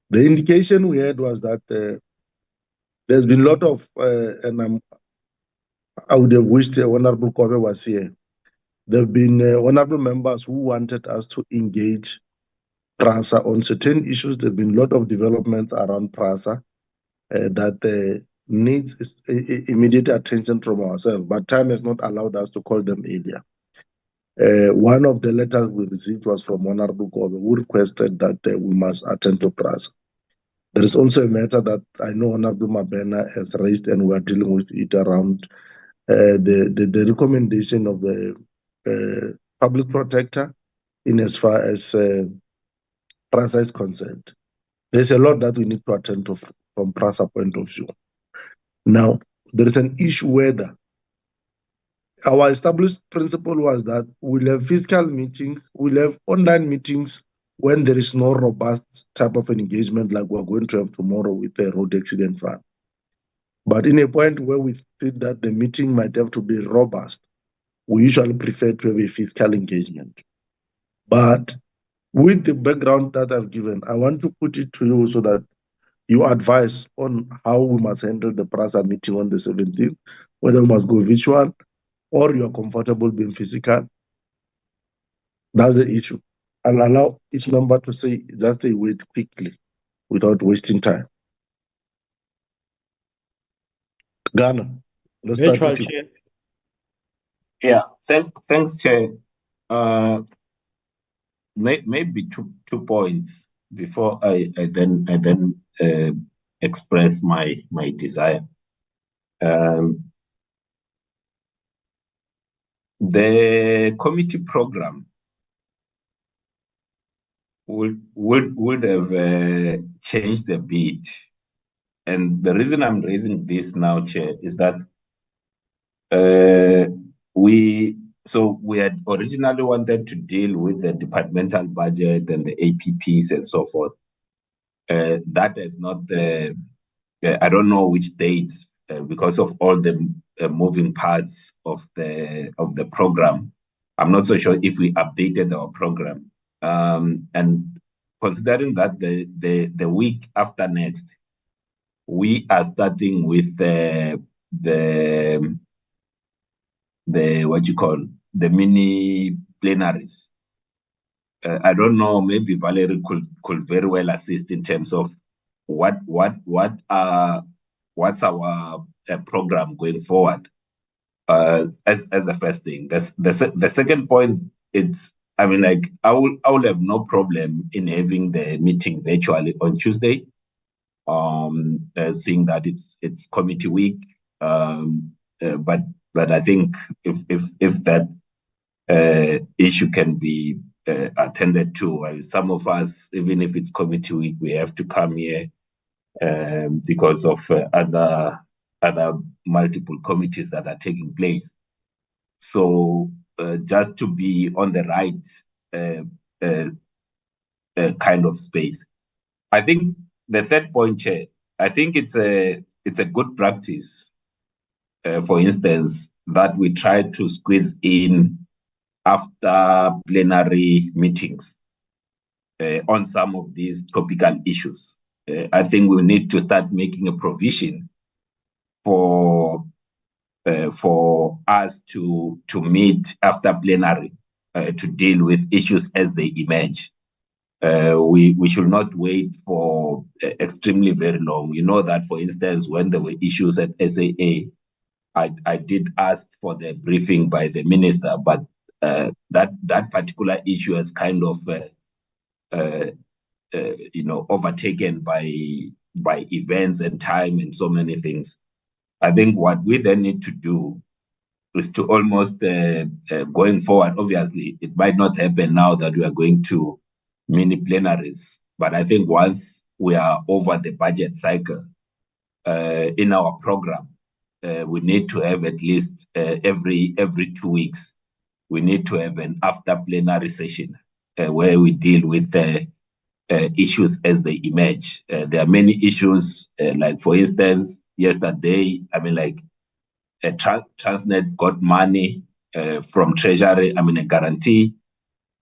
The indication we had was that there's been a lot of, and I would have wished Honorable Kobe was here. There have been honorable members who wanted us to engage PRASA on certain issues. There have been a lot of developments around PRASA that needs immediate attention from ourselves, but time has not allowed us to call them earlier. One of the letters we received was from Honorable Kobe, who requested that we must attend to PRASA. There is also a matter that I know Honorable Mabena has raised, and we are dealing with it around the recommendation of the public protector in as far as PRASA is concerned. There's a lot that we need to attend to from PRASA point of view. Now, there is an issue whether our established principle was that we'll have physical meetings, we'll have online meetings when there is no robust type of engagement like we're going to have tomorrow with the road accident fund. But in a point where we feel that the meeting might have to be robust, we usually prefer to have a physical engagement. But with the background that I've given, I want to put it to you so that you advise on how we must handle the PRASA meeting on the 17th, whether we must go virtual or you are comfortable being physical. That's the issue. I'll allow each member to say just a word quickly without wasting time. Ghana, let's start with you. Chair. Yeah, thanks, Chair. Maybe two points before I then express my desire. The committee program would have changed a bit, and the reason I'm raising this now, Chair, is that we so we had originally wanted to deal with the departmental budget and the APPs and so forth. That is not I don't know which dates because of all the moving parts of the program. I'm not so sure if we updated our program. And considering that the week after next, we are starting with the what you call the mini plenaries. I don't know, maybe Valerie could very well assist in terms of what's our program going forward as the first thing. The second point, it's I mean, like I will have no problem in having the meeting virtually on Tuesday. Seeing that it's committee week, but I think if that issue can be attended to, some of us, even if it's committee week, we have to come here because of other multiple committees that are taking place. So just to be on the right kind of space. I think the third point, Chair, I think it's a good practice, for instance, that we try to squeeze in after plenary meetings on some of these topical issues. I think we need to start making a provision for us to meet after plenary to deal with issues as they emerge. We should not wait for extremely very long. You know that, for instance, when there were issues at SAA, I did ask for the briefing by the minister, but that particular issue has kind of overtaken by events and time and so many things. I think what we then need to do is to almost going forward. Obviously, it might not happen now that we are going to mini plenaries, but I think once we are over the budget cycle in our program, we need to have at least every 2 weeks, we need to have an after plenary session where we deal with the issues as they emerge. There are many issues, like for instance, yesterday, I mean, like Transnet got money from Treasury, I mean, a guarantee.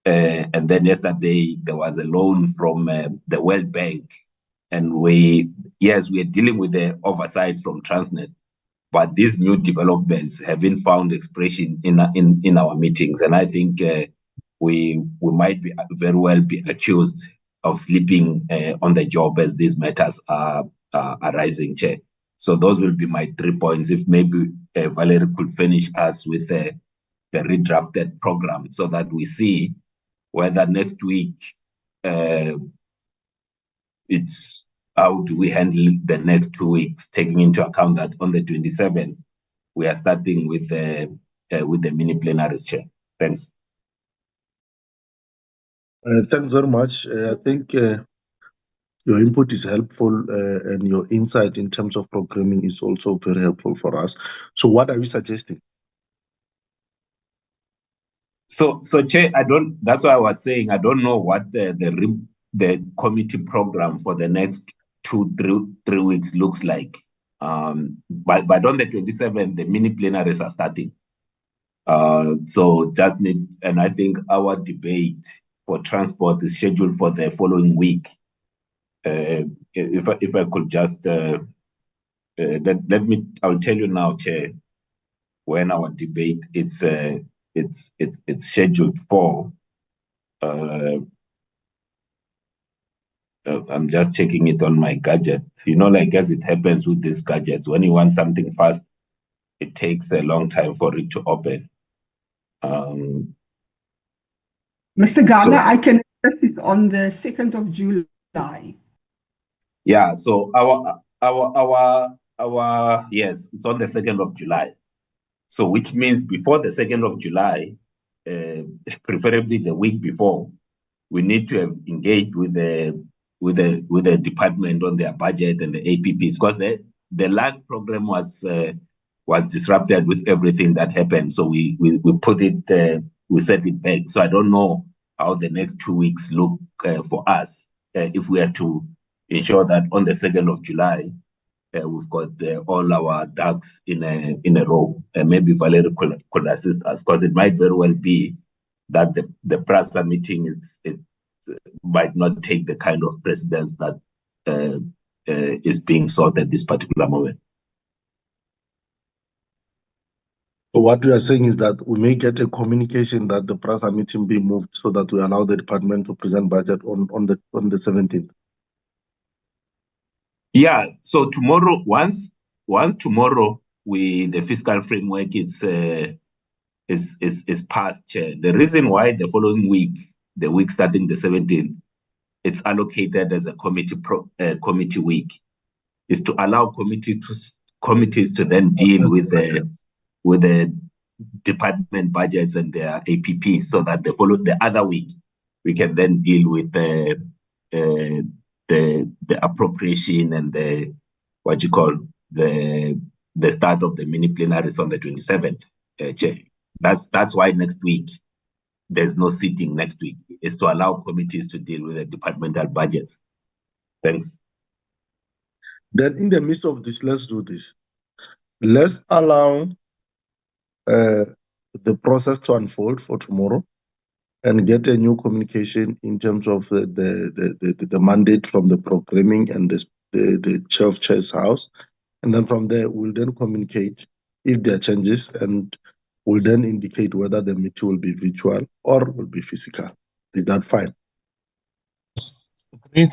And then yesterday, there was a loan from the World Bank. And we are dealing with the oversight from Transnet. But these new developments haven't found expression in our meetings. And I think we might be very well be accused of sleeping on the job as these matters are arising, Chair. So those will be my 3 points. If maybe Valerie could finish us with the redrafted program so that we see whether next week it's how do we handle the next 2 weeks, taking into account that on the 27th, we are starting with the mini plenaries, Chair. Thanks. Thanks very much. I think your input is helpful and your insight in terms of programming is also very helpful for us. So what are you suggesting? So Chair, that's why I was saying, I don't know what the committee program for the next 2-3 weeks looks like. But on the 27th, the mini plenaries are starting. So just need, and I think our debate for transport is scheduled for the following week. If I could just I'll tell you now, Chair, when our debate it's scheduled for. I'm just checking it on my gadget. You know, like as it happens with these gadgets, when you want something fast, it takes a long time for it to open. Mr. Ghana, I can address this on the 2nd of July. Yeah, so our yes, it's on the 2nd of July. So which means before the 2nd of July, preferably the week before, we need to have engaged with the department on their budget and the APPs, because the last program was was disrupted with everything that happened. So we put it, we set it back. So I don't know how the next 2 weeks look for us if we are to ensure that on the 2nd of July, we've got all our ducks in a row. Maybe Valerie could assist us, because it might very well be that the PRASA meeting might not take the kind of precedence that is being sought at this particular moment. So what we are saying is that we may get a communication that the PRASA meeting be moved so that we allow the department to present budget on the 17th. Yeah. So tomorrow, once tomorrow the fiscal framework is passed, Chair. The reason why the following week, the week starting the 17th, it's allocated as a committee week, is to allow committees to then deal with the department budgets and their APPs, so that the other week we can then deal with the appropriation and the start of the mini plenaries on the 27th. Chair. That's why next week there's no sitting next week. It's to allow committees to deal with the departmental budgets. Thanks. Then in the midst of this, let's do this. Let's allow the process to unfold for tomorrow and get a new communication in terms of the mandate from the programming and the chair of chair's house. And then from there, we'll then communicate if there are changes, and we'll then indicate whether the meeting will be virtual or will be physical. Is that fine? Agreed.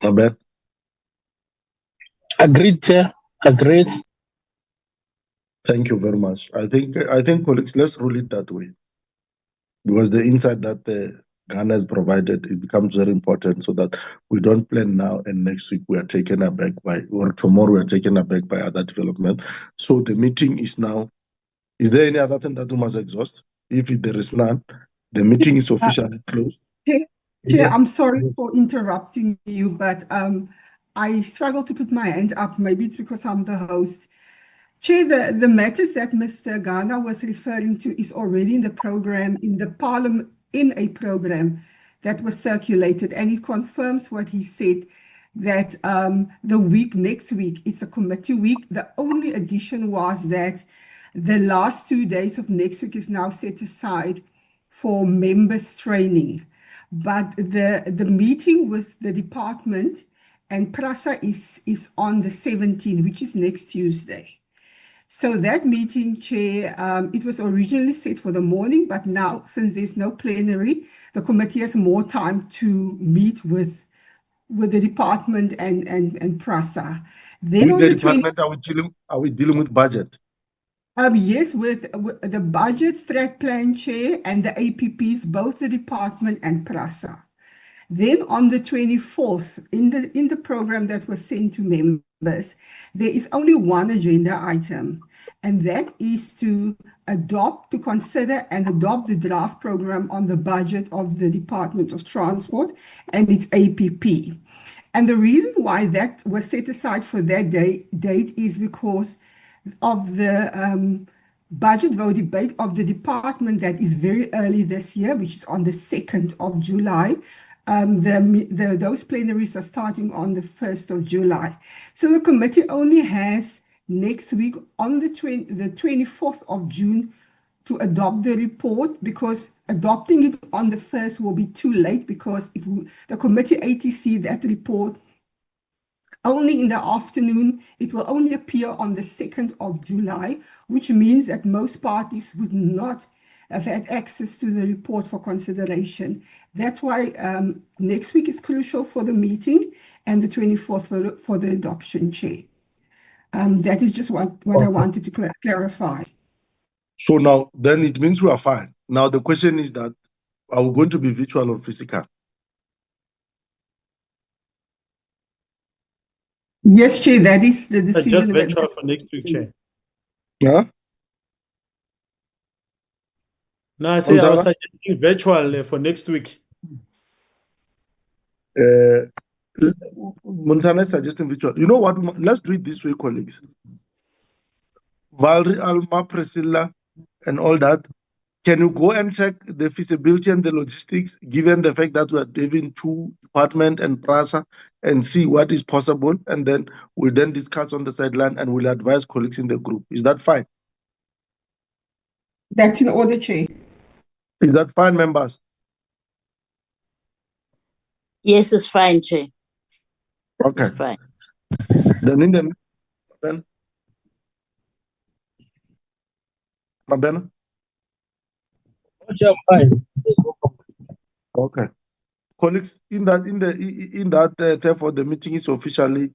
Abed? Agreed, Chair. Agreed. Thank you very much. I think colleagues, let's rule it that way, because the insight that Ghana has provided, it becomes very important, so that we don't plan now and next week we are taken aback by, or tomorrow we are taken aback by other development. So the meeting is now. Is there any other thing that we must exhaust? If there is none, the meeting is officially closed. Chair, I'm sorry for interrupting you, but I struggle to put my hand up. Maybe it's because I'm the host. Chair, the matters that Mr. Ghana was referring to is already in the program, in the parliament, in a program that was circulated, and it confirms what he said, that next week, it's a committee week. The only addition was that the last 2 days of next week is now set aside for members training. But the meeting with the department and PRASA is on the 17th, which is next Tuesday. So that meeting, Chair, it was originally set for the morning, but now, since there's no plenary, the committee has more time to meet with the department and PRASA. Then With on the the department, are we dealing with budget? Yes, with the budget, strat plan, Chair, and the APPs, both the department and PRASA. Then on the 24th, in the program that was sent to members, there is only one agenda item, and that is to consider and adopt the draft program on the budget of the Department of Transport and its APP. And the reason why that was set aside for that date is because of the budget vote debate of the department that is very early this year, which is on the 2nd of July. Those plenaries are starting on the 1st of July. So the committee only has next week on the 24th of June to adopt the report, because adopting it on the 1st will be too late, because if the committee ATC that report only in the afternoon, it will only appear on the 2nd of July, which means that most parties would not have had access to the report for consideration. That's why next week is crucial for the meeting, and the 24th for the adoption, Chair. That is just what I wanted to clarify. So now, then it means we are fine. Now the question is that, are we going to be virtual or physical? Yes, Chair, that is the decision. Just virtual for next week, Chair. Yeah? No, I say I was suggesting virtual for next week. Montana is suggesting virtual. You know what? Let's do it this way, colleagues. Valerie, Alma, Priscilla, and all that. Can you go and check the feasibility and the logistics, given the fact that we are having two department and PRASA, and see what is possible, and then we'll then discuss on the sideline and we'll advise colleagues in the group. Is that fine? That's in order, Chair. Is that fine, members? Yes, it's fine, Chair. Okay. It's fine. Then in the Mabena? Chair, I'm fine. There's no problem. Okay. Colleagues, therefore, the meeting is officially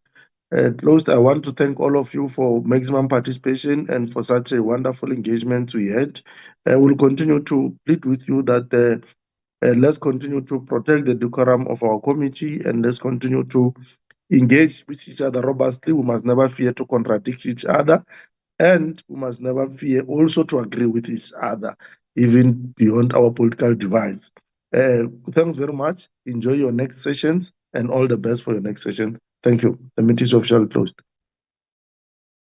closed. I want to thank all of you for maximum participation and for such a wonderful engagement we had. We'll continue to plead with you that let's continue to protect the decorum of our committee, and let's continue to engage with each other robustly. We must never fear to contradict each other, and we must never fear also to agree with each other, even beyond our political divides. Thanks very much. Enjoy your next sessions and all the best for your next sessions. Thank you. The meeting is officially closed.